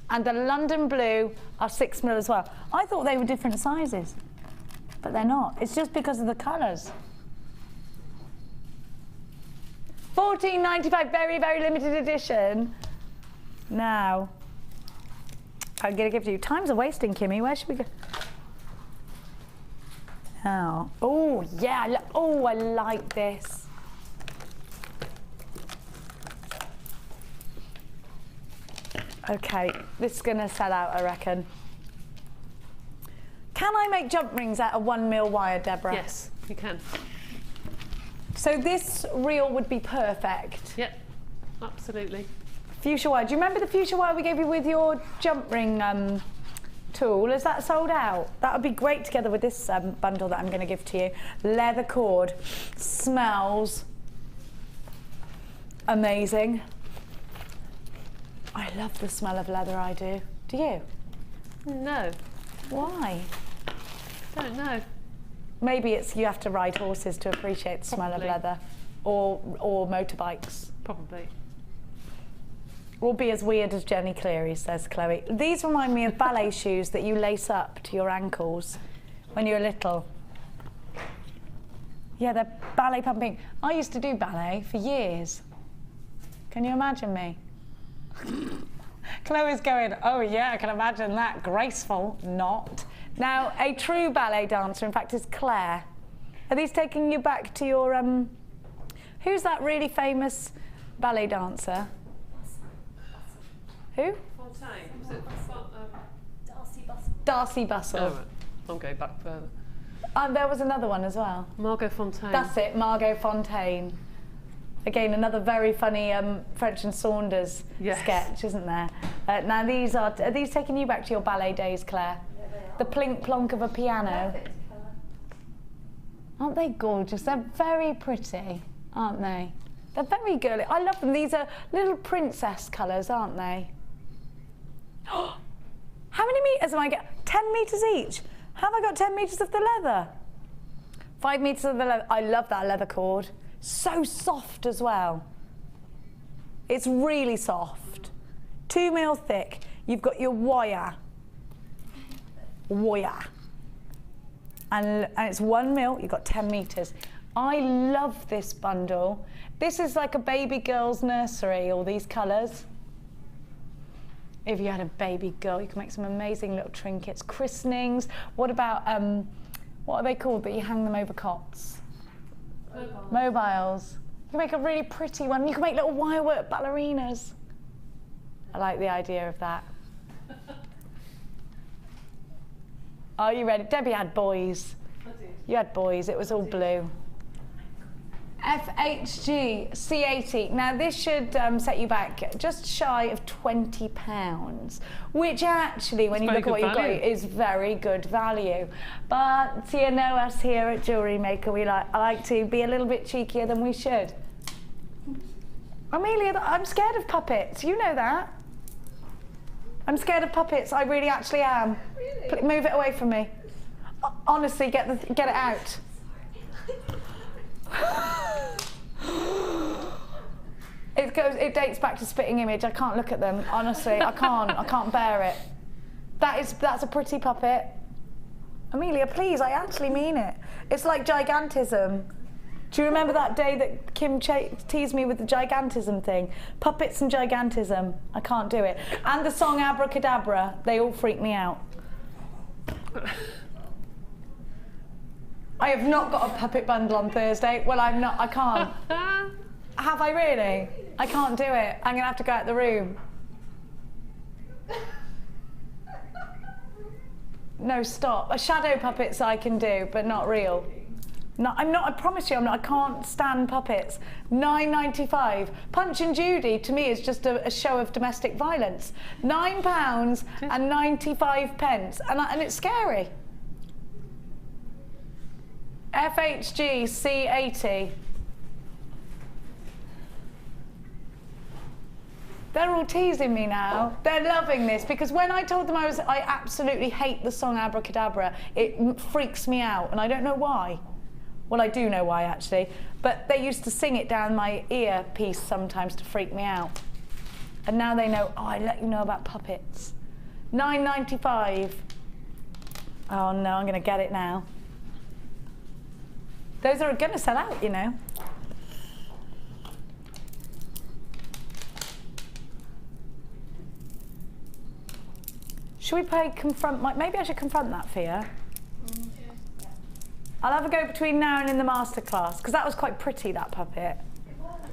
and the London blue are 6mm as well. I thought they were different sizes, but they're not. It's just because of the colours. $14.95, very, very limited edition. Now, I'm going to give you, time's a wasting, Kimmy. Where should we go? Now, oh, yeah, oh, I like this. Okay, this is going to sell out, I reckon. Can I make jump rings out of 1mm wire, Deborah? Yes, you can. So this reel would be perfect. Yep, absolutely. Fuchsia wire. Do you remember the fuchsia wire we gave you with your jump ring tool? Is that sold out? That would be great together with this bundle that I'm going to give to you. Leather cord. Smells amazing. I love the smell of leather, I do. Do you? No. Why? Don't know. Maybe it's you have to ride horses to appreciate the smell of leather, or motorbikes. Probably. Or be as weird as Jenny Cleary, says Chloe. These remind me of ballet shoes that you lace up to your ankles when you're little. Yeah, they're ballet pumping. I used to do ballet for years. Can you imagine me? Chloe's going, oh yeah, I can imagine that. Graceful, not. Now, a true ballet dancer, in fact, is Claire. Are these taking you back to your, who's that really famous ballet dancer? Who? Fontaine. Was it Darcy Bustle. Darcy Bustle. Oh, right. I'm going back further. There was another one as well. Margot Fontaine. That's it, Margot Fontaine. Again, another very funny French and Saunders sketch, isn't there? Now, are these taking you back to your ballet days, Claire? Yeah, they are. The plink plonk of a piano. Perfect colour. Aren't they gorgeous? They're very pretty, aren't they? They're very girly. I love them. These are little princess colours, aren't they? How many metres am I getting? 10 metres each. Have I got 10 metres of the leather? 5 metres of the leather. I love that leather cord. So soft as well. It's really soft. 2mm thick. You've got your wire. And it's 1mm. You've got 10 metres. I love this bundle. This is like a baby girl's nursery, all these colours. If you had a baby girl, you can make some amazing little trinkets. Christenings. What about, what are they called that you hang them over cots? Mobiles. You can make a really pretty one. You can make little wirework ballerinas. I like the idea of that. Are you ready? Debbie had boys. I did. You had boys. It was all blue. FHG C80. Now this should set you back just shy of £20, which actually, when you look at what you've got, is very good value. But you know us here at Jewellery Maker, I like to be a little bit cheekier than we should. Amelia, I'm scared of puppets. You know that. I'm scared of puppets. I really actually am. Really? Move it away from me. Honestly, get it out. It dates back to Spitting Image. I can't look at them, honestly. I can't bear it. That's a pretty puppet. Amelia, please, I actually mean it. It's like gigantism. Do you remember that day that Kim teased me with the gigantism thing? Puppets and gigantism. I can't do it. And the song Abracadabra, they all freak me out. I have not got a puppet bundle on Thursday. Well, I can't. Have I really? I can't do it. I'm gonna have to go out the room. No, stop. Shadow puppets I can do, but not real. No, I'm not, I promise you, I'm not, I can't stand puppets. £9.95. Punch and Judy, to me, is just a show of domestic violence. £9 and 95 pence, and it's scary. FHG C80. They're all teasing me now. They're loving this, because when I told them I absolutely hate the song Abracadabra, it freaks me out, and I don't know why. Well, I do know why, actually, but they used to sing it down my earpiece sometimes to freak me out. And now they know, oh, I let you know about puppets. £9.95. Oh no, I'm gonna get it now. Those are gonna sell out, you know. Should we play confront? Maybe I should confront that fear. I'll have a go between now and in the masterclass, because that was quite pretty, that puppet.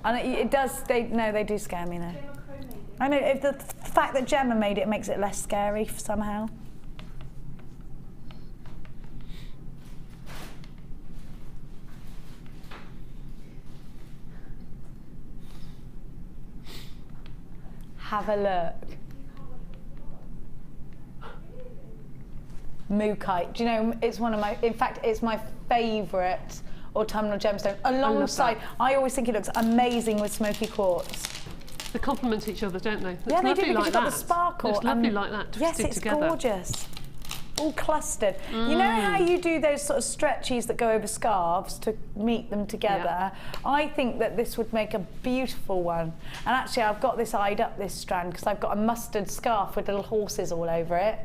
And it does, they do scare me now. I know, if the fact that Gemma made it makes it less scary somehow. Have a look. Mookite. Do you know, it's one of my, in fact, it's my favourite autumnal gemstone. Alongside, I always think it looks amazing with smoky quartz. They complement each other, don't they? Yeah, it's they do, because like you've got the sparkle. It's lovely like that, yes, twisted it's together. gorgeous. All clustered. You know how you do those sort of stretchies that go over scarves to meet them together? Yeah. I think that this would make a beautiful one. And actually, I've got this eyed up, this strand, because I've got a mustard scarf with little horses all over it.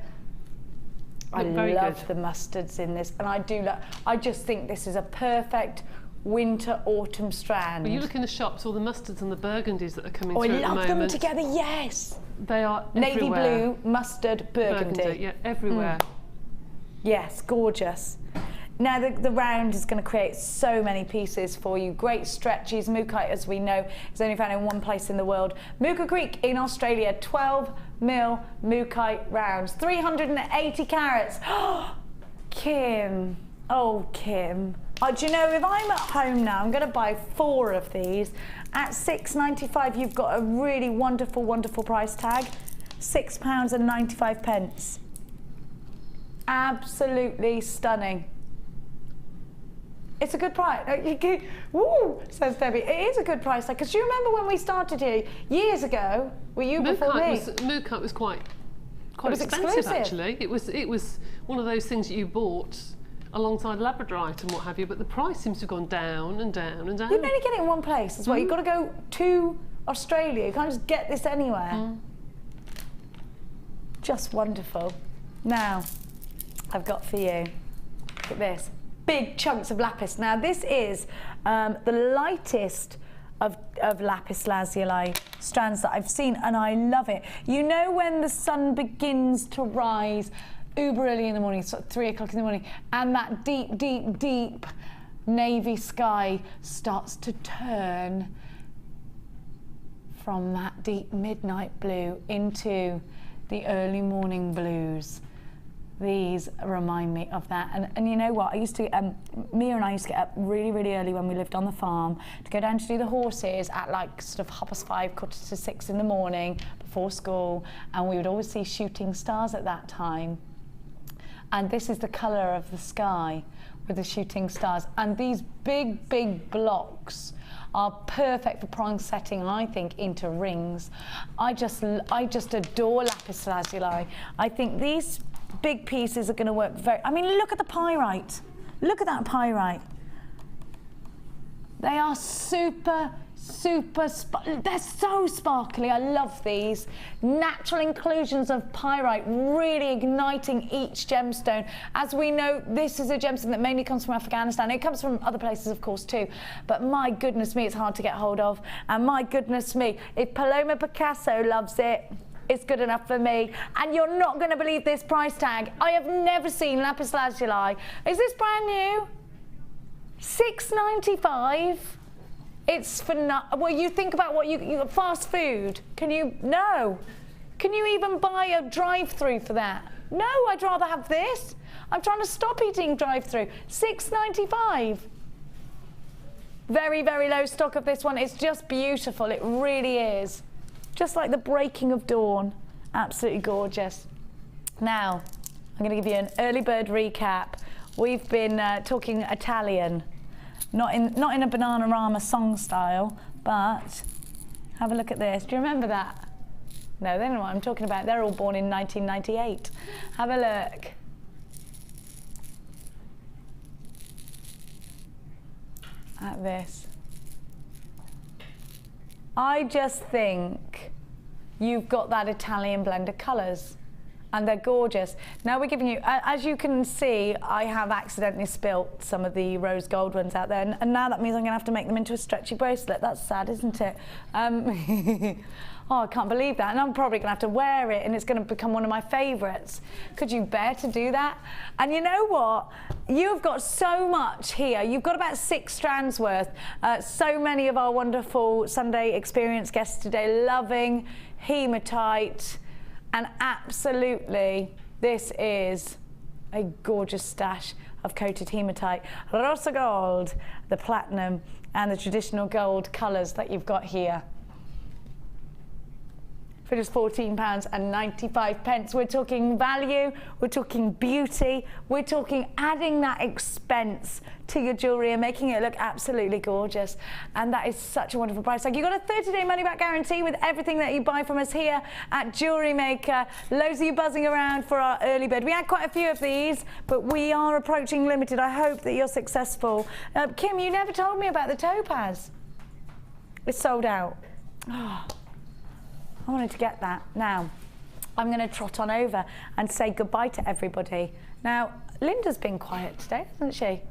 I love the mustards in this, and I just think this is a perfect winter autumn strand. Well, you look in the shops, all the mustards and the burgundies that are coming through at the moment. I love them together, yes. They are navy everywhere. blue, mustard, burgundy. Yeah, everywhere. Yes, gorgeous. Now the round is going to create so many pieces for you. Great stretchies. Mookite, as we know, is only found in one place in the world. Mooka Creek in Australia, 12mm Mookite rounds, 380 carats. Kim, oh Kim. Do you know, if I'm at home now, I'm going to buy 4 of these. At £6.95, you've got a really wonderful, wonderful price tag. £6 and 95 pence. Absolutely stunning. It's a good price. Woo, says Debbie. It is a good price tag, because you remember when we started here years ago? Were you before me? Mookite was quite expensive, exclusive. Actually. It was one of those things that you bought alongside Labradorite and what have you, but the price seems to have gone down and down and down. You can only get it in one place as well. You've got to go to Australia. You can't just get this anywhere. Just wonderful. Now, I've got for you, look at this. Big chunks of lapis. Now this is the lightest of lapis lazuli strands that I've seen, and I love it. You know, when the sun begins to rise uber early in the morning, sort of 3 o'clock in the morning, and that deep, deep, deep navy sky starts to turn from that deep midnight blue into the early morning blues. These remind me of that, and you know what? I used to, Mia and I used to get up really, really early when we lived on the farm to go down to do the horses at like sort of 5:30, 5:45 in the morning before school, and we would always see shooting stars at that time. And this is the colour of the sky with the shooting stars, and these big, big blocks are perfect for prong setting, I think, into rings. I just adore lapis lazuli. I think these big pieces are going to work very. I mean, look at the pyrite. Look at that pyrite. They are super, they're so sparkly. I love these. Natural inclusions of pyrite, really igniting each gemstone. As we know, this is a gemstone that mainly comes from Afghanistan. It comes from other places, of course, too. But my goodness me, it's hard to get hold of. And my goodness me, if Paloma Picasso loves it, it's good enough for me. And you're not going to believe this price tag. I have never seen lapis lazuli. Is this brand new? $6.95. It's for well, you think about what you fast food. Can you? No. Can you even buy a drive-through for that? No, I'd rather have this. I'm trying to stop eating drive-through. $6.95. Very, very low stock of this one. It's just beautiful. It really is. Just like the breaking of dawn. Absolutely gorgeous. Now, I'm going to give you an early bird recap. We've been talking Italian, not in a Bananarama song style, but have a look at this. Do you remember that? No, they don't know what I'm talking about. They're all born in 1998. Have a look. At this. I just think you've got that Italian blend of colours, and they're gorgeous. Now we're giving you, as you can see, I have accidentally spilt some of the rose gold ones out there, and now that means I'm going to have to make them into a stretchy bracelet. That's sad, isn't it? Oh, I can't believe that, and I'm probably going to have to wear it, and it's going to become one of my favourites. Could you bear to do that? And you know what? You've got so much here. You've got about 6 strands worth. So many of our wonderful Sunday experience guests today loving hematite, and absolutely, this is a gorgeous stash of coated hematite. Rosa gold, the platinum, and the traditional gold colours that you've got here. For just £14.95. We're talking value, we're talking beauty, we're talking adding that expense to your jewellery and making it look absolutely gorgeous. And that is such a wonderful price. Like, you've got a 30-day money-back guarantee with everything that you buy from us here at Jewellery Maker. Loads of you buzzing around for our early bird. We had quite a few of these, but we are approaching limited. I hope that you're successful. Kim, you never told me about the topaz. It's sold out. Oh. I wanted to get that. Now, I'm going to trot on over and say goodbye to everybody. Now, Linda's been quiet today, hasn't she?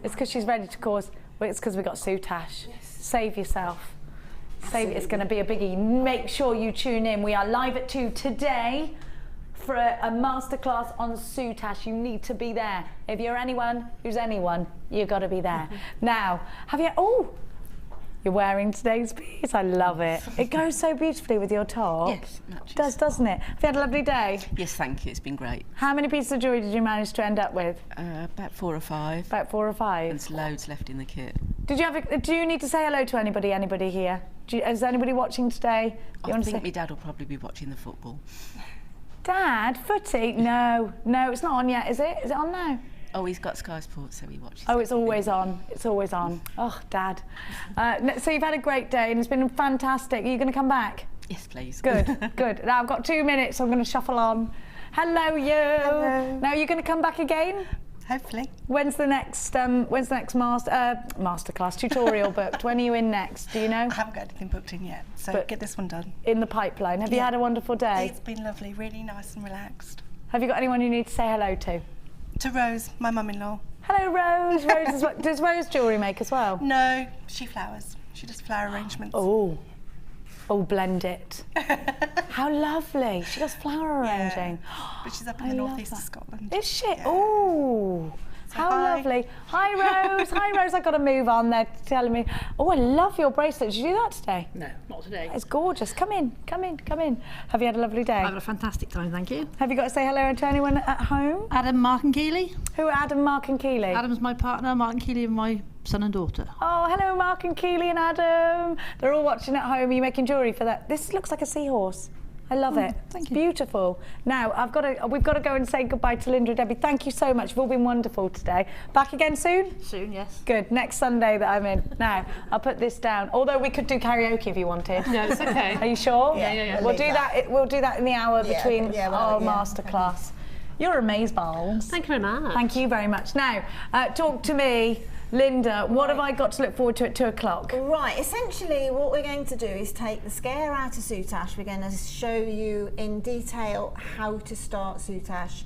It's because she's ready to cause... Well, it's because we've got Soutache. Yes. Save yourself. Save it. It's going to be a biggie. Make sure you tune in. We are live at 2 today for a masterclass on Soutache. You need to be there. If you're anyone who's anyone, you've got to be there. Now, have you... Oh! You're wearing today's piece. I love it. It goes so beautifully with your top. Yes, it does, doesn't it? Have you had a lovely day? Yes, thank you. It's been great. How many pieces of jewellery did you manage to end up with? About 4 or 5. About 4 or 5. There's loads left in the kit. Did you have? Do you need to say hello to anybody? Anybody here? Is anybody watching today? I think my dad will probably be watching the football. Dad, footy? No, it's not on yet, is it? Is it on now? Oh, he's got Sky Sports, so he watches. Oh, it's always on. It's always on. Oh, Dad. So you've had a great day and it's been fantastic. Are you going to come back? Yes, please. Good, good. Now I've got 2 minutes, so I'm going to shuffle on. Hello, you. Hello. Now you're going to come back again? Hopefully. When's the next masterclass tutorial booked? When are you in next? Do you know? I haven't got anything booked in yet, so but get this one done. In the pipeline. Have you had a wonderful day? It's been lovely, really nice and relaxed. Have you got anyone you need to say hello to? To Rose, my mum-in-law. Hello, Rose. Does Rose jewellery make as well? No, she flowers. She does flower arrangements. Oh, blend it. How lovely. She does flower arranging. But she's up in the northeast of Scotland. Is she? Yeah. Oh, how lovely. Hi, Rose. Hi, Rose. I've got to move on. They're telling me. Oh, I love your bracelet. Did you do that today? No, not today. It's gorgeous. Come in, come in, come in. Have you had a lovely day? I've had a fantastic time, thank you. Have you got to say hello to anyone at home? Adam, Mark and Keeley. Who are Adam, Mark and Keeley? Adam's my partner, Mark and Keeley are my son and daughter. Oh, hello, Mark and Keeley and Adam. They're all watching at home. Are you making jewellery for that? This looks like a seahorse. I love it. Thank you. Beautiful. Now, we've got to go and say goodbye to Linda and Debbie. Thank you so much. You've all been wonderful today. Back again soon? Soon, yes. Good. Next Sunday that I'm in. Now, I'll put this down. Although we could do karaoke if you wanted. No, it's okay. Are you sure? Yeah. We'll do that. We'll do that in the hour between our masterclass. You're amazeballs. Thank you very much. Thank you very much. Now, talk to me. Linda, what have I got to look forward to at 2 o'clock? Right, essentially what we're going to do is take the scare out of Soutache. We're going to show you in detail how to start Soutache.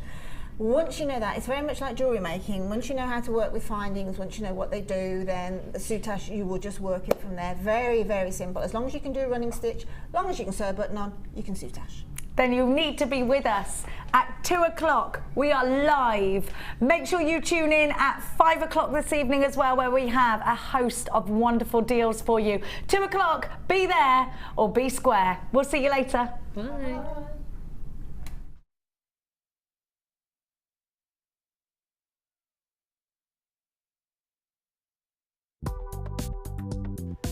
Once you know that, it's very much like jewellery making. Once you know how to work with findings, once you know what they do, then the Soutache, you will just work it from there. Very, very simple. As long as you can do a running stitch, as long as you can sew a button on, you can Soutache. Then you need to be with us at 2 o'clock. We are live. Make sure you tune in at 5 o'clock this evening as well, where we have a host of wonderful deals for you. 2 o'clock, be there or be square. We'll see you later. Bye.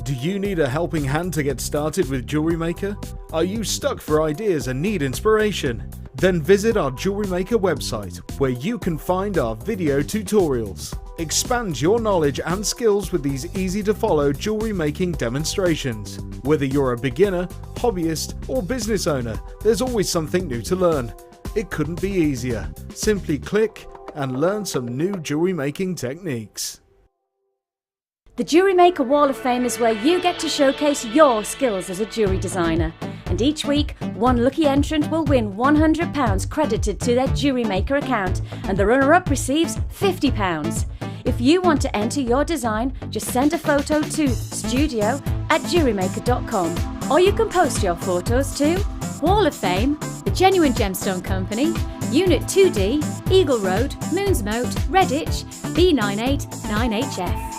Do you need a helping hand to get started with Jewellery Maker? Are you stuck for ideas and need inspiration? Then visit our Jewellery Maker website, where you can find our video tutorials. Expand your knowledge and skills with these easy to follow jewellery making demonstrations. Whether you're a beginner, hobbyist or business owner, there's always something new to learn. It couldn't be easier. Simply click and learn some new jewellery making techniques. The Jewellery Maker Wall of Fame is where you get to showcase your skills as a jewellery designer. And each week, one lucky entrant will win £100 credited to their Jewellery Maker account, and the runner-up receives £50. If you want to enter your design, just send a photo to studio@jewellerymaker.com, or you can post your photos to Wall of Fame, The Genuine Gemstone Company, Unit 2D, Eagle Road, Moonsmote, Redditch, B989HF.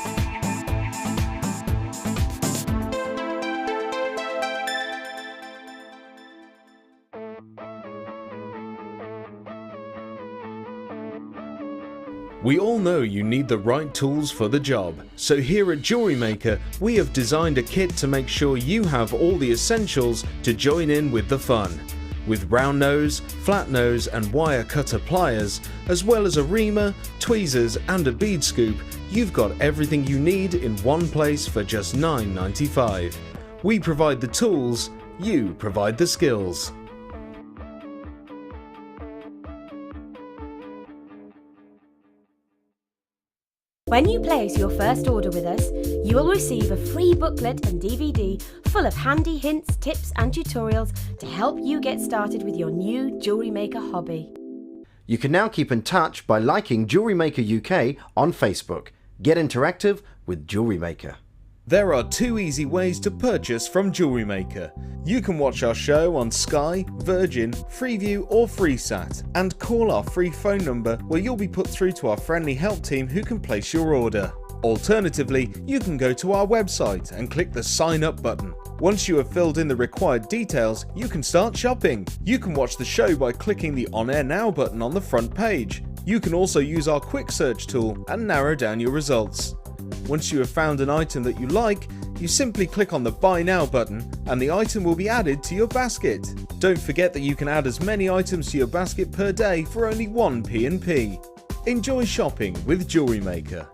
We all know you need the right tools for the job, so here at Jewellery Maker we have designed a kit to make sure you have all the essentials to join in with the fun. With round nose, flat nose and wire cutter pliers, as well as a reamer, tweezers and a bead scoop, you've got everything you need in one place for just $9.95. We provide the tools, you provide the skills. When you place your first order with us, you will receive a free booklet and DVD full of handy hints, tips and tutorials to help you get started with your new Jewellery Maker hobby. You can now keep in touch by liking Jewellery Maker UK on Facebook. Get interactive with Jewellery Maker. There are two easy ways to purchase from Jewellery Maker. You can watch our show on Sky, Virgin, Freeview or FreeSat and call our free phone number where you'll be put through to our friendly help team who can place your order. Alternatively, you can go to our website and click the sign up button. Once you have filled in the required details, you can start shopping. You can watch the show by clicking the On Air Now button on the front page. You can also use our quick search tool and narrow down your results. Once you have found an item that you like, you simply click on the Buy Now button and the item will be added to your basket. Don't forget that you can add as many items to your basket per day for only 1p&p. Enjoy shopping with Jewellery Maker.